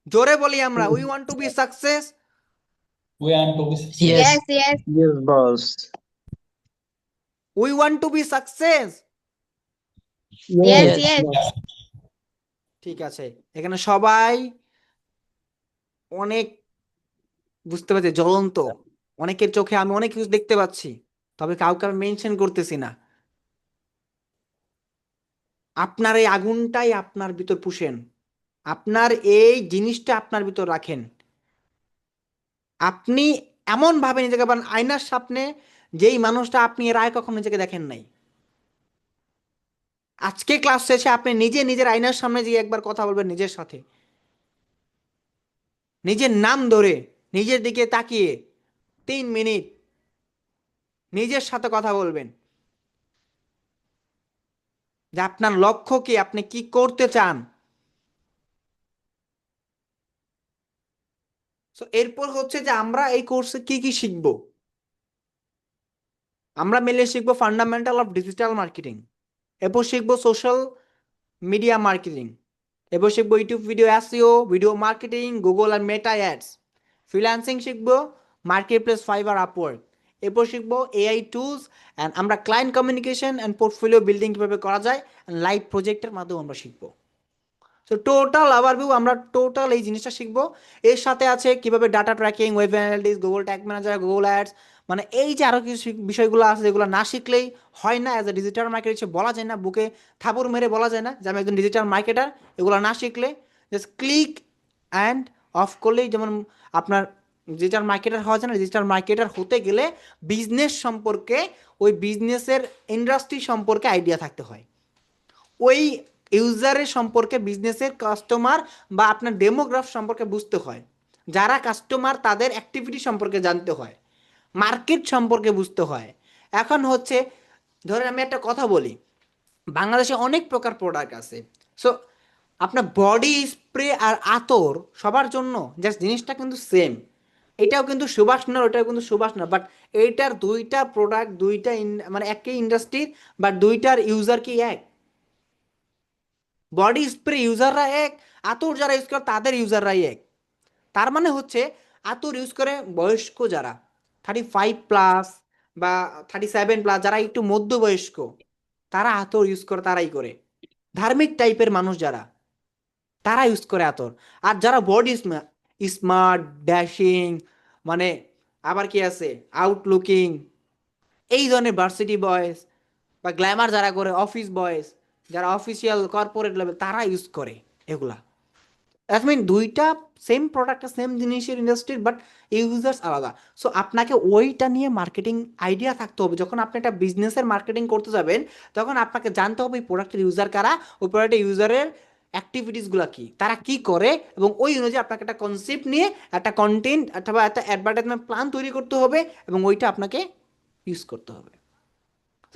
জোরে বলি আমরা we want to B success we want to be success. Yes. Yes, yes. Yes boss. We want to B success Yes, yes. ঠিক আছে এখানে সবাই অনেক বুঝতে পারছি জ্বলন্ত অনেকের চোখে আমি অনেক কিছু দেখতে পাচ্ছি তবে কাউকে আমি মেনশন করতেছি না আপনার এই আগুনটাই আপনার ভিতর পুষেন আপনার এই জিনিসটা আপনার ভিতর রাখেন আপনি এমন ভাবে নিজেকে বানান আয়নার সামনে যেই মানুষটা আপনি এর আগে কখনো নিজেকে দেখেন নাই আজকে ক্লাস শেষে আপনি নিজে নিজের আয়নার সামনে গিয়ে একবার কথা বলবেন নিজের সাথে নিজের নাম ধরে নিজের দিকে তাকিয়ে 3 মিনিট নিজের সাথে কথা বলবেন যে আপনার লক্ষ্য কি আপনি কি করতে চান তো এরপর হচ্ছে যে আমরা এই কোর্সে কি কি শিখব আমরা মেলে শিখবো ফান্ডামেন্টাল অফ ডিজিটাল মার্কেটিং এরপর শিখবো সোশ্যাল মিডিয়া মার্কেটিং এরপর শিখবো YouTube video SEO video marketing Google আর মেটা অ্যাডস ফ্রিল্যান্সিং শিখবো মার্কেট প্লেস ফাইবার আপওয়ার্ক এরপর শিখবো এআই টুলস অ্যান্ড আমরা client communication and portfolio building কীভাবে করা যায় লাইভ প্রজেক্টের মাধ্যমে আমরা শিখবো তো টোটাল ওভারভিউ আমরা টোটাল এই জিনিসটা শিখবো এর সাথে আছে কিভাবে data tracking web analytics Google tag manager Google ads মানে এই যে আরও কিছু বিষয়গুলো আছে যেগুলো না শিখলেই হয় না অ্যাজ এ ডিজিটাল মার্কেটার হিসেবে বলা যায় না বুকে থাপড় মেরে বলা যায় না যে আমি একজন ডিজিটাল মার্কেটার এগুলো না শিখলে জাস্ট ক্লিক অ্যান্ড অফ করলেই যেমন আপনার ডিজিটাল মার্কেটার হওয়া যায় না ডিজিটাল মার্কেটার হতে গেলে বিজনেস সম্পর্কে ওই বিজনেসের ইন্ডাস্ট্রি সম্পর্কে আইডিয়া থাকতে হয় ওই ইউজারের সম্পর্কে, বিজনেসের কাস্টমার বা আপনার ডেমোগ্রাফ সম্পর্কে বুঝতে হয়। যারা কাস্টমার তাদের অ্যাক্টিভিটি সম্পর্কে জানতে হয়, মার্কেট সম্পর্কে বুঝতে হয়। এখন হচ্ছে ধরেন আমি একটা কথা বলি, বাংলাদেশে অনেক প্রকার প্রোডাক্ট আছে। সো আপনার বডি স্প্রে আর আতর সবার জন্য জাস্ট জিনিসটা কিন্তু সেম। এটাও কিন্তু সুবাস না, ওটাও কিন্তু সুবাস না, বাট এইটার দুইটা প্রোডাক্ট, দুইটা মানে একই ইন্ডাস্ট্রির, বাট দুইটার ইউজার কি এক? বডি স্প্রে ইউজাররা এক, আতর যারা ইউজ করে তাদের ইউজাররাই এক। তার মানে হচ্ছে আতর ইউজ করে বয়স্ক যারা 35+ বা 37+, যারা একটু মধ্যবয়স্ক, তারা আতর ইউজ করে, তারাই করে। ধার্মিক টাইপের মানুষ যারা, তারা ইউজ করে আতর। আর যারা বডি স্মার্ট, ড্যাশিং, মানে আবার কি আছে, আউটলুকিং, এই ধরনের ভার্সিটি বয়েজ বা গ্ল্যামার যারা করে, অফিস বয়েজ যারা অফিসিয়াল কর্পোরেট লেভেল, তারা ইউজ করে এগুলা। দ্যাট মিন দুইটা সেম প্রোডাক্ট, সেম জিনিসের ইন্ডাস্ট্রির, বাট ইউজার্স আলাদা। সো আপনাকে ওইটা নিয়ে মার্কেটিং আইডিয়া থাকতে হবে। যখন আপনি একটা বিজনেসের মার্কেটিং করতে যাবেন, তখন আপনাকে জানতে হবে এই প্রোডাক্টের ইউজার কারা, ওই প্রোডাক্টের ইউজারের অ্যাক্টিভিটিসগুলো কি, তারা কি করে, এবং ওই অনুযায়ী আপনাকে একটা কনসেপ্ট নিয়ে একটা কন্টেন্ট অথবা একটা অ্যাডভার্টাইজমেন্ট প্ল্যান তৈরি করতে হবে, এবং ওইটা আপনাকে ইউজ করতে হবে।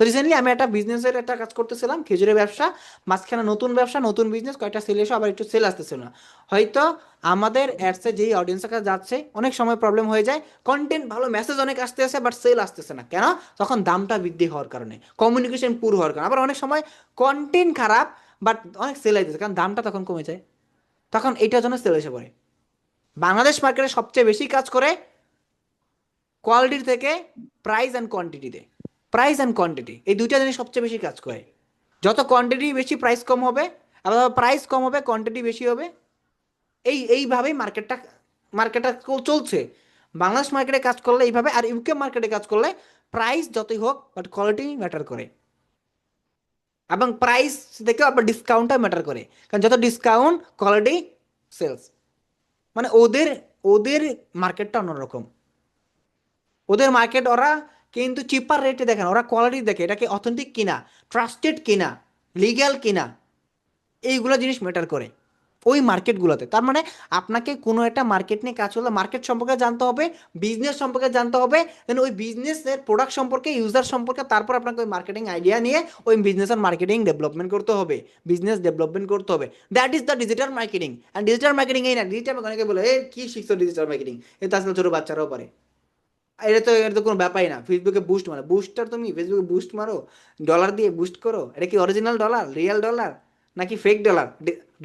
তো রিসেন্টলি আমি একটা বিজনেসের একটা কাজ করতেছিলাম, খেজুরের ব্যবসা। মাঝখানে নতুন ব্যবসা, নতুন বিজনেস, কয়েকটা সেল এসে আবার একটু সেল আসতেছিল না। হয়তো আমাদের অ্যাডসে যেই অডিয়েন্সের কাছে যাচ্ছে, অনেক সময় প্রবলেম হয়ে যায়, কন্টেন্ট ভালো, মেসেজ অনেক আসতেছে, বাট সেল আসতেছে না। কেন? তখন দামটা বৃদ্ধি হওয়ার কারণে, কমিউনিকেশন পুর হওয়ার কারণে। আবার অনেক সময় কন্টেন্ট খারাপ, বাট অনেক সেল আসতেছে, কারণ দামটা তখন কমে যায়, তখন এইটার জন্য সেল এসে পড়ে। বাংলাদেশ মার্কেটে সবচেয়ে বেশি কাজ করে কোয়ালিটির থেকে প্রাইস অ্যান্ড কোয়ান্টিটিতে। প্রাইস অ্যান্ড কোয়ান্টিটি, এই দুইটা জিনিস সবচেয়ে বেশি কাজ করে। যত কোয়ান্টিটি বেশি, প্রাইস কম হবে, আবার প্রাইস কম হবে, কোয়ান্টিটি বেশি হবে। এইভাবেই মার্কেটটা চলছে। বাংলাদেশ মার্কেটে কাজ করলে এইভাবে, আর ইউকে মার্কেটে কাজ করলে প্রাইস যতই হোক, বাট কোয়ালিটি ম্যাটার করে। এবং প্রাইস থেকেও আবার ডিসকাউন্টটা ম্যাটার করে, কারণ যত ডিসকাউন্ট, কোয়ালিটি, সেলস। মানে ওদের ওদের মার্কেটটা অন্যরকম। ওদের মার্কেট, ওরা কিন্তু চিপার রেটে দেখে না, ওরা কোয়ালিটি দেখে, এটা কি অথেন্টিক কিনা, ট্রাস্টেড কিনা, লিগ্যাল কিনা, এইগুলো জিনিস ম্যাটার করে ওই মার্কেটগুলোতে। তার মানে আপনাকে কোনো একটা মার্কেট নিয়ে কাজ করলে মার্কেট সম্পর্কে জানতে হবে, বিজনেস সম্পর্কে জানতে হবে, দেন ওই বিজনেসের প্রোডাক্ট সম্পর্কে, ইউজার সম্পর্কে, তারপর আপনাকে ওই মার্কেটিং আইডিয়া নিয়ে ওই বিজনেসের মার্কেটিং ডেভেলপমেন্ট করতে হবে, বিজনেস ডেভেলপমেন্ট করতে হবে। That is the digital marketing. And digital marketing এই না, ডিজিটাল অনেকে বলে এ কি শিখছো ডিজিটাল মার্কেটিং, এটা আসলে ছোটো বাচ্চারাও পারে। এটা তো কোনো ব্যাপারই না। ফেসবুকে বুস্ট মারো, বুস্টার তুমি ফেসবুকে বুস্ট মারো, ডলার দিয়ে বুস্ট করো, এটা কি অরিজিনাল ডলার, রিয়েল ডলার, নাকি ফেক ডলার?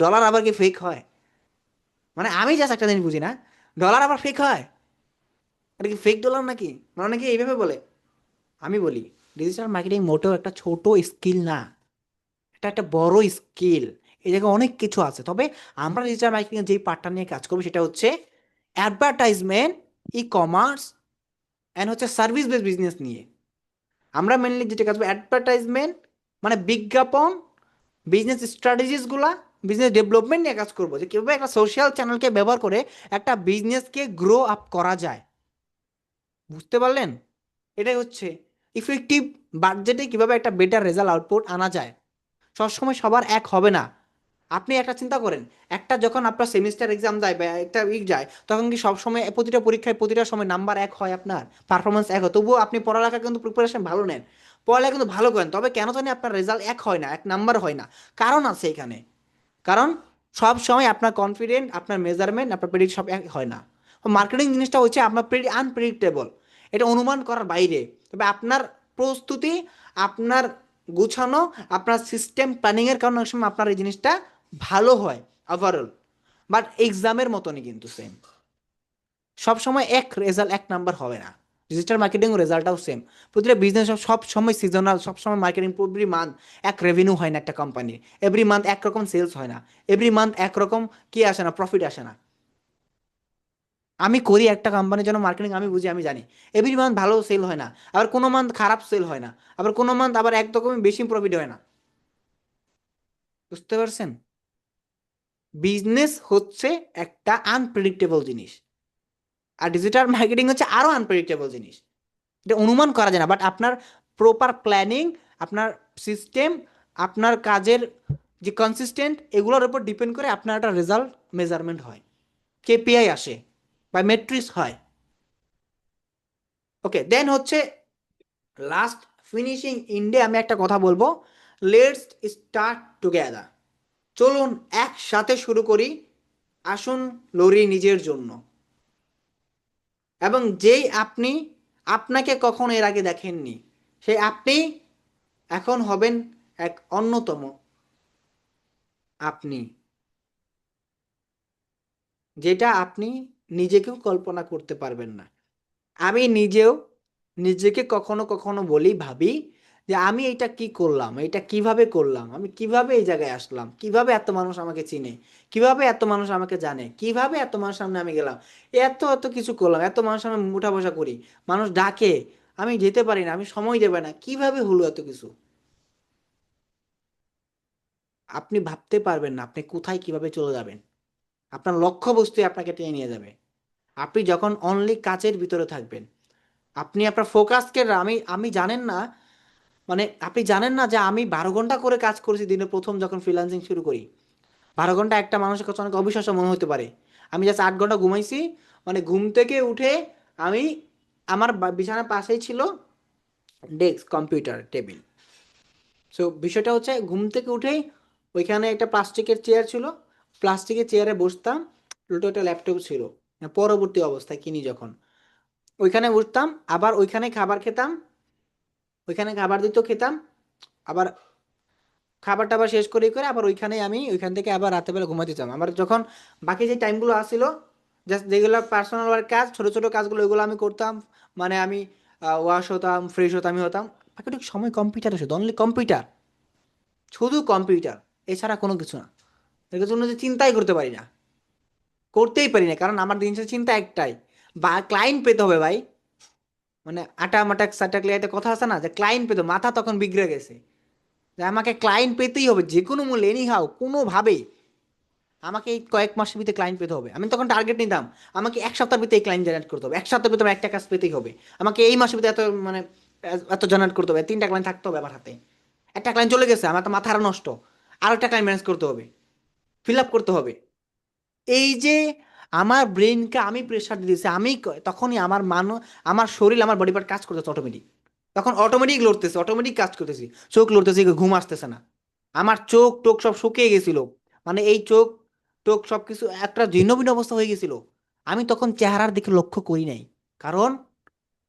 ডলার আবার কি ফেক হয়? মানে আমি জাস্ট একটা জিনিস বুঝি না, ডলার আবার ফেক হয়? এটা কি ফেক ডলার নাকি? মানে অনেকে এইভাবে বলে। আমি বলি, ডিজিটাল মার্কেটিং মোটেও একটা ছোট স্কিল না, এটা একটা বড় স্কিল। এই জায়গায় অনেক কিছু আছে। তবে আমরা ডিজিটাল মার্কেটিং যেই পার্টটা নিয়ে কাজ করবো, সেটা হচ্ছে অ্যাডভার্টাইজমেন্ট, ই কমার্স, অ্যান্ড হচ্ছে সার্ভিস বেসড বিজনেস নিয়ে। আমরা মেনলি যেটা কাজ করবো অ্যাডভার্টাইজমেন্ট, মানে বিজ্ঞাপন, বিজনেস স্ট্র্যাটেজিসগুলা, বিজনেস ডেভেলপমেন্ট নিয়ে কাজ করবো, যে কীভাবে একটা সোশ্যাল চ্যানেলকে ব্যবহার করে একটা বিজনেসকে গ্রো আপ করা যায়। বুঝতে পারলেন? এটাই হচ্ছে ইফেক্টিভ বাজেটে কীভাবে একটা বেটার রেজাল্ট আউটপুট আনা যায়। সবসময় সবার এক হবে না। আপনি একটা চিন্তা করেন, একটা যখন আপনার সেমিস্টার এক্সাম দেয় বা একটা উইক যায়, তখন কি সবসময় প্রতিটা পরীক্ষায় প্রতিটা সময় নাম্বার এক হয়, আপনার পারফরমেন্স এক হয়? তবুও আপনি পড়ালেখা কিন্তু প্রিপারেশন ভালো নেন, পড়ালেখা কিন্তু ভালো করেন, তবে কেন জানি আপনার রেজাল্ট এক হয় না, এক নাম্বার হয় না। কারণ আছে এখানে। কারণ সব সময় আপনার কনফিডেন্ট, আপনার মেজারমেন্ট, আপনার প্রেডিক্ট সব এক হয় না। মার্কেটিং জিনিসটা হচ্ছে আপনার আনপ্রেডিক্টেবল, এটা অনুমান করার বাইরে। তবে আপনার প্রস্তুতি, আপনার গুছানো, আপনার সিস্টেম প্ল্যানিংয়ের কারণে অনেক সময় আপনার এই জিনিসটা ভালো হয় ওভারঅল। বাট এক্সামের মতনই কিন্তু সেম, সবসময় এক রেজাল্ট, এক নাম্বার হবে না। ডিজিটাল মার্কেটিং রেজাল্টটাও সেম। প্রতিটা বিজনেস সব সময় সিজনাল, সব সময় মার্কেটিং এভরি মান্থ এক রেভিনিউ হয় না একটা কোম্পানির, এভরি মান্থ একরকম সেলস হয় না, এভরি মান্থ একরকম কি আসে না, প্রফিট আসে না। আমি করি একটা কোম্পানির জন্য মার্কেটিং, আমি বুঝি, আমি জানি এভরি মান্থ ভালো সেল হয় না, আবার কোনো মান্থ খারাপ সেল হয় না, আবার কোনো মান্থ আবার একরকমই বেশি প্রফিট হয় না। বুঝতে পারছেন? বিজনেস হচ্ছে একটা আনপ্রেডিক্টেবল জিনিস, আর ডিজিটাল মার্কেটিং হচ্ছে আরো আনপ্রেডিক্টেবল জিনিস। এটা অনুমান করা যায় না, বাট আপনার প্রপার প্ল্যানিং, আপনার সিস্টেম, আপনার কাজের যে কনসিস্টেন্ট এগুলোর উপর ডিপেন্ড করে আপনার একটা রেজাল্ট মেজারমেন্ট হয়, কেপিআই আসে বা মেট্রিক্স হয়। ওকে, দেন হচ্ছে লাস্ট ফিনিশিং ইন্ডে আমি একটা কথা বলবো, লেটস স্টার্ট টুগেদার। চলুন একসাথে শুরু করি, আসুন লড়ি নিজের জন্য। এবং যেই আপনি আপনাকে কখনো এর আগে দেখেননি, সেই আপনি এখন হবেন এক অন্যতম আপনি, যেটা আপনি নিজেকেও কল্পনা করতে পারবেন না। আমি নিজেও নিজেকে কখনো কখনো বলি, ভাবি যে আমি এটা কি করলাম, এটা কিভাবে করলাম, আমি কিভাবে এই জায়গায় আসলাম, কিভাবে এত মানুষ আমাকে চিনে, কিভাবে এত মানুষ আমাকে জানে, কিভাবে এত মানুষ সামনে আমি গেলাম, এত এত কিছু করলাম, এত মানুষ সামনে উঠা বসা করি, মানুষ ডাকে, আমি যেতে পারি না, আমি সময় দেবে না, কিভাবে হলো এত কিছু। আপনি ভাবতে পারবেন না আপনি কোথায় কিভাবে চলে যাবেন। আপনার লক্ষ্যবস্তুই আপনাকে টেনে নিয়ে যাবে। আপনি যখন অনলি কাজের ভিতরে থাকবেন, আপনি আপনার ফোকাসকে, আমি আমি জানেন না, মানে আপনি জানেন না যে আমি 12 ঘন্টা করে কাজ করেছি দিনে, প্রথম যখন ফ্রিল্যান্সিং শুরু করি। 12 ঘন্টা একটা মানুষের কাছে অনেক অবিশ্বাস্য মনে হতে পারে। আমি জাস্ট 8 ঘন্টা ঘুমাইছি, মানে ঘুম থেকে উঠে আমি, আমার বিছানার পাশেই ছিল ডেস্ক, কম্পিউটার টেবিল। সো বিষয়টা হচ্ছে ঘুম থেকে উঠেই ওইখানে একটা প্লাস্টিকের চেয়ার ছিল, প্লাস্টিকের চেয়ারে বসতাম, উল্টো একটা ল্যাপটপ ছিল, পরবর্তী অবস্থায় কিনি যখন, ওইখানে বসতাম, আবার ওইখানে খাবার খেতাম, ওইখানে খাবার দিত খেতাম, আবার খাবার টাবার শেষ করে করে আবার ওইখানে আমি ওইখান থেকে আবার রাতের বেলা ঘুমাতে যেতাম। আমার যখন বাকি যে টাইমগুলো আসছিল, জাস্ট যেগুলো পার্সোনাল ওয়ার্ক কাজ, ছোট ছোট কাজগুলো ওইগুলো আমি করতাম। মানে আমি ওয়াশ হতাম, ফ্রেশ হতাম, আমি হতাম, বাকিটুকু সময় কম্পিউটারে, শুধু অনলি কম্পিউটার, শুধু কম্পিউটার, এছাড়া কোনো কিছু না। এর জন্য যে চিন্তাই করতে পারি না, করতেই পারি না, কারণ আমার দিন শেষে চিন্তা একটাই, বা ক্লায়েন্ট পেতে হবে ভাই। মানে আটা মাটা সাটা ক্লিয়াতে কথা আছে না, যে ক্লায়েন্ট পেতে, মাথা তখন বিগড়ে গেছে, যে আমাকে ক্লায়েন্ট পেতেই হবে যে কোনো মূল্যে, এনি হাও, কোনোভাবেই আমাকে এই কয়েক মাসের ভিতরে ক্লায়েন্ট পেতে হবে। আমি তখন টার্গেট নিতাম, আমাকে 1 সপ্তাহের ভিতরে এই ক্লায়েন্ট জেনারেট করতে হবে, 1 সপ্তাহের ভিতরে আমার একটা কাজ পেতেই হবে, আমাকে এই মাসের ভিতরে এত, মানে এত জেনারেট করতে হবে, 3টা ক্লায়েন্ট থাকতে হবে আমার হাতে। একটা ক্লায়েন্ট চলে গেছে, আমার তো মাথা আরো নষ্ট, আরো একটা ক্লায়েন্ট ম্যানেজ করতে হবে, ফিল আপ করতে হবে। এই যে আমার ব্রেনকে আমি প্রেশার দিয়েছি, আমি তখনই আমার আমার শরীর, আমার বডি পার্ট কাজ করতেছে অটোমেটিক, তখন অটোমেটিক লড়তেছে, অটোমেটিক কাজ করতেছি, চোখ লড়তেছে, ঘুম আসতেছে না, আমার চোখ টোক সব শুকিয়ে গেছিল, মানে এই চোখ টোক সব কিছু একটা ভিন্ন ভিন্ন অবস্থা হয়ে গেছিল। আমি তখন চেহারার দিকে লক্ষ্য করি নাই, কারণ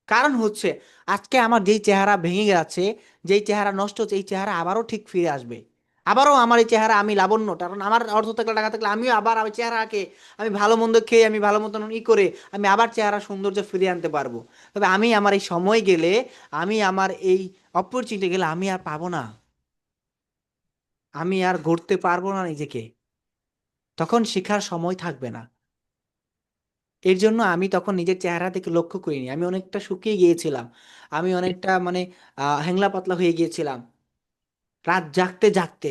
কারণ হচ্ছে আজকে আমার যেই চেহারা ভেঙে যাচ্ছে, যেই চেহারা নষ্ট হচ্ছে, এই চেহারা আবারও ঠিক ফিরে আসবে। আবারও আমার এই চেহারা, আমি লাবণ্য, কারণ আমার অর্থ থাকলে টাকা থাকলে আমিও আবার আমি চেহারাকে, আমি ভালো মন্দ খেয়ে, আমি ভালো মতন করে আমি আবার চেহারা সৌন্দর্য ফিরিয়ে আনতে পারবো। তবে আমি আমার এই সময় গেলে, আমি আমার এই অপরচুনিটি গেলে আমি আর পাবো না, আমি আর গড়তে পারবো না নিজেকে, তখন শেখার সময় থাকবে না। এর জন্য আমি তখন নিজের চেহারা থেকে লক্ষ্য করিনি, আমি অনেকটা শুকিয়ে গিয়েছিলাম, আমি অনেকটা মানে হ্যাংলা পাতলা হয়ে গিয়েছিলাম, রাত জাগতে জাগতে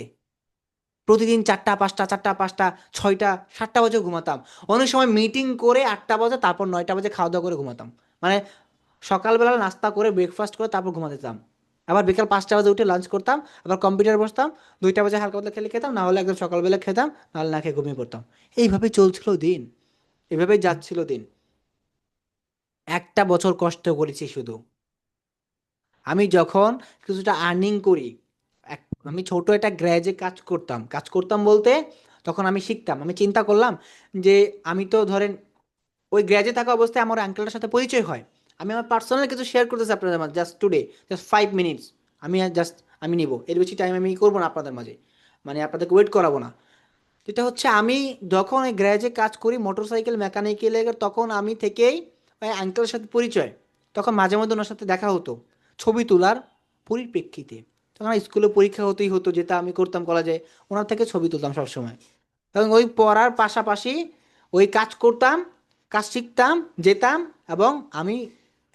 প্রতিদিন 4টা 5টা 4টা 5টা 6টা 7টা বাজে ঘুমাতাম। অনেক সময় মিটিং করে 8টা বাজে, তারপর 9টা বাজে খাওয়া দাওয়া করে ঘুমাতাম। মানে সকালবেলা নাস্তা করে ব্রেকফাস্ট করে তারপর ঘুমাতে যেতাম, আবার বিকাল 5টা বাজে উঠে লাঞ্চ করতাম, আবার কম্পিউটার বসতাম, 2টা বাজে হালকা পাতলা খেলে খেতাম, না হলে একদম সকালবেলা খেতাম, নাহলে না খেয়ে ঘুমিয়ে পড়তাম। এইভাবে চলছিল দিন, এভাবেই যাচ্ছিল দিন। একটা বছর কষ্ট করেছি শুধু। আমি যখন কিছুটা আর্নিং করি, আমি ছোট একটা গ্যারেজে কাজ করতাম বলতে, তখন আমি শিখতাম, আমি চিন্তা করলাম যে আমি তো ধরেন ওই গ্যারেজে থাকা অবস্থায় আমার আঙ্কেলটার সাথে পরিচয় হয়। আমি আমার পার্সোনাল কিছু শেয়ার করতেছি আপনাদের মাঝে, জাস্ট টুডে, জাস্ট 5 মিনিটস, আমি জাস্ট আমি নিব, এর বেশি টাইম আমি করবো না আপনাদের মাঝে, মানে আপনাদেরকে ওয়েট করাবো না। যেটা হচ্ছে আমি যখন ওই গ্যারেজে কাজ করি মোটরসাইকেল মেকানিক্যালের, তখন আমি থেকেই ওই আঙ্কেলের সাথে পরিচয়, তখন মাঝে মধ্যে ওনার সাথে দেখা হতো ছবি তোলার পরিপ্রেক্ষিতে। তখন স্কুলে পরীক্ষা হতেই হতো, যেটা আমি করতাম কলেজে, ওনার থেকে ছবি তুলতাম সবসময়। তখন ওই পড়ার পাশাপাশি ওই কাজ করতাম, কাজ শিখতাম, যেতাম, এবং আমি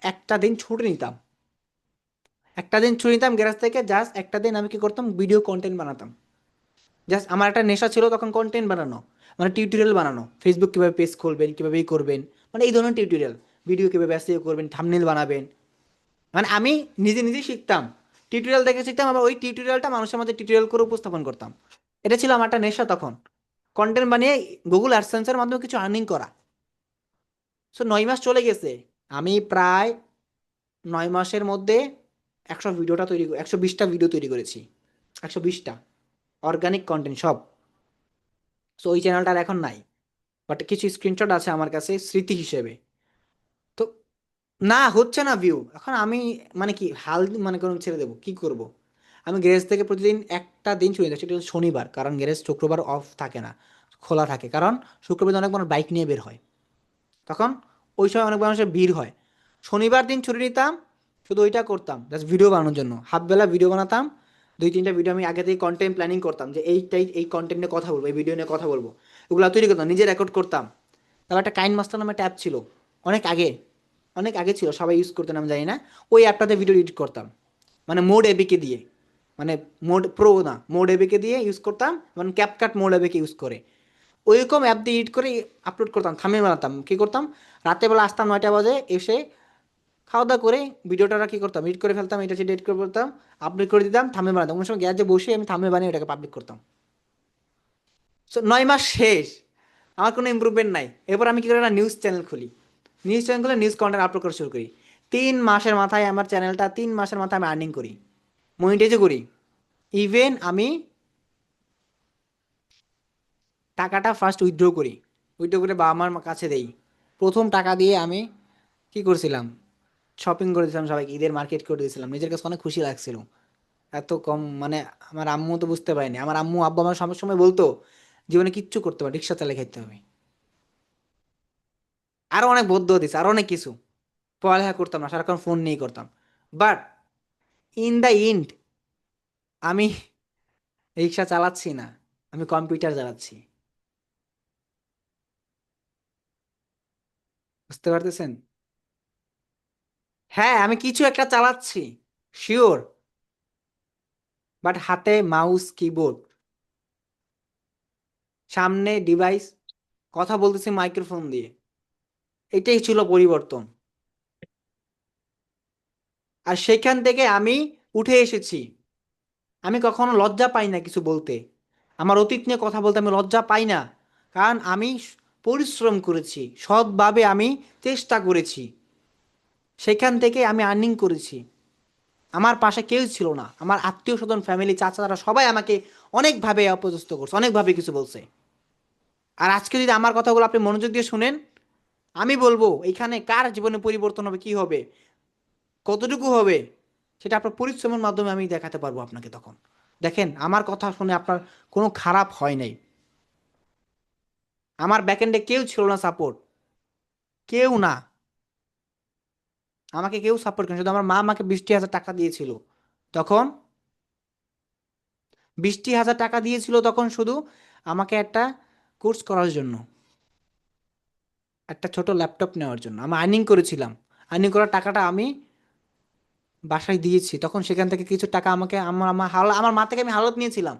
একটা দিন ছুটি নিতাম, একটা দিন ছুটি নিতাম গ্যারেজ থেকে, জাস্ট একটা দিন আমি কি করতাম, ভিডিও কন্টেন্ট বানাতাম। জাস্ট আমার একটা নেশা ছিল তখন কন্টেন্ট বানানো, মানে টিউটোরিয়াল বানানো, ফেসবুক কীভাবে পেজ খুলবেন, কীভাবে করবেন, মানে এই ধরনের টিউটোরিয়াল, ভিডিও কীভাবে এসইও করবেন, থাম্বনেল বানাবেন, মানে আমি নিজে নিজে শিখতাম। টিউটোরিয়াল দেখে শিখতাম, আবার ওই টিউটোরিয়ালটা মানুষের মধ্যে টিউটোরিয়াল করে উপস্থাপন করতাম। এটা ছিল আমার একটা নেশা তখন, কন্টেন্ট বানিয়ে গুগল অ্যাডসেন্সের মাধ্যমে কিছু আর্নিং করা। সো 9 মাস চলে গেছে, আমি প্রায় 9 মাসের মধ্যে 120টা ভিডিও তৈরি করেছি, 120টা অর্গানিক কন্টেন্ট সব। সো ওই চ্যানেলটা আর এখন নাই, বাট কিছু স্ক্রিনশট আছে আমার কাছে স্মৃতি হিসেবে। তো না হচ্ছে না ভিউ, এখন আমি মানে কি হাল মানে কোনো ছেড়ে দেবো, কি করব। আমি গ্যারেজ থেকে প্রতিদিন একটা দিন ছুটি যাচ্ছি, সেটা হচ্ছে শনিবার, কারণ গ্যারেজ শুক্রবার অফ থাকে না, খোলা থাকে, কারণ শুক্রবার দিন অনেক মানুষ বাইক নিয়ে বের হয়, তখন ওই সময় অনেক মানুষের ভিড় হয়। শনিবার দিন ছুটি নিতাম, শুধু ওইটা করতাম জাস্ট ভিডিও বানানোর জন্য, হাফবেলা ভিডিও বানাতাম। 2-3টা ভিডিও আমি আগে থেকে কন্টেন্ট প্ল্যানিং করতাম, যে এইটাই এই কন্টেন্ট নিয়ে কথা বলবো, এই ভিডিও নিয়ে কথা বলবো, ওগুলো তৈরি করতাম, নিজে রেকর্ড করতাম। তারপর একটা কাইন মাস্টার নামে ট্যাব ছিল, অনেক আগে, অনেক আগে ছিল, সবাই ইউজ করতেন আমি জানি না। ওই অ্যাপটাতে ভিডিও এডিট করতাম, মানে মোড এবিকে দিয়ে, মানে মোড প্রো না, মোড এবিকে দিয়ে ইউজ করতাম, মানে ক্যাপকাট মোড এবিকে ইউজ করে ওইরকম অ্যাপ দিয়ে এডিট করে আপলোড করতাম, থাম্বনেল বানাতাম। কী করতাম, রাতেরবেলা আসতাম 9টা বাজে, এসে খাওয়া দাওয়া করে ভিডিওটা কী করতাম, এডিট করে ফেলতাম, এটা সেটা এডিট করে ফেলতাম, আপলোড করে দিতাম, থাম্বনেল বানাতাম। কোনো সময় গ্যাজে বসে আমি থাম্বনেল বানিয়ে ওটাকে পাবলিক করতাম। সো 9 মাস শেষ, আমার কোনো ইম্প্রুভমেন্ট নাই। এরপর আমি কী করি, একটা নিউজ চ্যানেল খুলি, নিউজ চ্যানেল খুলে নিউজ কন্টেন্ট আপলোড করা শুরু করি। 3 মাসের মাথায় আমার চ্যানেলটা, 3 মাসের মাথায় আমি আর্নিং করি, মনিটাইজও করি। ইভেন আমি টাকাটা ফার্স্ট উইথড্র করি, উইথড্র করে বাবা মার কাছে দেই। প্রথম টাকা দিয়ে আমি কি করছিলাম, শপিং করে দিয়েছিলাম, সবাইকে ঈদের মার্কেট করে দিয়েছিলাম, নিজের কাছে অনেক খুশি লাগছিল। এত কম মানে, আমার আম্মু তো বুঝতে পারেনি, আমার আম্মু আব্বা আমার সব সময় বলতো জীবনে কিচ্ছু করতে পারে, রিক্সা চালিয়ে খেতে হবে। আরো অনেক বদ্ধ দিচ্ছে, আরো অনেক কিছু, পড়ালেখা করতাম না, সারাক্ষণ ফোন নিয়েই করতাম। বাট ইন দ্য এন্ড আমি রিক্সা চালাচ্ছি না, আমি কম্পিউটার চালাচ্ছি। বুঝতে পারতেছেন? হ্যাঁ, আমি কিছু একটা চালাচ্ছি, শিওর, বাট হাতে মাউস কিবোর্ড, সামনে ডিভাইস, কথা বলতেছি মাইক্রোফোন দিয়ে, এটাই ছিল পরিবর্তন। আর সেখান থেকে আমি উঠে এসেছি। আমি কখনো লজ্জা পাই না কিছু বলতে, আমার অতীত নিয়ে কথা বলতে আমি লজ্জা পাই না, কারণ আমি পরিশ্রম করেছি, সৎভাবে আমি চেষ্টা করেছি, সেখান থেকে আমি আর্নিং করেছি। আমার পাশে কেউ ছিল না, আমার আত্মীয় স্বজন, ফ্যামিলি, চাচারা সবাই আমাকে অনেকভাবে অপদস্থ করছে, অনেকভাবে কিছু বলছে। আর আজকে যদি আমার কথাগুলো আপনি মনোযোগ দিয়ে শুনেন, আমি বলবো এখানে কার জীবনে পরিবর্তন হবে, কি হবে, কতটুকু হবে, সেটা আপনার পরিশ্রমের মাধ্যমে আমি দেখাতে পারবো আপনাকে। তখন দেখেন, আমার কথা শুনে আপনার কোনো খারাপ হয় নাই, আমার ব্যাকএন্ডে কেউ ছিল না সাপোর্ট, কেউ না, আমাকে কেউ সাপোর্ট করেন, শুধু আমার মা আমাকে 20,000 টাকা দিয়েছিল তখন, 20,000 টাকা দিয়েছিল তখন শুধু আমাকে একটা কোর্স করার জন্য, একটা ছোট ল্যাপটপ নেওয়ার জন্য। আমি আর্নিং করেছিলাম, আর্নিং করার টাকাটা আমি বাসায় দিয়েছি, তখন সেখান থেকে কিছু টাকা আমাকে আমার আমার আমার মা থেকে আমি হালত নিয়েছিলাম,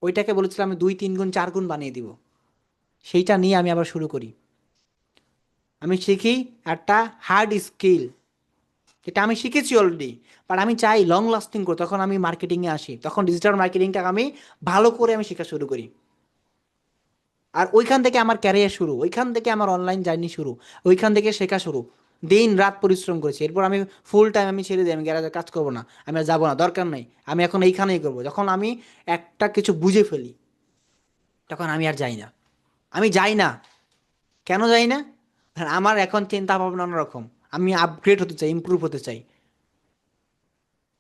ওইটাকে বলেছিলাম আমি 2-3 গুণ 4 গুণ বানিয়ে দিব। সেইটা নিয়ে আমি আবার শুরু করি, আমি শিখি একটা হার্ড স্কিল, যেটা আমি শিখেছি অলরেডি, বাট আমি চাই লং লাস্টিং করতে। তখন আমি মার্কেটিংয়ে আসি, তখন ডিজিটাল মার্কেটিংটা আমি ভালো করে আমি শেখা শুরু করি। আর ওইখান থেকে আমার ক্যারিয়ার শুরু, ওইখান থেকে আমার অনলাইন জার্নি শুরু, ওইখান থেকে শেখা শুরু। দিন রাত পরিশ্রম করেছি, এরপর আমি ফুল টাইম আমি ছেড়ে দিই, আমি গ্যারাজে কাজ করবো না, আমি আর যাবো না, দরকার নেই, আমি এখন এইখানেই করবো। যখন আমি একটা কিছু বুঝে ফেলি, তখন আমি আর যাই না, আমি যাই না। কেন যাই না? কারণ আমার এখন চিন্তা ভাবনা অন্যরকম, আমি আপগ্রেড হতে চাই, ইমপ্রুভ হতে চাই।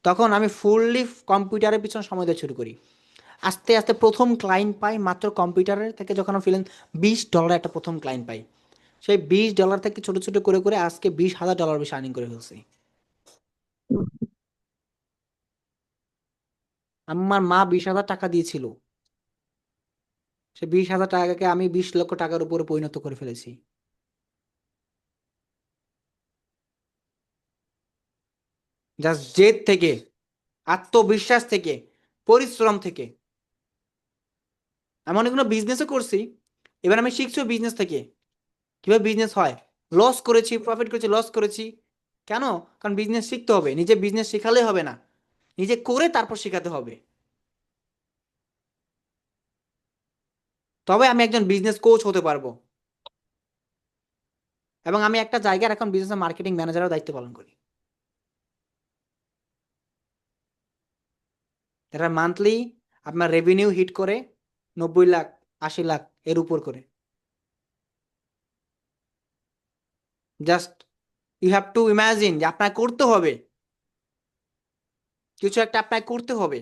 তখন আমি ফুললি কম্পিউটারের পিছনে সময় দেওয়া শুরু করি। আস্তে আস্তে প্রথম ক্লায়েন্ট পাই মাত্র কম্পিউটারের থেকে, যখন আমি ফিলেন $20 একটা প্রথম ক্লায়েন্ট পাই, সেই $20 থেকে ছোট ছোট করে করে আজকে $20,000 বেশি আর্নিং করে ফেলছি। আমার মা 20,000 টাকা দিয়েছিল, সে 20,000 টাকাকে আমি 20 লক্ষ টাকার উপরে পরিণত করে ফেলেছি। জাস্ট জেদ থেকে, আত্মবিশ্বাস থেকে, পরিশ্রম থেকে। আমি অনেকগুলো বিজনেসও করছি, এবার আমি শিখছি বিজনেস থেকে, কিভাবে বিজনেস হয়। লস করেছি, প্রফিট করেছি, লস করেছি, কেন? কারণ বিজনেস শিখতে হবে, নিজে বিজনেস শেখালে হবে না, নিজে করে তারপর শেখাতে হবে। তবে আমি একজন বিজনেস কোচ হতে পারবো, এবং আমি একটা জায়গার এখন বিজনেস মার্কেটিং ম্যানেজারের দায়িত্ব পালন করি। এটা মান্থলি আপনার রেভিনিউ হিট করে 90 লাখ, 80 লাখ এর উপর করে। Just you have to imagine যে আপনাকে করতে হবে, কিছু একটা আপনাকে করতে হবে।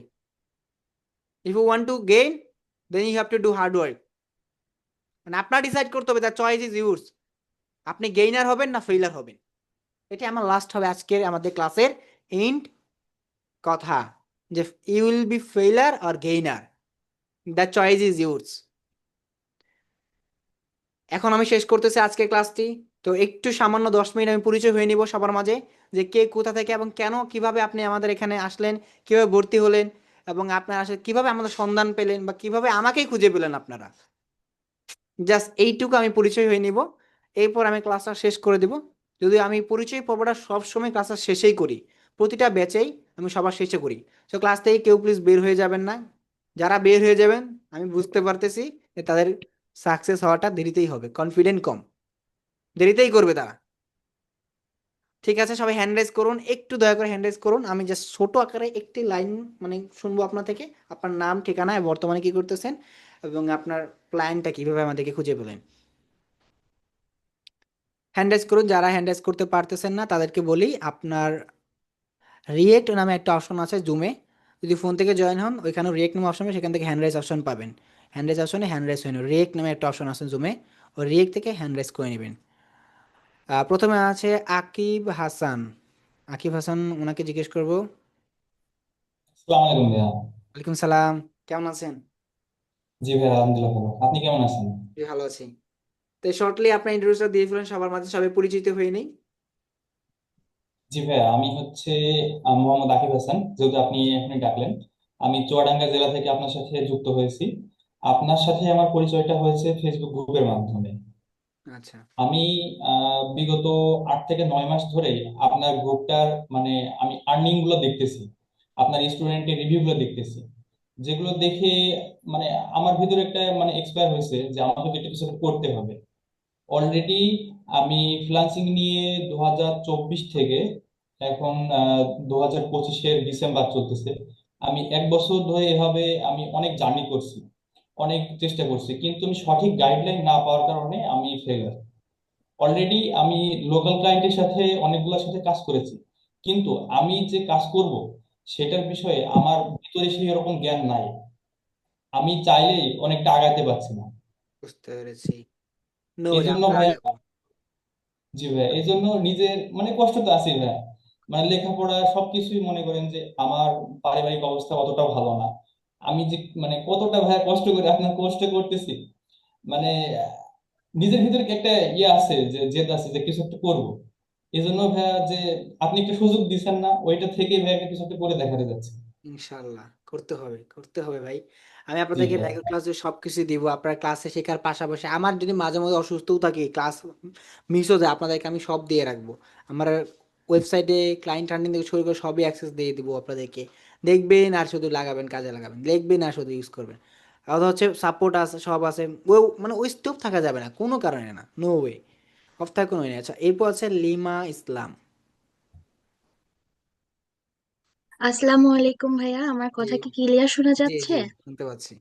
If you want to gain, then you have to do hard work. মানে আপনার ডিসাইড করতে হবে, দ্য চয়েস ইজ ইউর্স। আপনি গেইনার হবেন না ফেইলার হবেন। এটা আমার লাস্ট হবে আজকের আমাদের ক্লাসের এন্ড কথা, যে you will be failure or gainer, the choice is yours. এখন আমি শেষ করতেছি আজকের ক্লাসটি। তো একটু সামান্য 10 মিনিট আমি পরিচয় হয়ে নিব সবার মাঝে, যে কে কোথা থেকে এবং কেন কিভাবে আপনি আমাদের এখানে আসলেন, কিভাবে ভর্তি হলেন, এবং আপনার আসলে কিভাবে আমাদের সন্ধান পেলেন, বা কিভাবে আমাকেই খুঁজে পেলেন আপনারা। জাস্ট এইটুকু আমি পরিচয় হয়ে নিব, এরপর আমি ক্লাসটা শেষ করে দিব। যদি আমি পরিচয় পর্বটা সবসময় ক্লাসটা শেষেই করি, প্রতিটা ব্যাচেই আমি সবার শেষে করি। তো ক্লাস থেকে কেউ প্লিজ বের হয়ে যাবেন না। যারা বের হয়ে যাবেন আমি বুঝতে পারতেছি যে তাদের সাকসেস হওয়াটা দেরিতেই হবে, কনফিডেন্ট কম, দেরিতেই করবে তারা। ঠিক আছে, সবাই হ্যান্ড রাইজ করুন, একটু দয়া করে হ্যান্ড রাইজ করুন। আমি জাস্ট ছোট আকারে একটি লাইন মানে শুনবো আপনার থেকে, আপনার নাম, ঠিকানা, বর্তমানে কি করতেছেন, এবং আপনার প্ল্যানটা কিভাবে আমাদেরকে খুঁজে পেলেন। হ্যান্ড রাইজ করুন। যারা হ্যান্ড রাইজ করতে পারতেছেন না তাদেরকে বলি, আপনার রিয়েক্ট নামে একটা অপশন আছে জুমে, যদি ফোন থেকে জয়েন হন ওইখানে রিয়েক্ট নামে অপশন সেখান থেকে হ্যান্ড রাইজ অপশন পাবেন। হ্যান্ড রাইজ অপশনে হ্যান্ড রাইজ হয়ে নেবেন, রিয়েক্ট নামে একটা অপশন আছে জুমে, ওই রিয়েক্ট থেকে হ্যান্ড রাইজ করে নেবেন। প্রথমে আছে আকিব হাসান। আকিব হাসান, ওনাকে জিজ্ঞেস করব। আসসালামু আলাইকুম ভাইয়া। ওয়ালাইকুম সালাম, কেমন আছেন? জি ভাইয়া, আলহামদুলিল্লাহ ভালো। আপনি কেমন আছেন? জি, ভালো আছি। তো শর্টলি আপনার ইন্ট্রোডিউসটা দিয়ে ফেলেন সবার মাঝে, সবাই পরিচিত হয়ে নেই। জি ভাইয়া, আমি হচ্ছে মোহাম্মদ আকিব হাসান, যেহেতু আপনি এখনই ডাকলেন। আমি চুয়াডাঙ্গা জেলা থেকে আপনার সাথে যুক্ত হয়েছি। আপনার সাথে আমার পরিচয়টা হয়েছে ফেসবুক গ্রুপের মাধ্যমে। আচ্ছা। আমি বিগত 8 থেকে 9 মাস ধরে আপনার গ্রুপটার মানে আমি আর্নিং গুলো দেখতেছি, আপনার স্টুডেন্টের রিভিউ গুলো দেখতেছি, যেগুলো দেখে মানে আমার ভিতরে একটা মানে এক্সপায়ার হয়েছে যে আমাকে তো এটা কিছু একটা করতে হবে। অলরেডি আমি ফ্রিল্যান্সিং নিয়ে 2024 থেকে এখন 2025-এর ডিসেম্বর চলতেছে। আমি 1 বছর ধরে এভাবে আমি অনেক জার্নি করছি, অনেক চেষ্টা করছি, কিন্তু আমি সঠিক গাইডলাইন না পাওয়ার কারণে আমি ফেলার। অলরেডি আমি লোকাল ক্লায়েন্টের সাথে অনেকগুলোর সাথে কাজ করেছি, কিন্তু আমি যে কাজ করব সেটার বিষয়ে আমার ভিতরে সেই রকম জ্ঞান নাই। আমি চাইলেই অনেকটা আগাতে পারছি না। বুঝতে পেরেছি। নো এই ওয়ারি, জন্য আমরা ভাই, আগাবো। জি ভাই, এই জন্য নিজের মানে কষ্ট তো আছে ভাই। মানে লেখাপড়া সবকিছুই মনে করেন যে আমার পারিবারিক অবস্থা অতটা ভালো না। আমি যে মানে কতটা ভাই কষ্ট করে আপনার কষ্ট করতেছি, মানে নিজের ভিতরে কি একটা ইয়ে আছে, যে জেদ আছে যে কিছু একটা করবো। এই জন্য ভাইয়া যে আপনি একটা সুযোগ দিচ্ছেন না, ওইটা থেকে ভাইয়া কিছু একটা করে দেখাতে যাচ্ছে। ইনশাল্লাহ করতে হবে, করতে হবে ভাই। আমি জি আপনাদেরকে ভাইয়া। রেগুলার ক্লাসে সবকিছু দিব, আপনার ক্লাসে শেখার পাশাপাশি আমার যদি মাঝে মাঝে অসুস্থও থাকি, ক্লাস মিসও যায়, আপনাদেরকে আমি সব দিয়ে রাখবো। আমার ওয়েবসাইটে ক্লায়েন্ট আর্নিং থেকে শুরু করে সবই অ্যাক্সেস দিয়ে দিব আপনাদেরকে। দেখবেন আর শুধু লাগাবেন, কাজে লাগাবেন, দেখবেন আর শুধু ইউজ করবেন। আর হচ্ছে সাপোর্ট আছে, সব আছে। ও মানে ওই স্টপ থাকা যাবে না কোনো কারণে, না, নো ওয়ে, অফ থাকা কোনো নেই। আচ্ছা, এরপর আছে লিমা ইসলাম। আসসালামু আলাইকুম ভাইয়া, আমার জি, কথা কি ক্লিয়ার শোনা জি, যাচ্ছে? জি, শুনতে পাচ্ছি।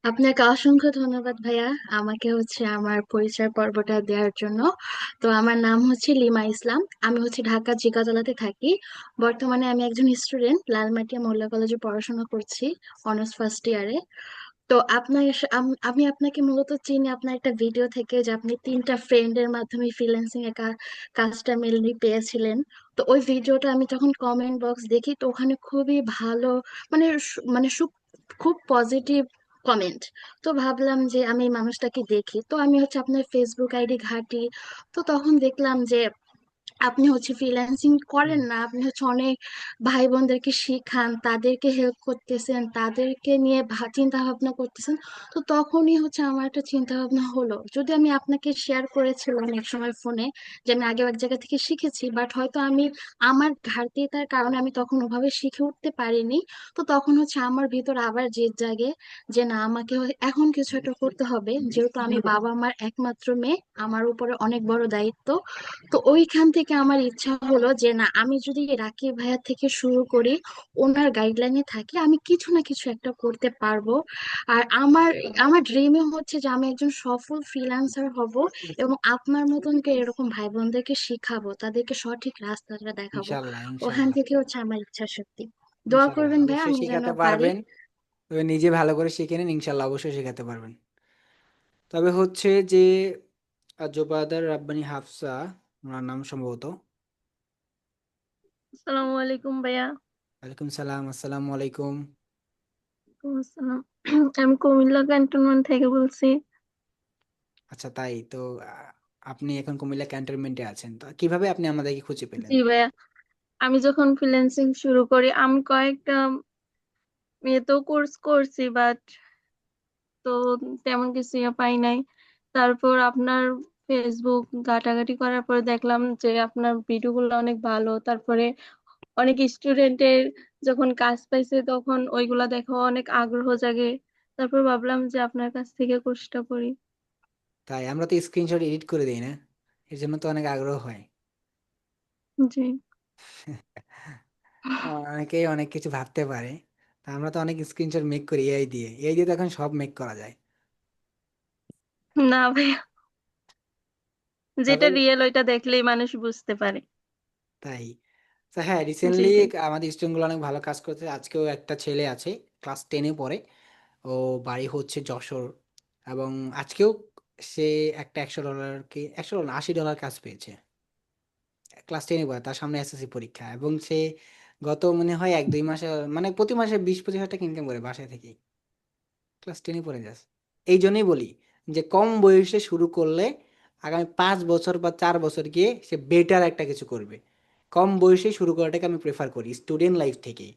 আপনাকে অসংখ্য ধন্যবাদ ভাইয়া, আমাকে আমার পরিচয় পর্বটা দেওয়ার জন্য। তো আমার নাম হচ্ছে লিমা ইসলাম, আমি ঢাকা জিগাতলাতে থাকি। বর্তমানে আমি একজন স্টুডেন্ট, লালমাটিয়া মোল্লা কলেজে পড়াশোনা করছি, অনার্স ফার্স্ট ইয়ারে। তো আমি আপনাকে মূলত চিনি আপনার একটা ভিডিও থেকে, যে আপনি 3টা ফ্রেন্ডের মাধ্যমে ফ্রিল্যান্সিং এর কাজটা মেনলি পেয়েছিলেন। তো ওই ভিডিওটা আমি যখন কমেন্ট বক্স দেখি, তো ওখানে খুবই ভালো, মানে খুব পজিটিভ কমেন্ট। তো ভাবলাম যে আমি এই মানুষটাকে দেখি, তো আমি আপনার ফেসবুক আইডি ঘাঁটি। তো তখন দেখলাম যে আপনি হচ্ছে ফ্রিল্যান্সিং করেন না, আপনি হচ্ছে অনেক ভাই বোনদেরকে শিখান, তাদেরকে হেল্প করতেছেন, তাদেরকে নিয়ে চিন্তা ভাবনা করতেছেন। তো তখনই হচ্ছে আমার একটা চিন্তা ভাবনা হলো, যদি আমি আপনাকে শেয়ার করেছিলাম এক সময় ফোনে যে আমি আগে এক জায়গা থেকে শিখেছি, বাট হয়তো আমি আমার ঘাটতিটার কারণে আমি তখন ওভাবে শিখে উঠতে পারিনি। তো তখন হচ্ছে আমার ভিতর আবার জেদ জাগে যে না, আমাকে এখন কিছু একটা করতে হবে, যেহেতু আমি বাবা মার একমাত্র মেয়ে, আমার উপরে অনেক বড় দায়িত্ব। তো ওইখান থেকে আমার ইচ্ছা হলো যে না, আমি যদি রাকিব ভাইয়া থেকে শুরু করি, ওনার গাইডলাইনে থাকি, আমি কিছু না কিছু একটা করতে পারবো। আর আমার আমার ড্রিমে হচ্ছে যে আমি একজন সফল ফ্রিল্যান্সার হব, এবং আপনার মতন করে এরকম ভাই বোনদেরকে শিখাবো, তাদেরকে সঠিক রাস্তাটা দেখাবো। ইনশাল্লাহ ওখান ইনশাল্লাহ। থেকে হচ্ছে আমার ইচ্ছা শক্তি। দোয়া ইনশাল্লাহ করবেন ভাইয়া, অবশ্যই আমি যেন শেখাতে পারি। পারবেন। তবে নিজে ভালো করে শিখে নিন, ইনশাল্লাহ অবশ্যই শেখাতে পারবেন। তবে হচ্ছে যে জোবাদার রাব্বানি হাফসা, ওনার নাম সম্ভবত। আসসালামু আলাইকুম ভাইয়া। ওয়ালাইকুম সালাম, আসসালামু আলাইকুম। ওয়ালাইকুম আসসালাম। আমি কুমিল্লা ক্যান্টনমেন্ট থেকে বলছি। আচ্ছা তাই তো। আপনি এখন কুমিল্লা ক্যান্টনমেন্টে আছেন, তো কিভাবে আপনি আমাদেরকে খুঁজে পেলেন? জি ভাইয়া, আমি যখন ফ্রিল্যান্সিং শুরু করি, আমি কয়েকটা ইয়েতেও কোর্স করছি, বাট তো তেমন কিছু ইয়ে পাই নাই। তারপর আপনার ফেসবুক ঘাটাঘাটি করার পরে দেখলাম যে আপনার ভিডিওগুলো অনেক ভালো। তারপরে অনেক স্টুডেন্টের যখন কাজ পাইছে তখন ওইগুলা দেখো অনেক আগ্রহ জাগে। তারপর ভাবলাম যে আপনার কাছ থেকে কোর্সটা করি। তাই আমরা তো স্ক্রিনশট এডিট করে দিই না, এর জন্য তো অনেক আগ্রহ হয়। জি। অনেকেই অনেক কিছু ভাবতে পারে, তা আমরা তো অনেক স্ক্রিনশট মেক করি এআই দিয়ে। এআই দিয়ে তো এখন সব মেক করা যায়। না ভাইয়া, তবে যেটা রিয়েল ওইটা দেখলেই মানুষ বুঝতে পারে। তাই তো, হ্যাঁ জি রিসেন্টলি জি। আমাদের স্টুডেন্ট গুলো অনেক ভালো কাজ করছে। আজকেও একটা ছেলে আছে, ক্লাস 10-এ পড়ে, ও বাড়ি হচ্ছে যশোর, এবং আজকেও সে একটা $100 কি $100 না $80 কাজ পেয়েছে। ক্লাস 10-এ পড়ে, তার সামনে এসএসসি পরীক্ষা, এবং সে গত মনে হয় 1-2 মাসে, মানে প্রতি মাসে 20-25 হাজার টাকা ইনকাম করে বাসায় থেকে। ক্লাস 10-এ পড়ে যাস। এই জন্যই বলি যে কম বয়সে শুরু করলে আগামী 5 বছর বা 4 বছর গিয়ে সে বেটার একটা কিছু করবে। কম বয়সে শুরু করাটাকে আমি প্রেফার করি স্টুডেন্ট লাইফ থেকে।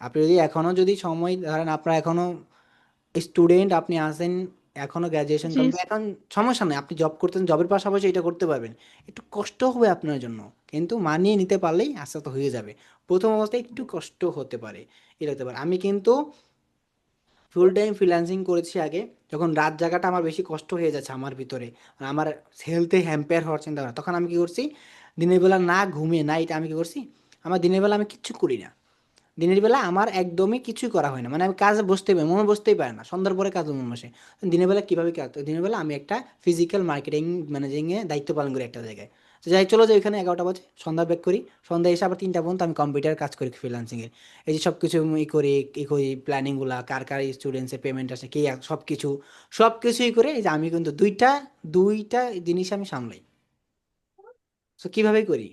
আপনি যদি এখনো যদি সময় ধরেন, আপনার এখনো স্টুডেন্ট আপনি আছেন, এখনো গ্রাজুয়েশন জি। কমপ্লিট, এখন সমস্যা নেই, আপনি জব করতেন, জবের পাশাপাশি এটা করতে পারবেন। একটু কষ্ট হবে আপনার জন্য, কিন্তু মানিয়ে নিতে পারলেই আস্তে আস্তে হয়ে যাবে। প্রথম অবস্থায় একটু কষ্ট হতে পারে, এটা হতে পারে। আমি কিন্তু ফুল টাইম ফ্রিল্যান্সিং করেছি আগে, যখন রাত জাগাটা আমার বেশি কষ্ট হয়ে যাচ্ছে আমার ভিতরে, আমার হেলথে হ্যাম্পেয়ার হওয়ার চিন্তা ভাবনা, তখন আমি কি করছি, দিনের বেলা না ঘুমিয়ে না এটা আমি কি করছি, আমার দিনের বেলা আমি কিচ্ছু করি না। দিনের বেলা আমার একদমই কিছুই করা হয় না, মানে আমি কাজে বসতেই পারি, মনে বসতেই পারে না, সন্ধ্যার পরে কাজ মন বসে। দিনের বেলা কীভাবে কাজ, দিনের বেলা আমি একটা ফিজিক্যাল মার্কেটিং ম্যানেজিংয়ে দায়িত্ব পালন করি একটা জায়গায়। তো যাই, চলো যাই, ওইখানে 11টা বাজে সন্ধ্যা ব্যাক করি, সন্ধ্যা এসে আবার 3টা পর্যন্ত আমি কম্পিউটার কাজ করি ফ্রিল্যান্সিংয়ের। এই যে সব কিছু ই করি প্ল্যানিংগুলা, কার কার স্টুডেন্টসের পেমেন্ট আসে কি, সব কিছু সব কিছুই করে, এই যে আমি কিন্তু দুইটা দুইটা জিনিস আমি সামলাই। তো কীভাবে করি,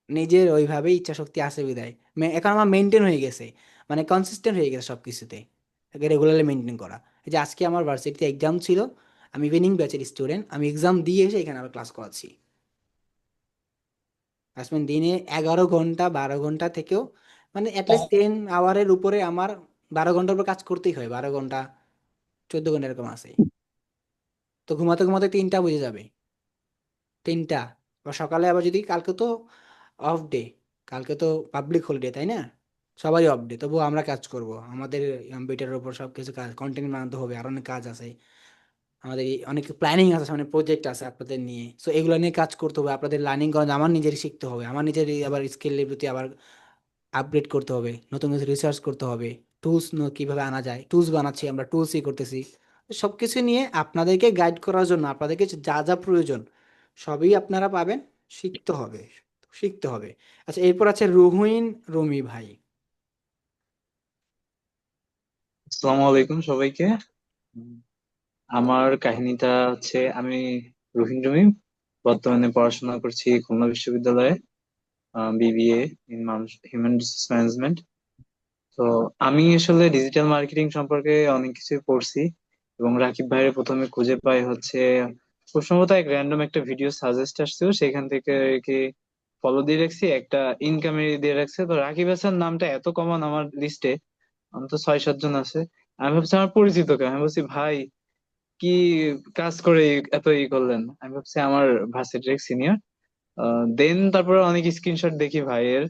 নিজের ওইভাবে ইচ্ছা শক্তি আছে বিদায় এখন আমার মেনটেন হয়ে গেছে, মানে কনসিস্টেন্ট হয়ে গেছে সব কিছুতে, রেগুলারলি মেনটেন করা। এই যে আজকে আমার ভার্সিটিতে এক্সাম ছিল, আমি ইভিনিং ব্যাচের স্টুডেন্ট, আমি এক্সাম দিয়ে এসে এখানে আবার ক্লাস করাচ্ছি। আসলে দিনে 11 ঘন্টা 12 ঘন্টা থেকেও, মানে অ্যাটলিস্ট 10 আওয়ারের উপরে আমার 12 ঘন্টার উপর কাজ করতেই হয়, 12 ঘন্টা 14 ঘন্টা এরকম আছে। তো ঘুমাতে ঘুমাতে 3টা বুঝে যাবে, 3টা। বা সকালে আবার যদি, কালকে তো অফ ডে, কালকে তো পাবলিক হলিডে তাই না, সবারই অফ ডে, তবুও আমরা কাজ করব, আমাদের কম্পিউটারের উপর সব কিছু কাজ, কন্টেন্ট বানাতে হবে, আর অনেক কাজ আছে আমাদের, অনেক প্ল্যানিং আছে, সামনে প্রজেক্ট আছে আপনাদের নিয়ে। সো এগুলো নিয়ে কাজ করতে হবে, আপনাদের লার্নিং করা, আমার নিজের শিখতে হবে, আমার নিজের আবার স্কিলের প্রতি আবার আপগ্রেড করতে হবে, নতুন কিছু রিসার্চ করতে হবে, টুলস কীভাবে আনা যায়, টুলস বানাচ্ছি, আমরা টুলসই করতেছি। সব কিছু নিয়ে আপনাদেরকে গাইড করার জন্য, আপনাদেরকে যা যা প্রয়োজন সবই আপনারা পাবেন, শিখতে হবে, শিখতে হবে। আচ্ছা, এরপর আছে রুহুইন রুমি ভাই। আসসালামু আলাইকুম সবাইকে। আমার কাহিনীটা হচ্ছে, আমি রহিম রুমিম, বর্তমানে পড়াশোনা করছি খুলনা বিশ্ববিদ্যালয়ে, BBA in human resource management. তো আমি আসলে ডিজিটাল মার্কেটিং সম্পর্কে অনেক কিছু পড়ছি, এবং রাকিব ভাইয়ের প্রথমে খুঁজে পাই হচ্ছে খুব সম্ভবত এক র্যান্ডম একটা ভিডিও সাজেস্ট আসছিল, সেখান থেকে আর কি ফলো দিয়ে রাখছি, একটা ইনকামে দিয়ে রাখছে। তো রাকিব হাসান নামটা এত কমন আমার লিস্টে, অন্তত 6-7 জন আছে। আমি ভাবছি আমার পরিচিত কেউ, আমি বলছি ভাই কি কাজ করে এত করলেন, আমি ভাবছি আমার ভার্সিটির এক সিনিয়র। দেন তারপরে অনেক স্ক্রিনশট দেখি ভাইয়ের,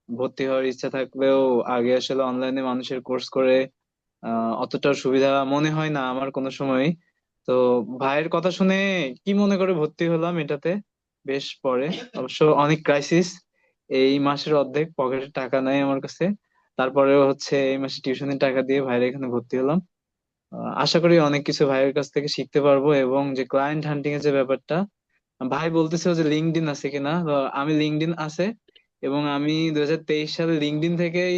ভর্তি হওয়ার ইচ্ছা থাকলেও আগে আসলে অনলাইনে মানুষের কোর্স করে অতটা সুবিধা মনে হয় না আমার কোনো সময়। তো ভাইয়ের কথা শুনে কি মনে করে ভর্তি হলাম এটাতে বেশ পরে। অবশ্য অনেক ক্রাইসিস, এই মাসের অর্ধেক পকেটে টাকা নাই আমার কাছে, তারপরেও হচ্ছে এই মাসে টিউশনের টাকা দিয়ে ভাইয়ের এখানে ভর্তি হলাম। আশা করি অনেক কিছু ভাইয়ের কাছ থেকে শিখতে পারবো, এবং যে ক্লায়েন্ট হান্টিং এর যে ব্যাপারটা, ভাই বলতেছিল যে লিঙ্কডইন আছে কিনা, তো আমি লিঙ্কডইন আছে, এবং আমি 2023 সালে লিঙ্কডইন থেকেই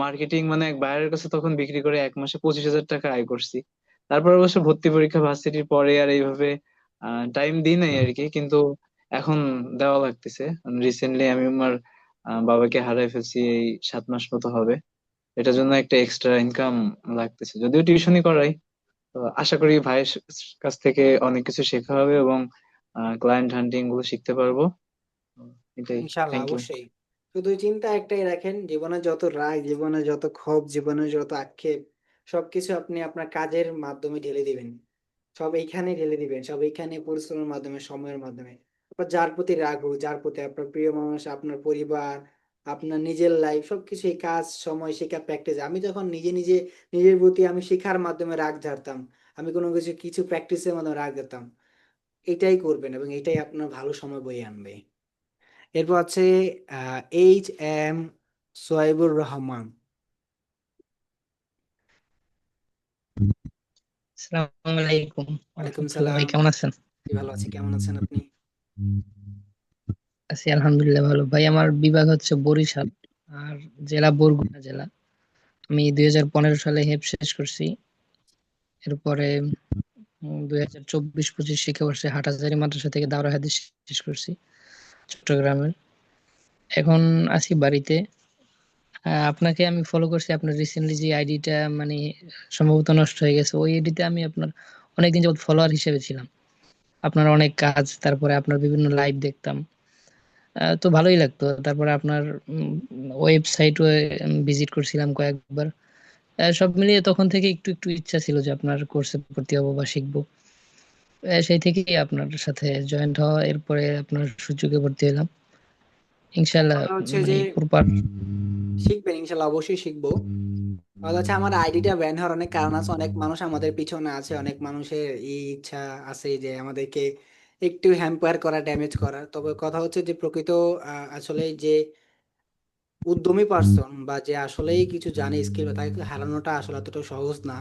মার্কেটিং মানে এক বাইরের কাছে তখন বিক্রি করে 1 মাসে 25,000 টাকা আয় করছি। তারপর অবশ্য ভর্তি পরীক্ষা ভার্সিটির পরে আর এইভাবে টাইম দিই নাই আর কি, কিন্তু এখন দেওয়া লাগতেছে। রিসেন্টলি আমি আমার বাবাকে হারাই ফেলছি, এই 7 মাস মতো হবে। এটার জন্য একটা এক্সট্রা ইনকাম লাগতেছে, যদিও টিউশনই করাই। তো আশা করি ভাইয়ের কাছ থেকে অনেক কিছু শেখা হবে, এবং ক্লায়েন্ট হান্টিং গুলো শিখতে পারবো। এটাই। ইনশাল্লাহ থ্যাংক ইউ। অবশ্যই। শুধু চিন্তা একটাই রাখেন, জীবনে যত রাগ, জীবনে যত ক্ষোভ, জীবনে যত আক্ষেপ, সবকিছু আপনি আপনার কাজের মাধ্যমে ঢেলে দিবেন। সব এইখানে ঢেলে দিবেন, সব এইখানে পরিশ্রমের মাধ্যমে, সময়ের মাধ্যমে। আপনার যার প্রতি রাগ হোক, যার প্রতি আপনার প্রিয় মানুষ, আপনার পরিবার, আপনার নিজের লাইফ, সবকিছু এই কাজ, সময়, শেখা, প্র্যাকটিস। আমি যখন নিজে নিজে নিজের প্রতি আমি শেখার মাধ্যমে রাগ ঝাড়তাম, আমি কোনো কিছু কিছু প্র্যাকটিসের মাধ্যমে রাগ যেতাম। এটাই করবেন এবং এটাই আপনার ভালো সময় বয়ে আনবে। এরপর আছে H.M. সোহাইবুর রহমান। আসসালামু আলাইকুম ওয়ালাইকুম রাহমাতুল্লাহ, ভাই সালাম। কেমন আছেন? জি, ভালো আছি, কেমন আছেন আপনি? আছি আলহামদুলিল্লাহ ভালো। ভাই আমার বিভাগ হচ্ছে বরিশাল, আর জেলা বরগুনা জেলা। আমি 2015 সালে হেফ শেষ করছি। এরপরে 2024-25 শিক্ষাবর্ষে হাটহাজারী মাদ্রাসা থেকে দাওরা হাদিস শেষ করছি চট্টগ্রামের। এখন আছি বাড়িতে। আপনাকে আমি ফলো করছি, আপনার রিসেন্টলি যে আইডিটা মানে সম্ভবত নষ্ট হয়ে গেছে, ওই আইডিতে আমি আপনার অনেকদিন যাবত ফলোয়ার হিসেবে ছিলাম। আপনার অনেক কাজ, তারপরে আপনার বিভিন্ন লাইভ দেখতাম। তো ভালোই লাগতো। তারপরে আপনার ওয়েবসাইট ভিজিট করছিলাম কয়েকবার। সব মিলিয়ে তখন থেকে একটু একটু ইচ্ছা ছিল যে আপনার কোর্সে ভর্তি হবো বা শিখবো। সেই থেকেই আপনার সাথে জয়েন্ট হওয়া, এরপরে আপনার সুযোগে ভর্তি হলাম ইনশাল্লাহ। কথা হচ্ছে মানে যে প্রপার। শিখবেন, ইনশাল্লাহ অবশ্যই শিখবো। কথা হচ্ছে আমার আইডিটা ব্যান হওয়ার অনেক কারণ আছে, অনেক মানুষ আমাদের পিছনে আছে, অনেক মানুষের এই ইচ্ছা আছে যে আমাদেরকে একটু হ্যাম্পার করা, ড্যামেজ করা। তবে কথা হচ্ছে যে প্রকৃত আসলে যে উদ্যমী পার্সন বা যে আসলেই কিছু জানে, স্কিল, তাকে হারানোটা আসলে অতটা সহজ না।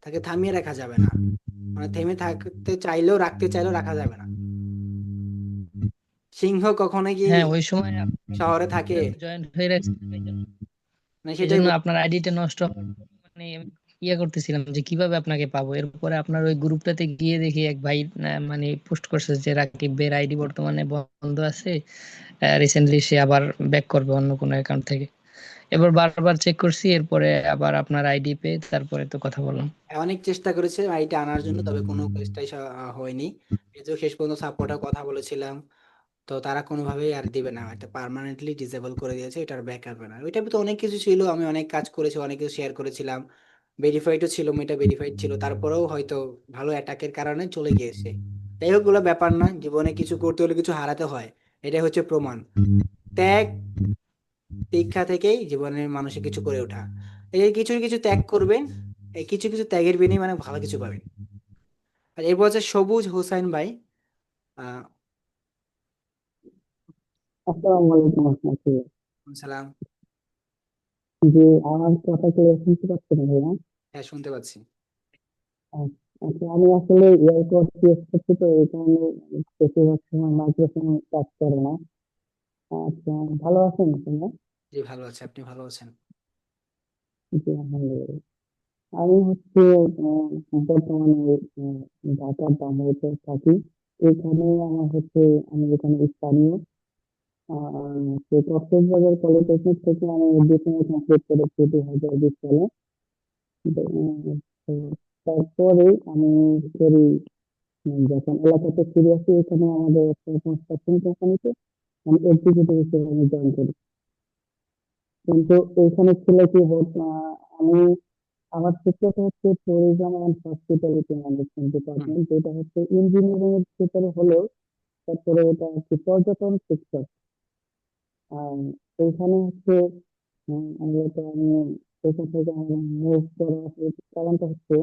তাকে থামিয়ে রাখা যাবে না, মানে থেমে থাকতে চাইলেও, রাখতে চাইলেও রাখা যাবে না। সিংহ কখনো কি হ্যাঁ, ওই সময় আপনি শহরে থাকে? জয়েন্ট হয়ে রাখছেন, মানে এই সেটাই জন্য আপনার আইডিটা নষ্ট হওয়ার পর মানে আমি ইয়ে করতেছিলাম যে কিভাবে আপনাকে পাবো। এরপরে আপনার ওই গ্রুপটাতে গিয়ে দেখি এক ভাই মানে পোস্ট করছে যে রাকিব বের আইডি বর্তমানে বন্ধ আছে, রিসেন্টলি সে আবার ব্যাক করবে অন্য কোনো অ্যাকাউন্ট থেকে। এবার বারবার চেক করছি, এরপরে আবার আপনার আইডি পেয়ে তারপরে তো কথা বললাম। অনেক চেষ্টা করেছে আইটা আনার জন্য, তবে কোনো চেষ্টাই হয়নি। কিন্তু শেষ পর্যন্ত সাপোর্টার কথা বলেছিলাম, তো তারা কোনোভাবেই আর দিবে না, এটা পার্মানেন্টলি ডিসেবল করে দিয়েছে, এটা আর ব্যাক আসবে না। ওইটার তো অনেক কিছু ছিল, আমি অনেক কাজ করেছি, অনেক কিছু শেয়ার করেছিলাম, ভেরিফাইডও ছিল, মেটা ভেরিফাইড ছিল, তারপরেও হয়তো ভালো অ্যাটাকের কারণে চলে গিয়েছে। যাই হোক, ওগুলো ব্যাপার না, জীবনে কিছু করতে হলে কিছু হারাতে হয়, এটাই হচ্ছে প্রমাণ। ত্যাগ, শিক্ষা থেকেই জীবনের মানুষের কিছু করে ওঠা। এই কিছু কিছু ত্যাগ করবেন, এই কিছু কিছু ত্যাগের বিনিময়ে মানে ভালো কিছু পাবেন। আর এরপর হচ্ছে সবুজ হোসাইন ভাই। আহ আসসালামু আলাইকুম আপনাকে। সালাম। যে আমার কথা ক্লিয়ার শুনতে পাচ্ছেন ভাইয়া? হ্যাঁ, শুনতে পাচ্ছি। আহ, আচ্ছা, আমি আসলে এয়ারপোর্ট ইউজ করছি, তো এই কারণে বেশিরভাগ সময় মাইক্রোফোন কাজ করে না। আচ্ছা, ভালো আছেন আপনারা? জি, ভালো আছে, আপনি ভালো আছেন? জি, আলহামদুলিল্লাহ। আমি হচ্ছে বর্তমানে ঢাকার ধামরাইতে থাকি। এখানে আমার হচ্ছে, আমি এখানে স্থানীয়। সেই কক্সবাজার পলিটেকনিক থেকে আমি ডিপ্লোমা কমপ্লিট করেছি 2020 সালে। তো তারপরে আমি করি যখন এলাকাতে ফিরে আসি এখানে আমাদের একটা কনস্ট্রাকশন কোম্পানিতে আমি এক্সিকিউটিভ হিসেবে আমি জয়েন করি। কিন্তু এইখানে ছিল কি আমি আমার সেক্টরটা হচ্ছে tourism and hospitality management hmm. Department, যেটা হচ্ছে ইঞ্জিনিয়ারিং এর ভিতরে হলেও তারপরে এটা হচ্ছে পর্যটন সেক্টর। আর এইখানে হচ্ছে মূলত আমি এখান থেকে আমি মুভ করার কারণটা হচ্ছে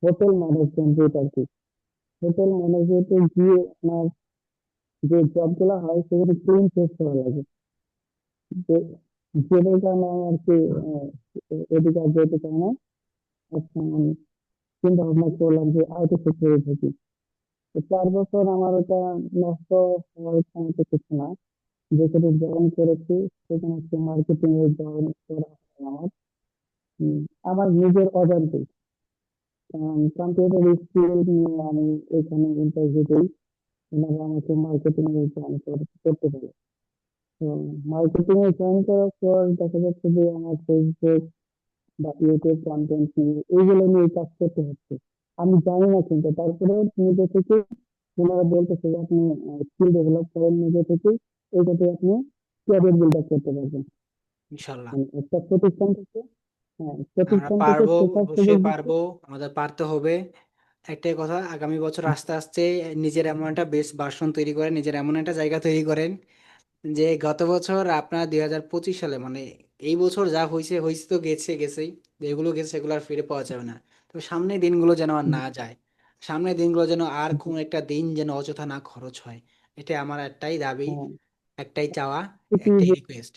হোটেল ম্যানেজমেন্ট, যেটা আর কি হোটেল ম্যানেজমেন্টে গিয়ে আপনার যে জব গুলা হয় সেগুলো ক্লিন চেক করা লাগে। যে যেটার কারণে আমি আর কি এদিকে আর যেতে চাই না। এখন আমি চিন্তা ভাবনা করলাম যে আইটি সেক্টরে থাকি। তো 4 বছর আমার ওটা নষ্ট হওয়ার কোনো কিছু না। যেখানে জয়েন করেছি সেখানে হচ্ছে মার্কেটিং এ জয়েন করা হয় আমার। উম, আমার নিজের অজান্তে কম্পিউটার স্কিল নিয়ে আমি এখানে ইন্টারভিউ দিই, ওনারা আমাকে মার্কেটিং এ জয়েন করতে পারে। তো মার্কেটিং এ জয়েন করার পর দেখা যাচ্ছে যে আমার ফেসবুক বা ইউটিউব কন্টেন্ট নিয়ে এইগুলো নিয়ে কাজ করতে হচ্ছে। আমি জানি না কিন্তু তারপরে নিজে থেকে ওনারা বলতেছে যে আপনি স্কিল ডেভেলপ করেন নিজে থেকে, এইটাতে আপনি ক্যারিয়ার বিল্ড আপ করতে পারবেন। ইনশাল্লাহ মানে একটা প্রতিষ্ঠান থেকে, হ্যাঁ আমরা প্রতিষ্ঠান থেকে পারবো, শেখার অবশ্যই সুযোগ দিচ্ছে। পারবো, আমাদের পারতে হবে। একটাই কথা, আগামী বছর আস্তে আস্তে নিজের এমন একটা বেস্ট ভার্সন তৈরি করেন, নিজের এমন একটা জায়গা তৈরি করেন যে গত বছর আপনার 2025 সালে মানে এই বছর যা হয়েছে হয়েছে তো গেছে গেছেই, যেগুলো গেছে সেগুলো আর ফিরে পাওয়া যাবে না। তবে সামনের দিনগুলো যেন আর হুম, না যায়, সামনের দিনগুলো যেন আর হুম, কোন একটা দিন যেন অযথা না খরচ হয়। এটা আমার একটাই দাবি, হ্যাঁ। একটাই চাওয়া, এটি একটাই যে রিকোয়েস্ট।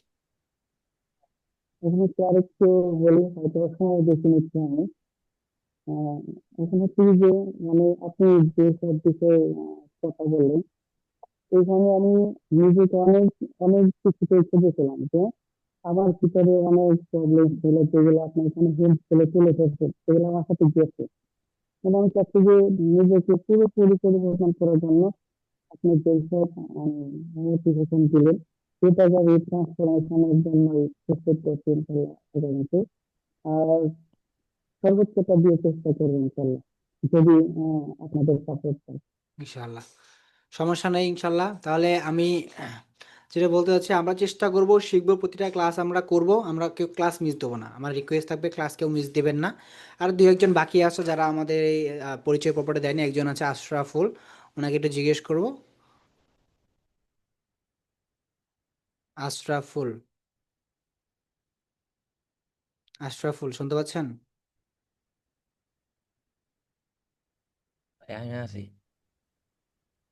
এখানে কি আরেকটু বলি, হয়তো বা সময় বেশি নিচ্ছি আমি। আহ, এখানে হচ্ছে কি যে মানে আপনি যে সব বিষয়ে কথা বললেন, এখানে আমি নিজেকে অনেক অনেক কিছুতে খুঁজেছিলাম যে আমার ভিতরে অনেক প্রবলেম ছিল, যেগুলো আপনি এখানে হেল্প করে তুলে ধরছেন সেগুলো আমার সাথে গেছে। মানে আমি চাচ্ছি যে নিজেকে পুরোপুরি পরিবর্তন করার জন্য আপনি যেসব মোটিভেশন দিলেন সেটাকে আমি ট্রান্সফরমেশনের জন্য প্রস্তুত করছি ইনশাল্লাহ আগামীতে। আর সর্বোচ্চটা দিয়ে চেষ্টা করবেন ইনশাল্লাহ, যদি আপনাদের সাপোর্ট পাই। ইনশাল্লাহ, সমস্যা নেই ইনশাল্লাহ। তাহলে আমি যেটা বলতে চাচ্ছি, আমরা চেষ্টা করব, শিখবো, প্রতিটা ক্লাস আমরা করব, আমরা কেউ ক্লাস মিস দেবো না। আমার রিকোয়েস্ট থাকবে ক্লাস কেউ মিস দেবেন না। আর দু একজন বাকি আছে যারা আমাদের এই পরিচয় পত্রটা দেয়নি, একজন আছে আশরাফুল, ওনাকে একটু জিজ্ঞেস করব। আশরাফুল, আশরাফুল শুনতে পাচ্ছেন? আমি আছি।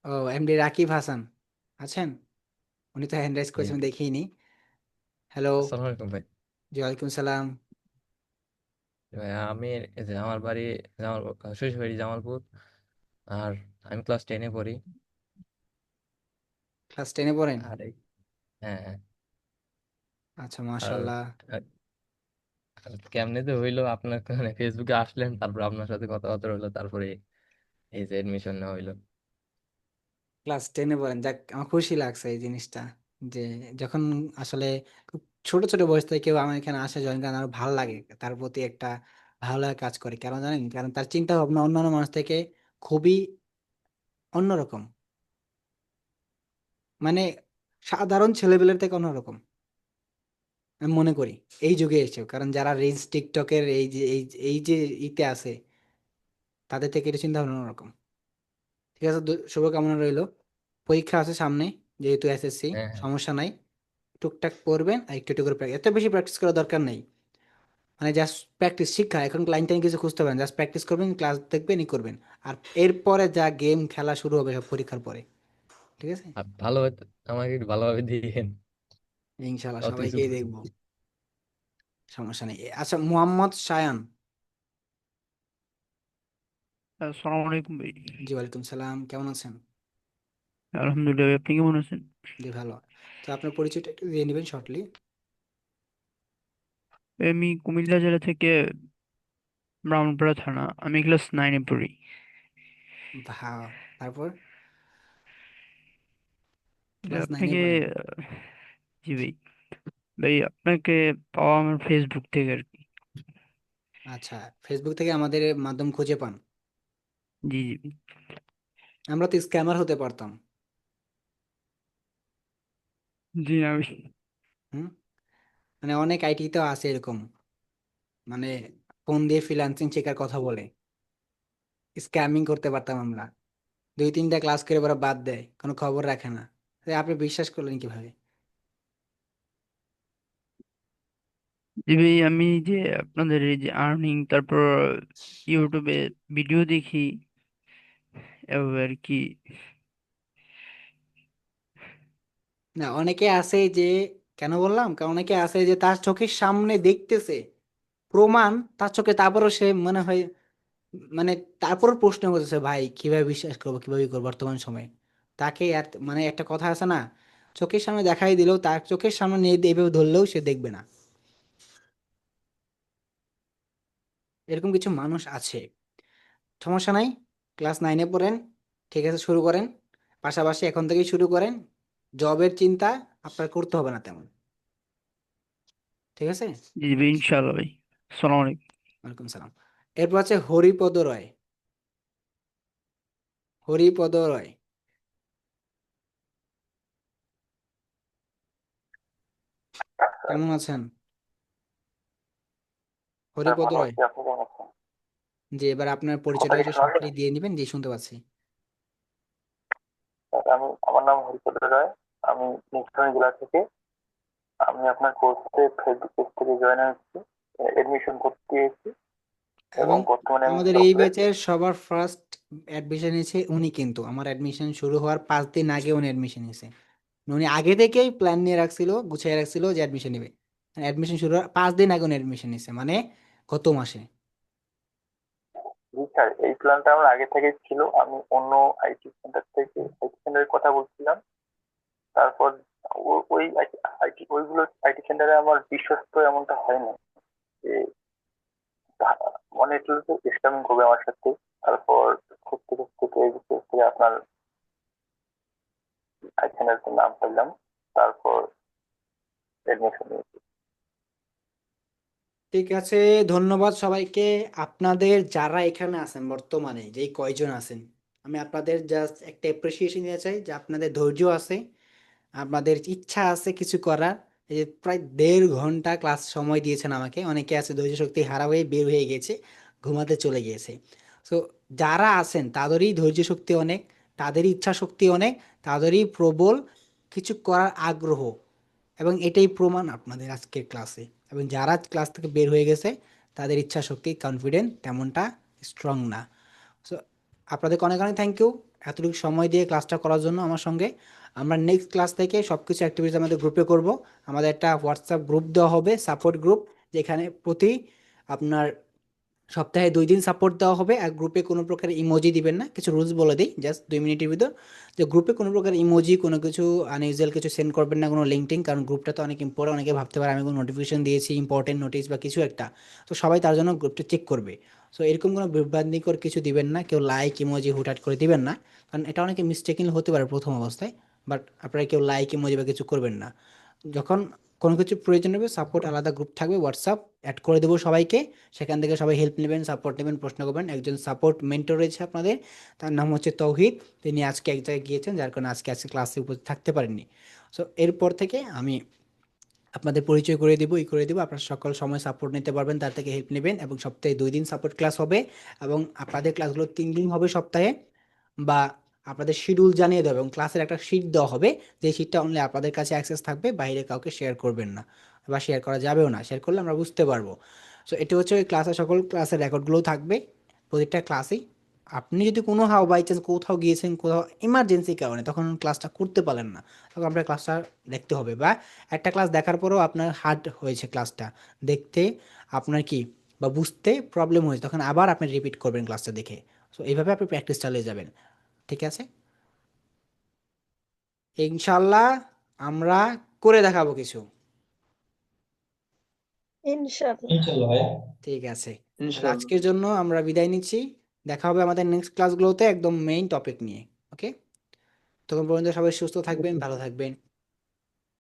ও, এমডি রাকিব হাসান আছেন? উনি তো হ্যান্ড রাইজ জি করেছেন, ভাই। দেখিনি। হ্যালো। আসসালামু আলাইকুম ভাই। জি, ওয়ালাইকুম সালাম। ভাই আমি এই যে আমার বাড়ি শ্বশুর বাড়ি জামালপুর। আর আমি ক্লাস 10-এ পড়ি। ক্লাস 10-এ পড়েন? আর হ্যাঁ হ্যাঁ। আচ্ছা, আর মাশাল্লাহ। আর কেমনে যে হইলো আপনার মানে ফেসবুকে আসলেন, তারপর আপনার সাথে কথাবার্তা হইলো, তারপরে এই যে এডমিশন নেওয়া হইলো। ক্লাস 10-এ পড়েন, যাক আমার খুশি লাগছে এই জিনিসটা, যে যখন আসলে খুব ছোট ছোট বয়স থেকে কেউ আমার এখানে আসে জয়েন করেন, আরো ভালো লাগে, তার প্রতি একটা ভালো লাগা কাজ করে। কেন জানেন? কারণ তার চিন্তা ভাবনা অন্যান্য মানুষ থেকে খুবই অন্যরকম, মানে সাধারণ ছেলেপেলের থেকে অন্যরকম আমি মনে করি এই যুগে এসেও। কারণ যারা রিলস টিকটকের এই যে ইতে আছে, তাদের থেকে এটা চিন্তা ভাবনা অন্যরকম। ঠিক আছে, শুভকামনা রইলো। পরীক্ষা আছে সামনে, যেহেতু এসএসসি, হ্যাঁ হ্যাঁ। সমস্যা নাই, টুকটাক পড়বেন আর একটু একটু করে প্র্যাকটিস, এত বেশি প্র্যাকটিস করার দরকার নেই। মানে জাস্ট প্র্যাকটিস, শিক্ষা এখন লাইন টাইন কিছু খুঁজতে পারেন, জাস্ট প্র্যাকটিস করবেন, ক্লাস দেখবেন, ই করবেন। আর এরপরে যা গেম খেলা শুরু হবে সব পরীক্ষার পরে। ঠিক আছে, আর ভালো আমাকে একটু ভালোভাবে দিয়েন, ইনশাল্লাহ অত কিছু সবাইকেই দেখবো, সমস্যা নেই। আচ্ছা, মোহাম্মদ সায়ান। আসসালামু আলাইকুম ভাই। জি, ওয়ালাইকুম সালাম, কেমন আছেন? আলহামদুলিল্লাহ ভাই, আপনি কেমন আছেন? জি, ভালো। তো আপনার পরিচয়টা একটু দিয়ে নেবেন শর্টলি। ভাই, আমি কুমিল্লা জেলা থেকে ব্রাহ্মণপাড়া থানা, আমি ক্লাস 9-এ পড়ি। ভাও, তারপর ভাই, ক্লাস 9-এ আপনাকে পড়েন? জি ভাই, ভাই আপনাকে পাওয়া আমার ফেসবুক থেকে আর কি। আচ্ছা, ফেসবুক থেকে আমাদের মাধ্যম খুঁজে পান? জি জি আমরা তো স্ক্যামার হতে পারতাম। জি আমি হুম, মানে অনেক আইটি তো আছে এরকম, মানে ফোন দিয়ে ফ্রিল্যান্সিং শেখার কথা বলে স্ক্যামিং করতে পারতাম আমরা। 2-3টা ক্লাস করে ওরা বাদ দেয়, কোনো খবর রাখে না। তো আপনি বিশ্বাস করলেন কিভাবে? জি ভাই, আমি যে আপনাদের এই যে আর্নিং, তারপর ইউটিউবে ভিডিও দেখি এভাবে আর কি। না, অনেকে আছে যে, কেন বললাম, কারণ অনেকে আছে যে তার চোখের সামনে দেখতেছে প্রমাণ তার চোখে, তারপরও সে মনে হয়, মানে তারপর প্রশ্ন করতেছে ভাই কিভাবে বিশ্বাস করবো, কিভাবে করবো বর্তমান সময়ে। তাকে মানে একটা কথা আছে না, চোখের সামনে দেখাই দিলেও, তার চোখের সামনে নিয়ে এইভাবে ধরলেও সে দেখবে না। এরকম কিছু মানুষ আছে। সমস্যা নাই, ক্লাস 9-এ পড়েন, ঠিক আছে, শুরু করেন। পাশাপাশি এখন থেকেই শুরু করেন, জবের চিন্তা আপনার করতে হবে না তেমন। ঠিক আছে। জি ভাই, ইনশাআল্লাহ ভাই। আসসালামু আলাইকুম। ওয়ালাইকুম সালাম। এরপর আছে হরিপদ রয়। হরিপদ রয়, কেমন আছেন? স্যার হরিপদ ভালো রয়, আছি, আপনি কেমন আছেন? জি, এবার আপনার কথা পরিচয়টা কি একটু শোনা শর্টলি যায়? দিয়ে নেবেন। জি, শুনতে পাচ্ছি। স্যার, আমার নাম হরিপদ রায়। আমি নিশ্চয়ই জেলা থেকে। আমি আপনার কোর্সে ফেসবুক পেজ থেকে জয়েন হয়েছি, এডমিশন করতে এসেছি এবং এবং বর্তমানে আমি আমাদের এই জবে। ব্যাচের সবার ফার্স্ট অ্যাডমিশন নিয়েছে উনি, কিন্তু আমার অ্যাডমিশন শুরু হওয়ার 5 দিন আগে উনি অ্যাডমিশন নিয়েছে। উনি আগে থেকেই প্ল্যান নিয়ে রাখছিল, গুছিয়ে রাখছিল যে অ্যাডমিশন নেবে। অ্যাডমিশন শুরু হওয়ার 5 দিন আগে উনি অ্যাডমিশন নিয়েছে, মানে গত মাসে। জি স্যার, এই প্ল্যানটা আমার আগে থেকেই ছিল। আমি অন্য আইটি সেন্টারের কথা বলছিলাম। তারপর ওই ওইগুলো আইটি সেন্টারে আমার বিশ্বস্ত এমনটা হয় না, যে মনে হচ্ছিল যে স্ক্যামিং করবে আমার সাথে। তারপর খুঁজতে খুঁজতে বিশেষ করে আপনার আইটি সেন্টারের নাম পেলাম, তারপর এডমিশন নিয়েছি। ঠিক আছে, ধন্যবাদ সবাইকে। আপনাদের যারা এখানে আছেন বর্তমানে, যেই কয়জন আছেন, আমি আপনাদের জাস্ট একটা অ্যাপ্রিসিয়েশন দিতে চাই যে আপনাদের ধৈর্য আছে, আপনাদের ইচ্ছা আছে কিছু করার। এই যে প্রায় 1.5 ঘন্টা ক্লাস সময় দিয়েছেন আমাকে। অনেকে আছে ধৈর্য শক্তি হারা হয়ে বের হয়ে গেছে, ঘুমাতে চলে গিয়েছে। সো যারা আছেন তাদেরই ধৈর্য শক্তি অনেক, তাদেরই ইচ্ছা শক্তি অনেক, তাদেরই প্রবল কিছু করার আগ্রহ। এবং এটাই প্রমাণ আপনাদের আজকের ক্লাসে। এবং যারা ক্লাস থেকে বের হয়ে গেছে তাদের ইচ্ছা শক্তি, কনফিডেন্ট তেমনটা স্ট্রং না। সো আপনাদেরকে অনেক অনেক থ্যাংক ইউ এতটুকু সময় দিয়ে ক্লাসটা করার জন্য আমার সঙ্গে। আমরা নেক্সট ক্লাস থেকে সব কিছু অ্যাক্টিভিটিস আমাদের গ্রুপে করব। আমাদের একটা হোয়াটসঅ্যাপ গ্রুপ দেওয়া হবে, সাপোর্ট গ্রুপ, যেখানে প্রতি আপনার সপ্তাহে 2 দিন সাপোর্ট দেওয়া হবে। আর গ্রুপে কোনো প্রকার ইমোজি দিবেন না, কিছু রুলস বলে দিই জাস্ট 2 মিনিটের ভিতর। যে গ্রুপে কোনো প্রকার ইমোজি, কোনো কিছু আনইউজুয়াল কিছু সেন্ড করবেন না, কোনো লিঙ্ক টিঙ্ক, কারণ গ্রুপটা তো অনেক ইম্পর্টেন্ট। অনেকে ভাবতে পারে আমি কোনো নোটিফিকেশন দিয়েছি, ইম্পর্টেন্ট নোটিস বা কিছু একটা, তো সবাই তার জন্য গ্রুপটা চেক করবে। সো এরকম কোনো বিভ্রান্তিকর কিছু দিবেন না, কেউ লাইক ইমোজি হুটহাট করে দিবেন না, কারণ এটা অনেকে মিস্টেকিং হতে পারে প্রথম অবস্থায়। বাট আপনারা কেউ লাইক ইমোজি বা কিছু করবেন না। যখন কোনো কিছু প্রয়োজন হবে, সাপোর্ট আলাদা গ্রুপ থাকবে, হোয়াটসঅ্যাপ অ্যাড করে দেবো সবাইকে। সেখান থেকে সবাই হেল্প নেবেন, সাপোর্ট নেবেন, প্রশ্ন করবেন। একজন সাপোর্ট মেন্টর রয়েছে আপনাদের, তার নাম হচ্ছে তৌহিদ। তিনি আজকে এক জায়গায় গিয়েছেন, যার কারণে আজকে ক্লাসে উপস্থিত থাকতে পারেননি। সো এরপর থেকে আমি আপনাদের পরিচয় করে দেবো, করে দেবো। আপনারা সকল সময় সাপোর্ট নিতে পারবেন, তার থেকে হেল্প নেবেন। এবং সপ্তাহে 2 দিন সাপোর্ট ক্লাস হবে। এবং আপনাদের ক্লাসগুলো 3 দিন হবে সপ্তাহে, বা আপনাদের শিডিউল জানিয়ে দেবে এবং ক্লাসের একটা শিট দেওয়া হবে, যে শিটটা অনলি আপনাদের কাছে অ্যাক্সেস থাকবে, বাইরে কাউকে শেয়ার করবেন না, বা শেয়ার করা যাবেও না। শেয়ার করলে আমরা বুঝতে পারবো। সো এটা হচ্ছে ওই ক্লাসের সকল ক্লাসের রেকর্ডগুলোও থাকবে প্রতিটা ক্লাসেই। আপনি যদি কোনো হাও বাই চান্স কোথাও গিয়েছেন, কোথাও ইমার্জেন্সি কারণে, তখন ক্লাসটা করতে পারলেন না, তখন আপনার ক্লাসটা দেখতে হবে। বা একটা ক্লাস দেখার পরেও আপনার হার্ড হয়েছে ক্লাসটা দেখতে, আপনার কি বা বুঝতে প্রবলেম হয়েছে, তখন আবার আপনি রিপিট করবেন ক্লাসটা দেখে। সো এইভাবে আপনি প্র্যাকটিস চালিয়ে যাবেন। ঠিক আছে, ইনশাল্লাহ আমরা করে দেখাবো কিছু। ইনশাআল্লাহ। ইনশাল্লাহ ভাইয়া। ঠিক আছে, তাহলে ইনশাল্লাহ। আজকের জন্য আমরা বিদায় নিচ্ছি। দেখা হবে আমাদের নেক্সট ক্লাসগুলোতে একদম মেইন টপিক নিয়ে। ওকে, তখন পর্যন্ত সবাই সুস্থ থাকবেন, ভালো থাকবেন।